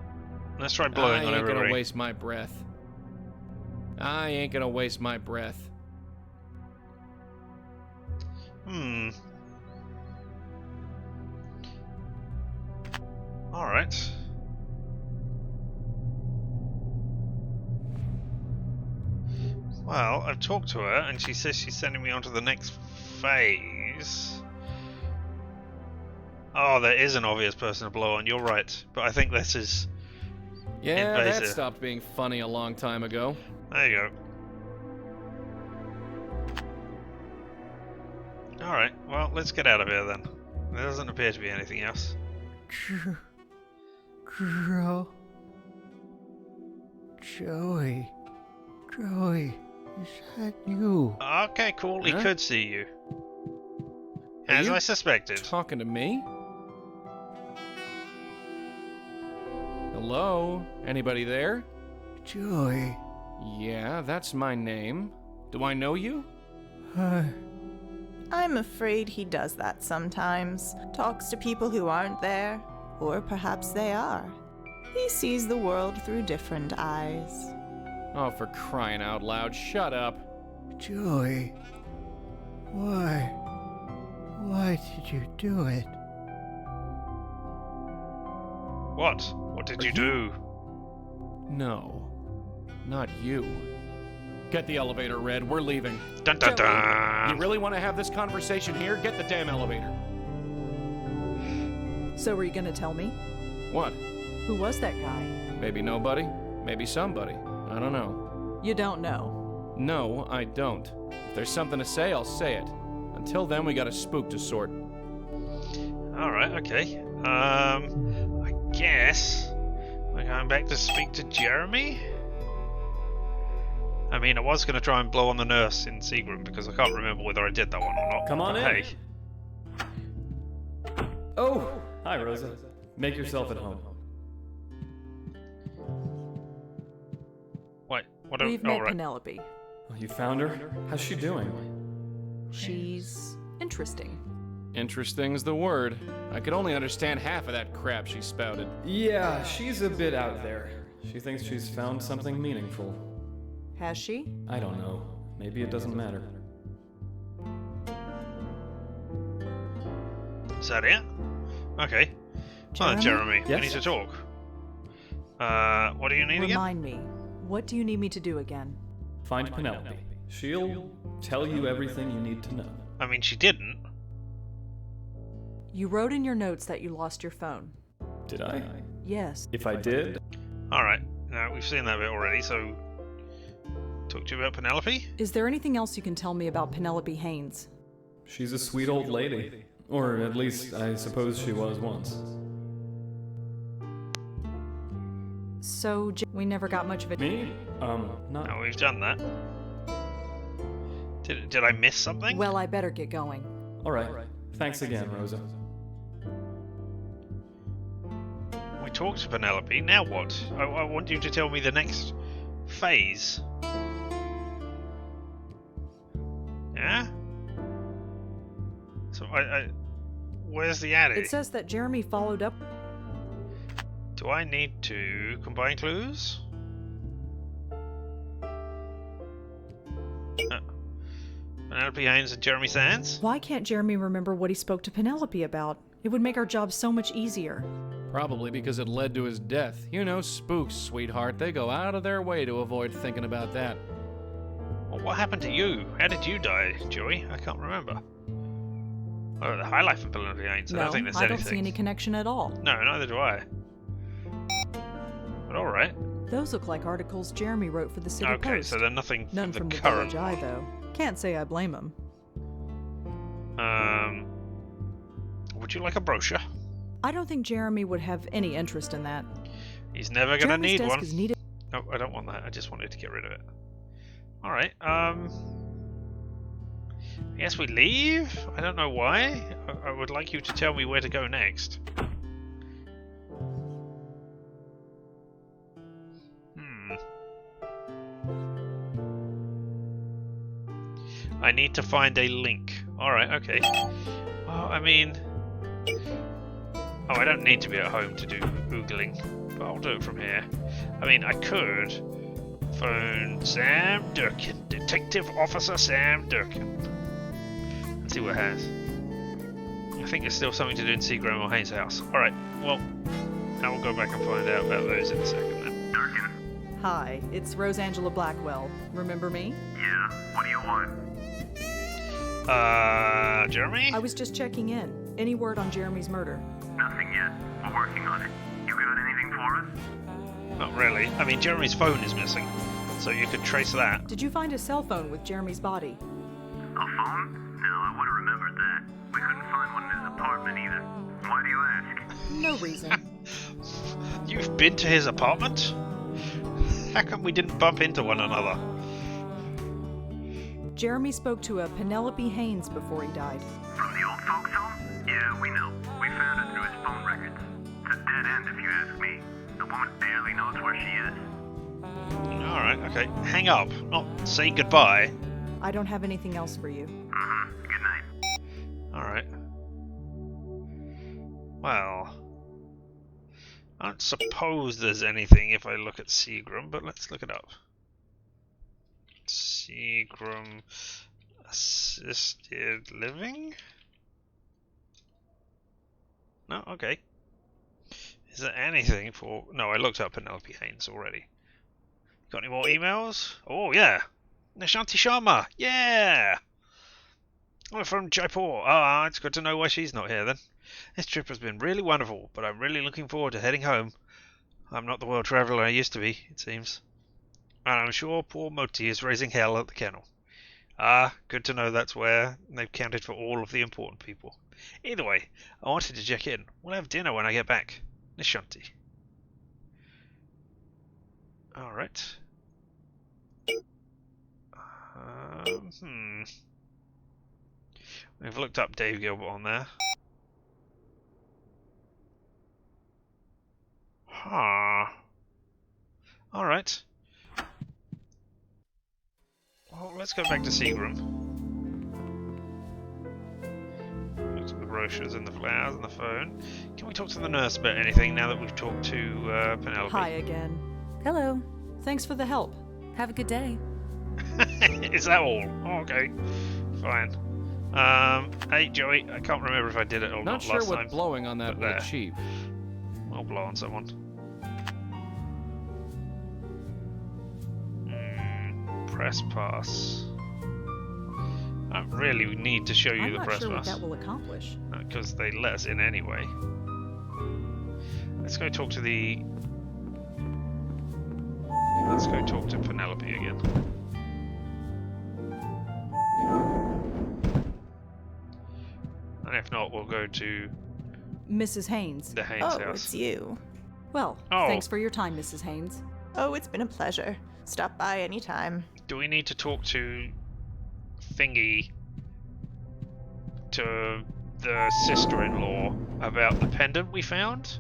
let's try blowing on I ain't everybody. gonna waste my breath. I ain't gonna waste my breath. Alright. Well, I've talked to her, and she says she's sending me on to the next phase. Oh, there is an obvious person to blow on, you're right. But I think this is Yeah, invasive. that stopped being funny a long time ago. There you go. Alright, well, let's get out of here then. There doesn't appear to be anything else. Joey. Joey, is that you? Okay, cool, he Huh? could see you. Are As you I suspected. Talking to me? Hello? Anybody there? Joey. Yeah, that's my name. Do I know you? I'm afraid he does that sometimes. Talks to people who aren't there, or perhaps they are. He sees the world through different eyes. Oh, for crying out loud, shut up. Joey. Why? Why did you do it? What? What did you do? No. Not you. Get the elevator, Red. We're leaving. Dun dun dun! You really want to have this conversation here? Get the damn elevator. So were you gonna tell me? What? Who was that guy? Maybe nobody? Maybe somebody. I don't know. You don't know. No, I don't. If there's something to say, I'll say it. Until then, we got a spook to sort. Alright, okay. I guess we're going back to speak to Jeremy? I mean, I was going to try and blow on the nurse in secret because I can't remember whether I did that one or not. Come on but in. Hey. Oh, hi, Rosa. Make yourself at home. What We've met Penelope. Oh, you found her? How's she doing? She's interesting. Interesting's the word. I could only understand half of that crap she spouted. Yeah, she's a bit out there. She thinks she's found something meaningful. Has she? I don't know. Maybe it doesn't matter. Is that it? Okay. Hi, Jeremy. We Yes? need to talk. What do you need again? Remind me, what do you need me to do again? Find Penelope. She'll tell you everything you need to know. I mean, she didn't. You wrote in your notes that you lost your phone. Did I? Yes. If I did, Alright, now we've seen that bit already, so... Talk to you about Penelope? Is there anything else you can tell me about Penelope Haynes? she's a sweet old lady. Or at least, I suppose she was once. So, we never got much of it. Me? Not... No, we've done that. Did I miss something? Well, I better get going. Alright. Thanks again, Rosa. We talked to Penelope, now what? I want you to tell me the next phase. Yeah? So where's the attic? It says that Jeremy followed up. Do I need to combine clues? Penelope Haynes and Jeremy Sands? Why can't Jeremy remember what he spoke to Penelope about? It would make our job so much easier. Probably because it led to his death. You know, spooks, sweetheart. They go out of their way to avoid thinking about that. Well, what happened to you? How did you die, Joey? I can't remember. Oh, the highlight for Penelope Haynes. I No, don't think there's I don't anything. see any connection at all. No, neither do I. But alright. Those look like articles Jeremy wrote for the City Okay, Post. so they're nothing None from from the the current. Village Eye, though. Can't say I blame him. Would you like a brochure? I don't think Jeremy would have any interest in that. He's never gonna Jeremy's need desk one. is needed. No, I don't want that. I just wanted to get rid of it. Alright, I guess we leave? I don't know why. I would like you to tell me where to go next. I need to find a link. Alright, okay. Well, I mean... Oh, I don't need to be at home to do Googling, but I'll do it from here. I mean, I could phone Sam Durkin, Detective Officer Sam Durkin, and see what it has. I think there's still something to do in Seagram or Haynes' house. Alright, well, I will go back and find out about those in a second then. Durkin? Hi, it's Rosangela Blackwell. Remember me? Yeah, what do you want? Jeremy? I was just checking in. Any word on Jeremy's murder? Nothing yet. We're working on it. You got anything for us? Not really. I mean, Jeremy's phone is missing, so you could trace that. Did you find a cell phone with Jeremy's body? A phone? No, I would have remembered that. We couldn't find one in his apartment either. Why do you ask? No reason. You've been to his apartment? How come we didn't bump into one another? Jeremy spoke to a Penelope Haynes before he died. From the old folks home? Yeah, we know. We found it through his phone records. It's a dead end if you ask me. The woman barely knows where she is. Alright, okay. Hang up. Not say goodbye. I don't have anything else for you. Good night. Alright. Well... I don't suppose there's anything if I look at Seagram, but let's look it up. Seagram Assisted Living? No, okay. Is there anything for... No, I looked up Penelope Haynes already. Got any more emails? Oh, yeah! Nishanti Sharma! Yeah! I'm from Jaipur. Ah, it's good to know why she's not here then. This trip has been really wonderful, but I'm really looking forward to heading home. I'm not the world traveller I used to be, it seems. And I'm sure poor Moti is raising hell at the kennel. Ah, good to know that's where they've counted for all of the important people. Either way, I wanted to check in. We'll have dinner when I get back. Nishanti. Alright. We've looked up Dave Gilbert on there. Huh. Alright. Well, let's go back to Seagram. Look at the brochures and the flowers and the phone. Can we talk to the nurse about anything now that we've talked to Penelope? Hi again. Hello. Thanks for the help. Have a good day. Is that all? Oh, okay. Fine. Hey Joey, I can't remember if I did it or not sure last what time. blowing on that would achieve. I'll blow on someone. Press pass. I don't really need to show you the press I'm not sure pass. what that will accomplish. Because they let us in anyway. Let's go talk to the... Let's go talk to Penelope again. And if not, we'll go to... Mrs. Haynes. The Haynes Oh, house. it's you. Well, thanks for your time, Mrs. Haynes. Oh, it's been a pleasure. Stop by anytime. Do we need to talk to Thingy, to the sister-in-law, about the pendant we found?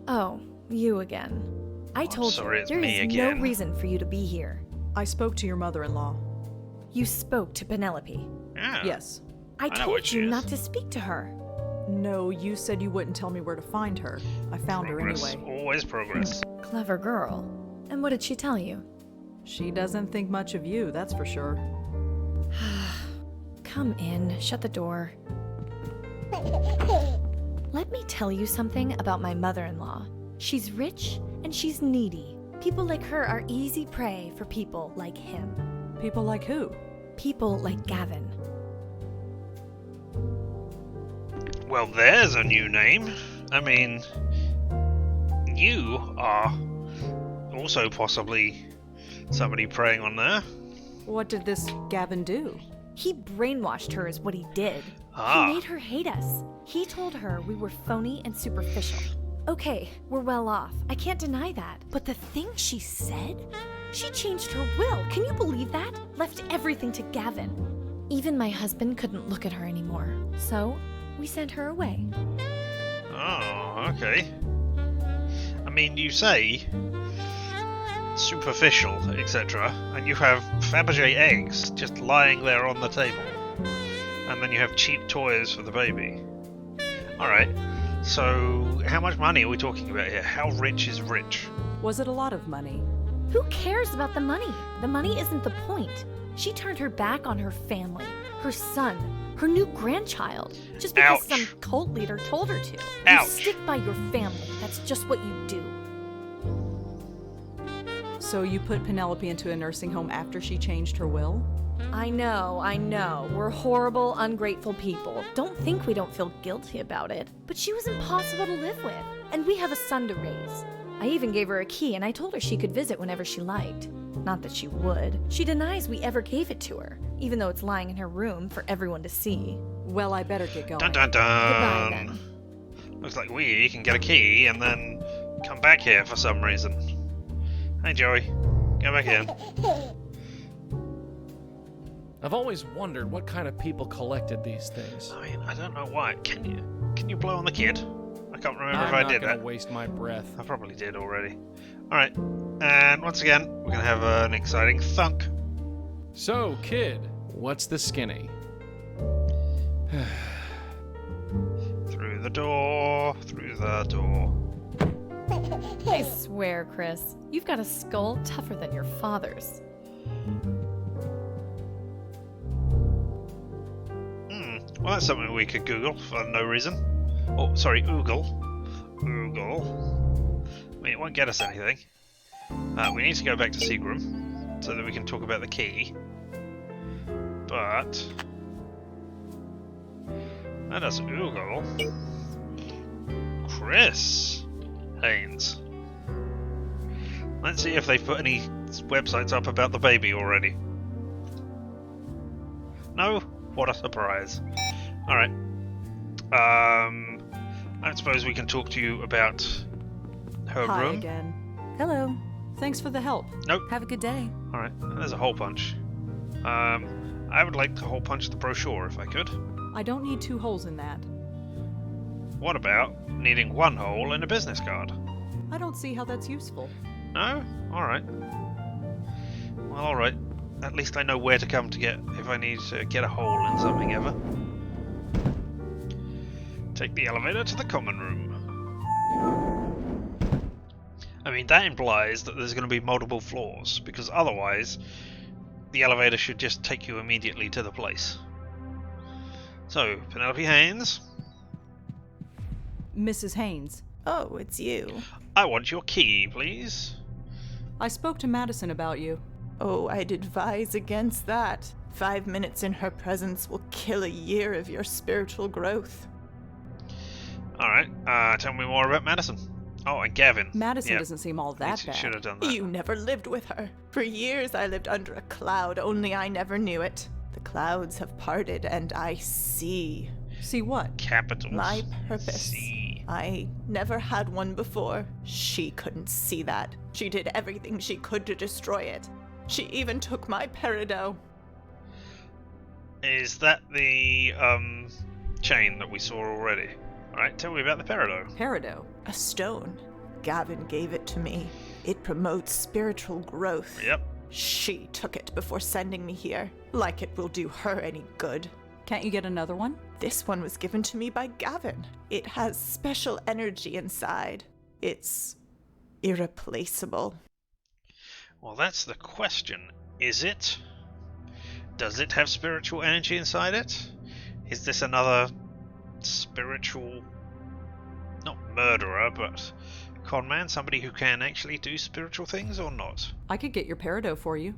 Oh, you again. I told sorry, you, it's there me is again. no reason for you to be here. I spoke to your mother-in-law. You spoke to Penelope. Yeah. Yes. I know told what she you is. not to speak to her. No, you said you wouldn't tell me where to find her. I found Progress. her anyway. Always progress. Clever girl. And what did she tell you? She doesn't think much of you, that's for sure. Come in, shut the door. Let me tell you something about my mother-in-law. She's rich and she's needy. People like her are easy prey for people like him. People like who? People like Gavin. Well, there's a new name. I mean, you are also possibly somebody preying on there. What did this Gavin do? He brainwashed her is what he did. Ah. He made her hate us. He told her we were phony and superficial. Okay, we're well off. I can't deny that. But the thing she said? She changed her will. Can you believe that? Left everything to Gavin. Even my husband couldn't look at her anymore. So, we sent her away. Oh, okay. I mean, you say superficial, etc., and you have Fabergé eggs just lying there on the table. And then you have cheap toys for the baby. Alright, so how much money are we talking about here? How rich is rich? Was it a lot of money? Who cares about the money? The money isn't the point. She turned her back on her family, her son, her new grandchild, just because some cult leader told her to. You stick by your family. That's just what you do. So you put Penelope into a nursing home after she changed her will? I know. We're horrible, ungrateful people. Don't think we don't feel guilty about it. But she was impossible to live with, and we have a son to raise. I even gave her a key, and I told her she could visit whenever she liked. Not that she would. She denies we ever gave it to her, even though it's lying in her room for everyone to see. Well, I better get going. Dun dun dun! Goodbye, then. Looks like we can get a key and then come back here for some reason. Hey, Joey. Go back in. I've always wondered what kind of people collected these things. I mean, I don't know why. Can you blow on the kid? I can't remember if I did I'm not that. gonna waste my breath. I probably did already. Alright, and once again, we're gonna have an exciting thunk. So, kid, what's the skinny? Through the door, through the door. I swear, Chris, you've got a skull tougher than your father's. Well, that's something we could Google for no reason. Oh, sorry, Oogle. Oogle. I mean, it won't get us anything. We need to go back to Seagram so that we can talk about the key. But that does Oogle. Chris Haynes. Let's see if they've put any websites up about the baby already. No? What a surprise. Alright. I suppose we can talk to you about her Hi room. again. Hello. Thanks for the help. Nope. Have a good day. Alright, there's a hole punch. I would like to hole punch the brochure if I could. I don't need 2 holes in that. What about needing 1 hole in a business card? I don't see how that's useful. No? Alright. Well, alright. At least I know where to come to get if I need to get a hole in something ever. Take the elevator to the common room. I mean, that implies that there's going to be multiple floors, because otherwise the elevator should just take you immediately to the place. So, Penelope Haynes? Mrs. Haynes. Oh, it's you. I want your key, please. I spoke to Madison about you. Oh, I'd advise against that. 5 minutes in her presence will kill a year of your spiritual growth. Alright, tell me more about Madison. Oh, and Gavin. Madison doesn't seem all that bad. Should have done that. You never lived with her. For years I lived under a cloud, only I never knew it. The clouds have parted and I see. See what? Capitals. My purpose. See. I never had one before. She couldn't see that. She did everything she could to destroy it. She even took my peridot. Is that the chain that we saw already? Alright, tell me about the peridot. Peridot? A stone. Gavin gave it to me. It promotes spiritual growth. Yep. She took it before sending me here, like it will do her any good. Can't you get another one? This one was given to me by Gavin. It has special energy inside. It's irreplaceable. Well, that's the question. Is it? Does it have spiritual energy inside it? Is this another spiritual, not murderer, but con man? Somebody who can actually do spiritual things or not? I could get your peridot for you.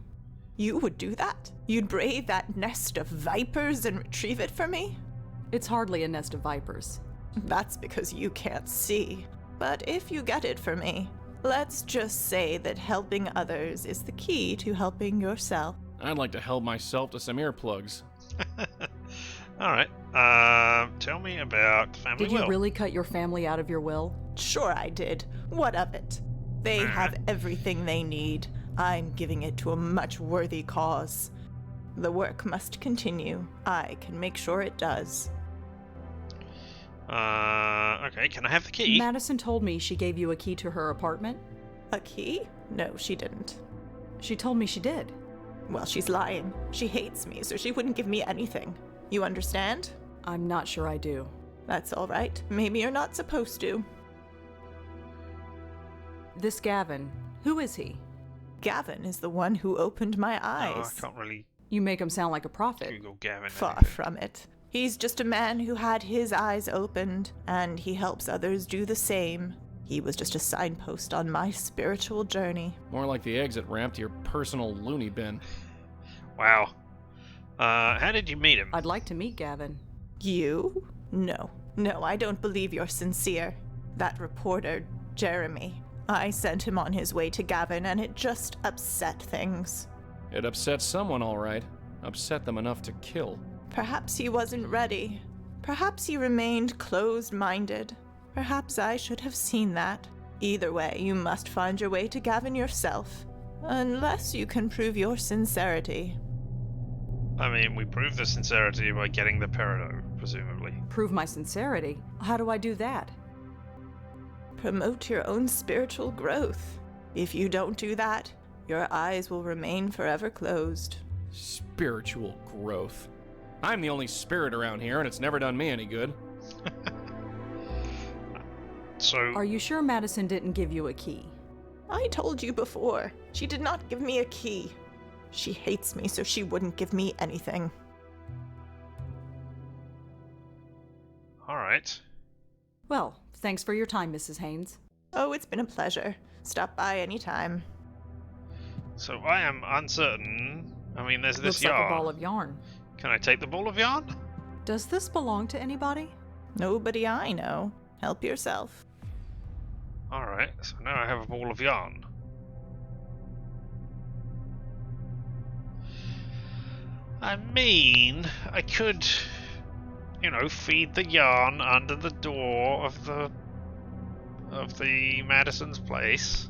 You would do that? You'd brave that nest of vipers and retrieve it for me? It's hardly a nest of vipers. That's because you can't see. But if you get it for me, let's just say that helping others is the key to helping yourself. I'd like to help myself to some earplugs. Alright, tell me about family Did you will. really cut your family out of your will? Sure I did. What of it? They have everything they need. I'm giving it to a much worthy cause. The work must continue. I can make sure it does. Okay, can I have the key? Madison told me she gave you a key to her apartment. A key? No, she didn't. She told me she did. Well, she's lying. She hates me, so she wouldn't give me anything. You understand? I'm not sure I do. That's all right. Maybe you're not supposed to. This Gavin, who is he? Gavin is the one who opened my Oh, I eyes. can't really You make him sound like a prophet. Google Gavin. Far anything. from it. He's just a man who had his eyes opened, and he helps others do the same. He was just a signpost on my spiritual journey. More like the exit ramp to your personal loony bin. Wow. How did you meet him? I'd like to meet Gavin. You? No. No, I don't believe you're sincere. That reporter, Jeremy, I sent him on his way to Gavin, and it just upset things. It upset someone, all right. Upset them enough to kill. Perhaps he wasn't ready. Perhaps he remained closed-minded. Perhaps I should have seen that. Either way, you must find your way to Gavin yourself. Unless you can prove your sincerity. I mean, we prove the sincerity by getting the peridot, presumably. Prove my sincerity? How do I do that? Promote your own spiritual growth. If you don't do that, your eyes will remain forever closed. Spiritual growth. I'm the only spirit around here, and it's never done me any good. So... Are you sure Madison didn't give you a key? I told you before. She did not give me a key. She hates me, so she wouldn't give me anything. Alright. Well, thanks for your time, Mrs. Haynes. Oh, it's been a pleasure. Stop by anytime. So I am uncertain. I mean, there's this Looks yarn. like a ball of yarn. Can I take the ball of yarn? Does this belong to anybody? Nobody I know. Help yourself. Alright, so now I have a ball of yarn. I mean, I could, you know, feed the yarn under the door of the Madison's place.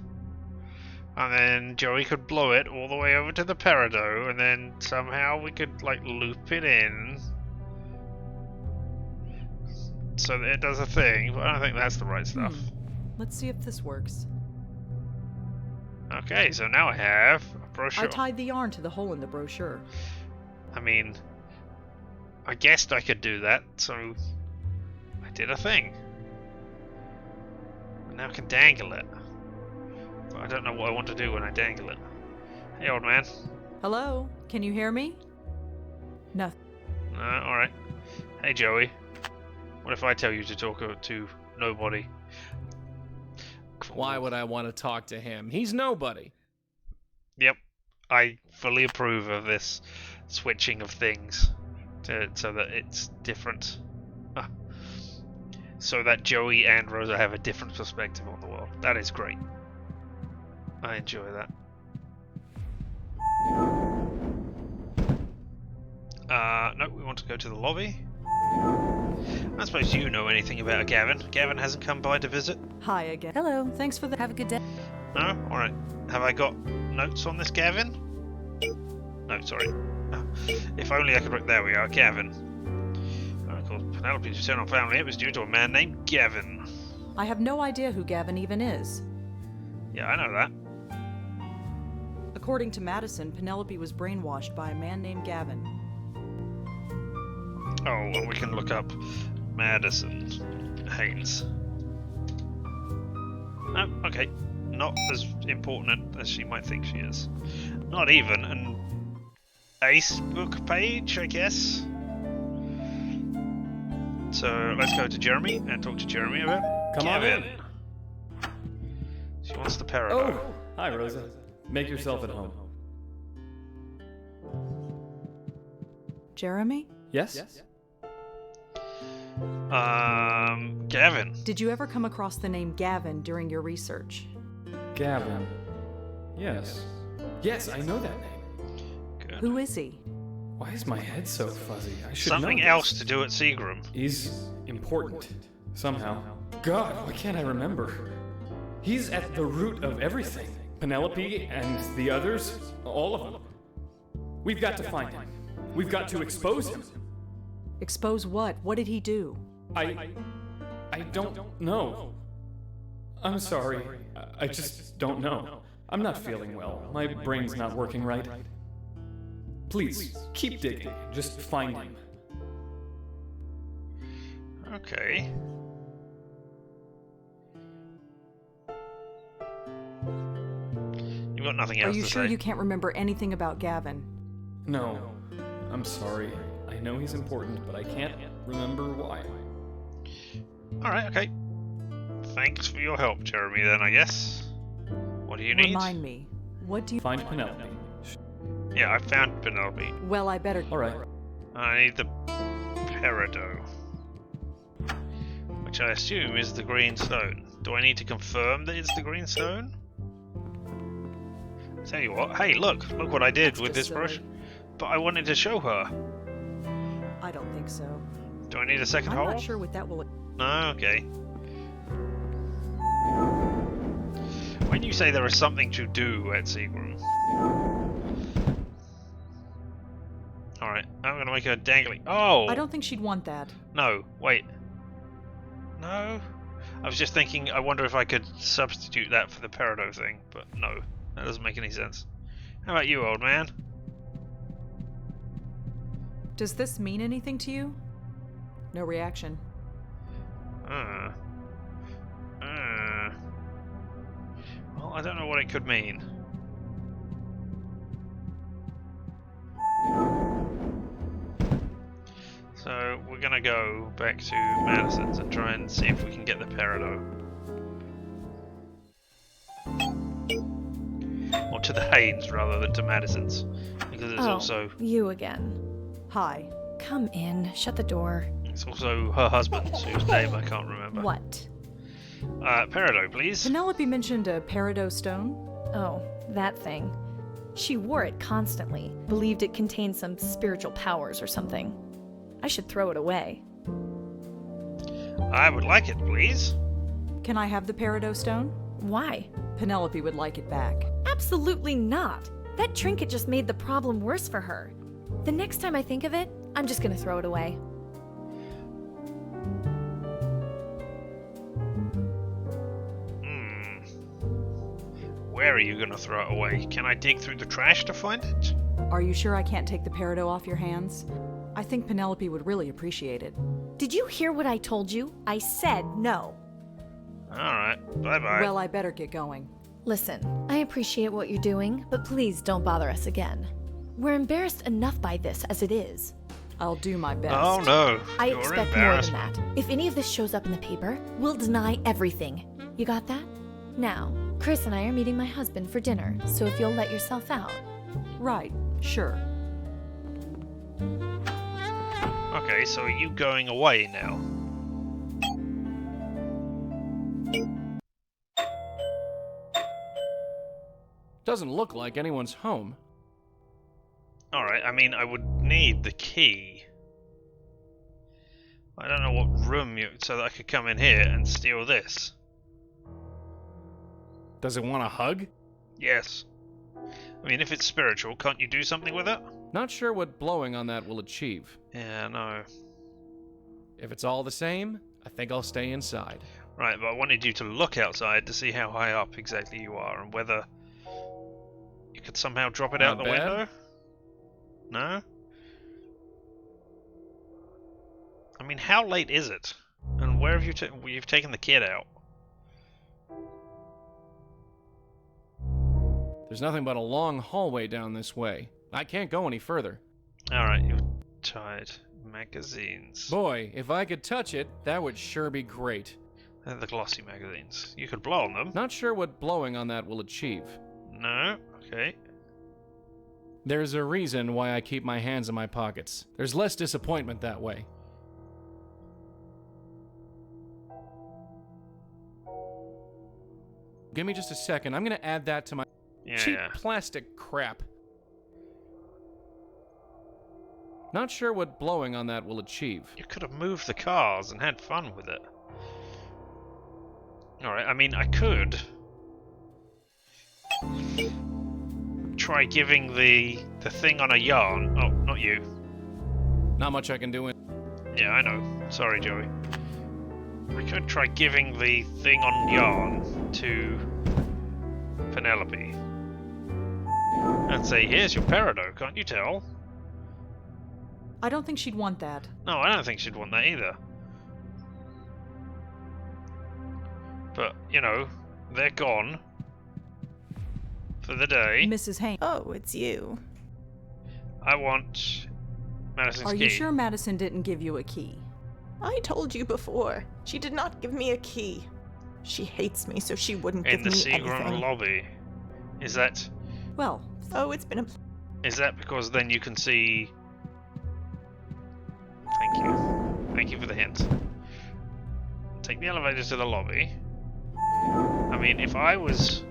And then Joey could blow it all the way over to the peridot, and then somehow we could, like, loop it in so that it does a thing, but I don't think that's the right stuff. Let's see if this works. Okay, so now I have a brochure. I tied the yarn to the hole in the brochure. I mean, I guessed I could do that, so I did a thing. And now I can dangle it. But I don't know what I want to do when I dangle it. Hey, old man. Hello? Can you hear me? Nothing. Alright. Hey, Joey. What if I tell you to talk to nobody? Why would I want to talk to him? He's nobody. Yep. I fully approve of this switching of things so that it's different. So that Joey and Rosa have a different perspective on the world. That is great. I enjoy that. No, we want to go to the lobby. I suppose you know anything about Gavin. Gavin hasn't come by to visit. Hi again. Hello. Thanks for the... Have a good day. No? Alright. Have I got notes on this Gavin? No, sorry. Oh, if only I could... There we are, Gavin. Called Penelope's eternal family. It was due to a man named Gavin. I have no idea who Gavin even is. Yeah, I know that. According to Madison, Penelope was brainwashed by a man named Gavin. Oh, well, we can look up Madison Haynes. Oh, okay. Not as important as she might think she is. Not even an Facebook page, I guess. So let's go to Jeremy and talk to Jeremy about Come on Gavin. in. She wants the peridot. Oh, hi, Rosa. Make yourself at home. Jeremy? Yes? Gavin. Did you ever come across the name Gavin during your research? Gavin. Yes. Yes, I know that name. Good. Who is he? Why is my head so fuzzy? I should Something know this. else to do at Seagram. He's important. Somehow. God, why can't I remember? He's at the root of everything. Penelope and the others, all of them. We've got to find him. We've got to expose him. Expose what? What did he do? I don't know. I'm sorry. I just don't know. I'm not feeling well. My brain's not working right. Please, keep digging. Just find him. Okay. You've got nothing else Are you to sure say? you can't remember anything about Gavin? No. I'm sorry. I know he's important, but I can't remember why. Alright, okay. Thanks for your help, Jeremy, then, I guess. What do you need? Remind me. What do you... Find Penelope. Yeah, I found Penelope. Well, I better... Alright. I need the peridot, which I assume is the green stone. Do I need to confirm that it's the green stone? Tell you what, hey, look what I did with this brush. But I wanted to show her. I don't think so. Do I need a second I'm hole? not sure what that will... No, okay. When you say there is something to do at Seagram. Alright, I'm gonna make her dangly. Oh! I don't think she'd want that. No, wait. No? I was just thinking, I wonder if I could substitute that for the peridot thing, but no. That doesn't make any sense. How about you, old man? Does this mean anything to you? No reaction. Well, I don't know what it could mean. So, we're gonna go back to Madison's and try and see if we can get the peridot. Or to the Haynes rather than to Madison's. Because it's also... you again. Hi. Come in. Shut the door. It's also her husband, whose name I can't remember. What? Peridot, please. Penelope mentioned a peridot stone. Oh, that thing. She wore it constantly. Believed it contained some spiritual powers or something. I should throw it away. I would like it, please. Can I have the peridot stone? Why? Penelope would like it back. Absolutely not. That trinket just made the problem worse for her. The next time I think of it, I'm just gonna throw it away. Where are you gonna throw it away? Can I dig through the trash to find it? Are you sure I can't take the peridot off your hands? I think Penelope would really appreciate it. Did you hear what I told you? I said no. Alright, bye-bye. Well, I better get going. Listen, I appreciate what you're doing, but please don't bother us again. We're embarrassed enough by this as it is. I'll do my best. Oh no, I you're expect more than that. If any of this shows up in the paper, we'll deny everything. You got that? Now, Chris and I are meeting my husband for dinner, so if you'll let yourself out. Right, sure. Okay, so are you going away now? Doesn't look like anyone's home. Alright, I mean, I would need the key. I don't know what room so that I could come in here and steal this. Does it want a hug? Yes. I mean, if it's spiritual, can't you do something with it? Not sure what blowing on that will achieve. Yeah, no. If it's all the same, I think I'll stay inside. Right, but I wanted you to look outside to see how high up exactly you are and whether you could somehow drop it out Not the bad. window. No? I mean, how late is it? And where have you've taken the kid out? There's nothing but a long hallway down this way. I can't go any further. Alright, you're tired. Magazines. Boy, if I could touch it, that would sure be great. They're the glossy magazines. You could blow on them. Not sure what blowing on that will achieve. No? Okay. There's a reason why I keep my hands in my pockets. There's less disappointment that way. Give me just a second. I'm gonna add that to my cheap plastic crap. Not sure what blowing on that will achieve. You could have moved the cars and had fun with it. Alright, I mean, I could try giving the thing on a yarn. Oh, not you. Not much I can do in... Yeah, I know. Sorry, Joey. I Should try giving the thing on yarn to Penelope. And say, here's your peridot, can't you tell? I don't think she'd want that. No, I don't think she'd want that either. But, you know, they're gone for the day. Mrs. Haynes. Oh, it's you. I want Madison's Are key. you sure Madison didn't give you a key? I told you before. She did not give me a key. She hates me, so she wouldn't give In the me secret anything. lobby. Is that... Well... Oh, it's been a... Is that because then you can see... Thank you. Thank you for the hint. Take the elevator to the lobby. I mean, if I was...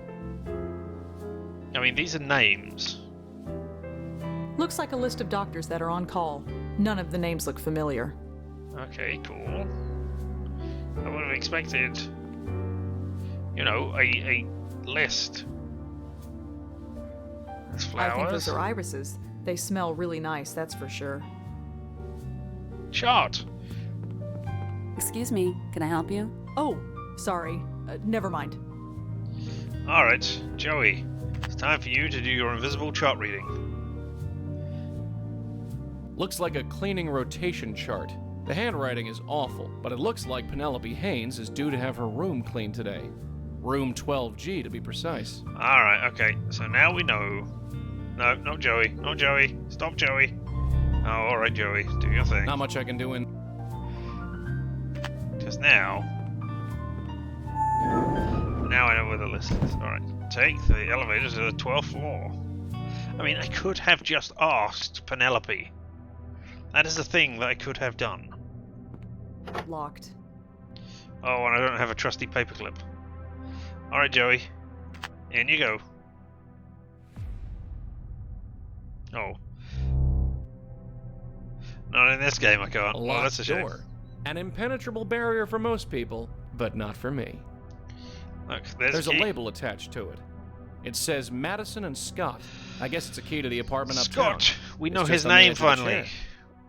I mean, these are names. Looks like a list of doctors that are on call. None of the names look familiar. Okay, cool. I would have expected, you know, a list. There's flowers. I think those are irises. They smell really nice, that's for sure. Chart. Excuse me, can I help you? Oh, sorry. Never mind. Alright, Joey. It's time for you to do your invisible chart reading. Looks like a cleaning rotation chart. The handwriting is awful, but it looks like Penelope Haynes is due to have her room cleaned today. Room 12G to be precise. Alright, okay, so now we know. No, not Joey. Not Joey. Stop, Joey. Oh, alright, Joey. Do your thing. Not much I can do in... Just now. Now I know where the list is. Alright. Take the elevator to the 12th floor. I mean, I could have just asked Penelope. That is the thing that I could have done. Locked. Oh, and I don't have a trusty paperclip. Alright, Joey. In you go. Oh. Not in this game, I can't. A Well, locked that's a shame. door. An impenetrable barrier for most people, but not for me. Look, There's a key. label attached to it. It says Madison and Scott. I guess it's a key to the apartment uptown. Scott! We know It's his just on the name edge of the finally. chair.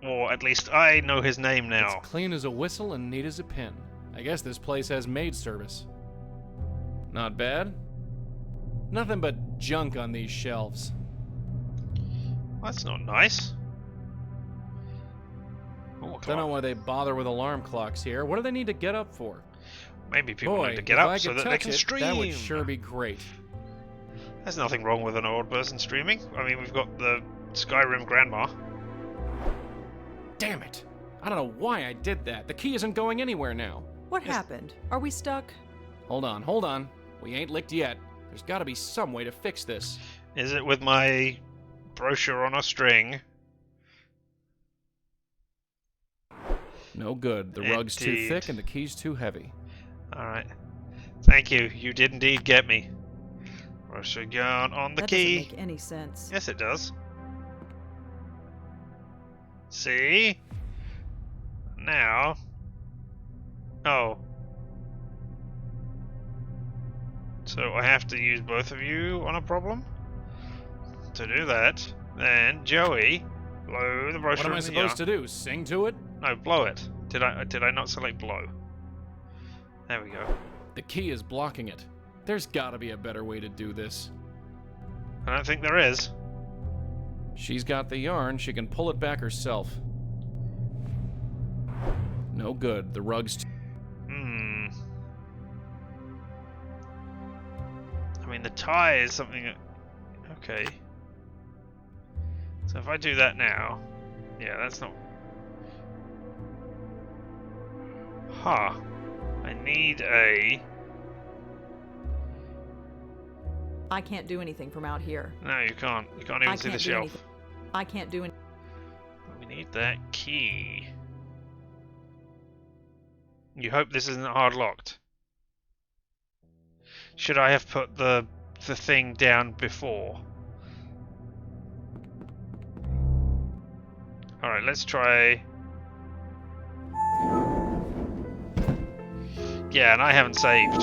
Or at least I know his name now. It's clean as a whistle and neat as a pin. I guess this place has maid service. Not bad. Nothing but junk on these shelves. That's not nice. Oh, Don't know why they bother with alarm clocks here. What do they need to get up for? Maybe people Boy, need to get if up I so could that they touch can it, stream. That would sure be great. There's nothing wrong with an old person streaming. I mean, we've got the Skyrim grandma. Damn it! I don't know why I did that. The key isn't going anywhere now. What happened? Are we stuck? Hold on, hold on. We ain't licked yet. There's gotta be some way to fix this. Is it with my brochure on a string? No good. The rug's too Indeed. thick and the key's too heavy. Alright. Thank you. You did indeed get me. Brochure gun on the That key. doesn't make any sense. Yes, it does. See? Now. Oh. So I have to use both of you on a problem? To do that, then Joey, blow the brochure. What am I supposed to do? Sing to it? No, blow it. Did I not select blow? There we go. The key is blocking it. There's gotta be a better way to do this. I don't think there is. She's got the yarn. She can pull it back herself. No good. The rug's too... I mean, the tie is something that... Okay. So if I do that now... Yeah, that's not... Huh. I need a... I can't do anything from out here. No, you can't. You can't even I see the can't do shelf. anything. I can't do anything. We need that key. You hope this isn't hard locked. Should I have put the thing down before? Alright, let's try... Yeah, and I haven't saved.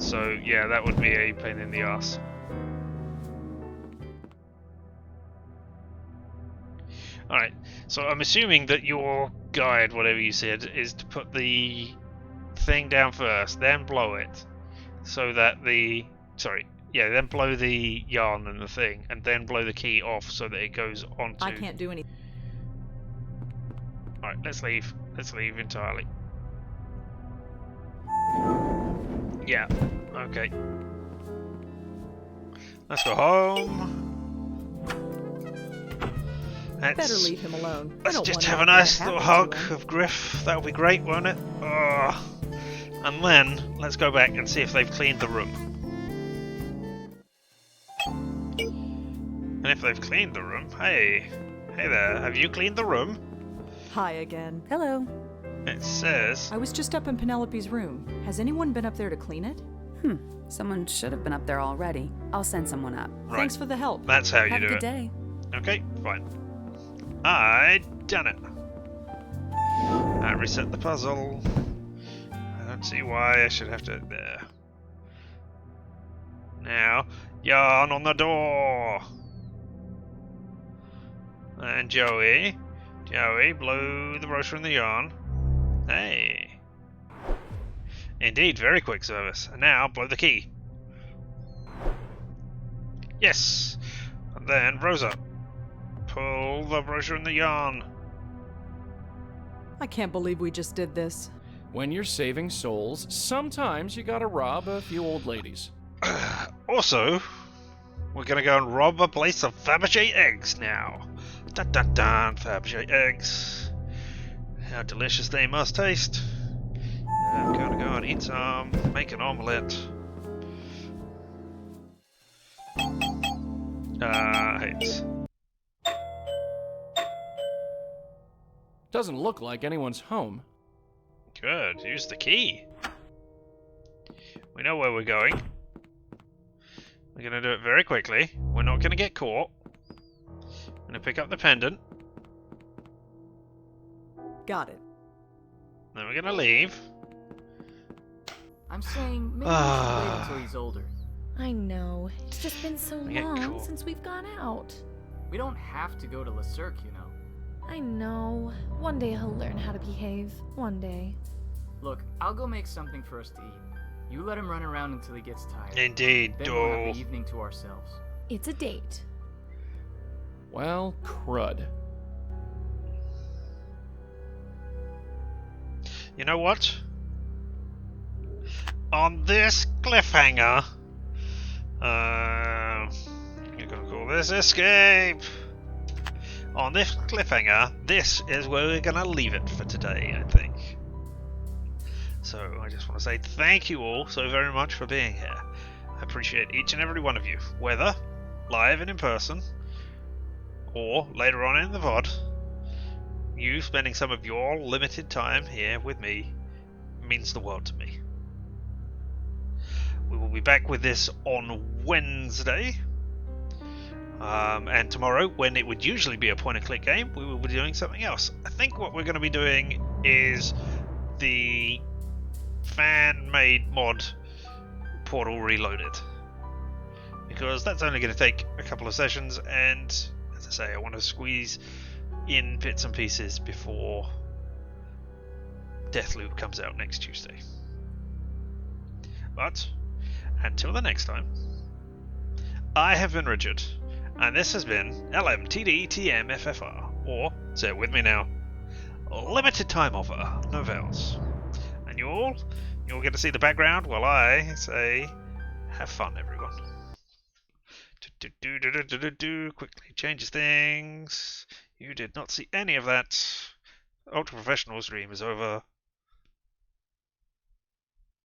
So, yeah, that would be a pain in the ass. Alright, so I'm assuming that your guide, whatever you said, is to put the thing down first, then blow it, so that the then blow the yarn and the thing, and then blow the key off so that it goes onto. I can't do anything. Alright, let's leave. Let's leave entirely. Yeah, okay. Let's go home. Better leave him alone. I Let's don't just want have a anything to nice little happen to hug him. of Griff. That would be great, won't it? And then, let's go back and see if they've cleaned the room. And if they've cleaned the room, hey there, have you cleaned the room? Hi again. Hello. It says... I was just up in Penelope's room. Has anyone been up there to clean it? Someone should have been up there already. I'll send someone up. Right. Thanks for the help. That's how you Have do a good it. day. Okay, fine. I done it. I reset the puzzle. I don't see why I should have to... There. Now, yarn on the door. And Joey, blow the brochure in the yarn. Hey. Indeed, very quick service. And now, blow the key. Yes. And then, Rosa, pull the brochure in the yarn. I can't believe we just did this. When you're saving souls, sometimes you gotta rob a few old ladies. Also, we're gonna go and rob a place of Fabergé eggs now. Dun dun dun, Fabergé eggs. How delicious they must taste. I'm gonna go and eat some, make an omelette. Hates. Doesn't look like anyone's home. Good, use the key. We know where we're going. We're gonna do it very quickly. We're not gonna get caught. I'm gonna pick up the pendant. Got it. Then we're gonna leave. I'm saying maybe we should wait until he's older. I know. It's just been so Okay, long cool. since we've gone out. We don't have to go to Le Cirque, you know. I know. One day he'll learn how to behave. One day. Look, I'll go make something for us to eat. You let him run around until he gets tired. Indeed, Then we'll have Dole. the evening to ourselves. It's a date. Well, crud. You know what? On this cliffhanger, you're gonna call this escape. On this cliffhanger, this is where we're gonna leave it for today, I think. So I just want to say thank you all so very much for being here. I appreciate each and every one of you, whether live and in person, or later on in the VOD. You spending some of your limited time here with me means the world to me. We will be back with this on Wednesday. And tomorrow, when it would usually be a point-and-click game, we will be doing something else. I think what we're going to be doing is the fan-made mod Portal Reloaded. Because that's only going to take a couple of sessions, and as I say, I want to squeeze in bits and pieces before Deathloop comes out next Tuesday. But until the next time, I have been Richard, and this has been LMTDTMFFR, or say it with me now, Limited Time Offer, no vowels. And you'll get to see the background while I say, have fun, everyone. Quickly changes things. You did not see any of that. Ultra Professional stream is over.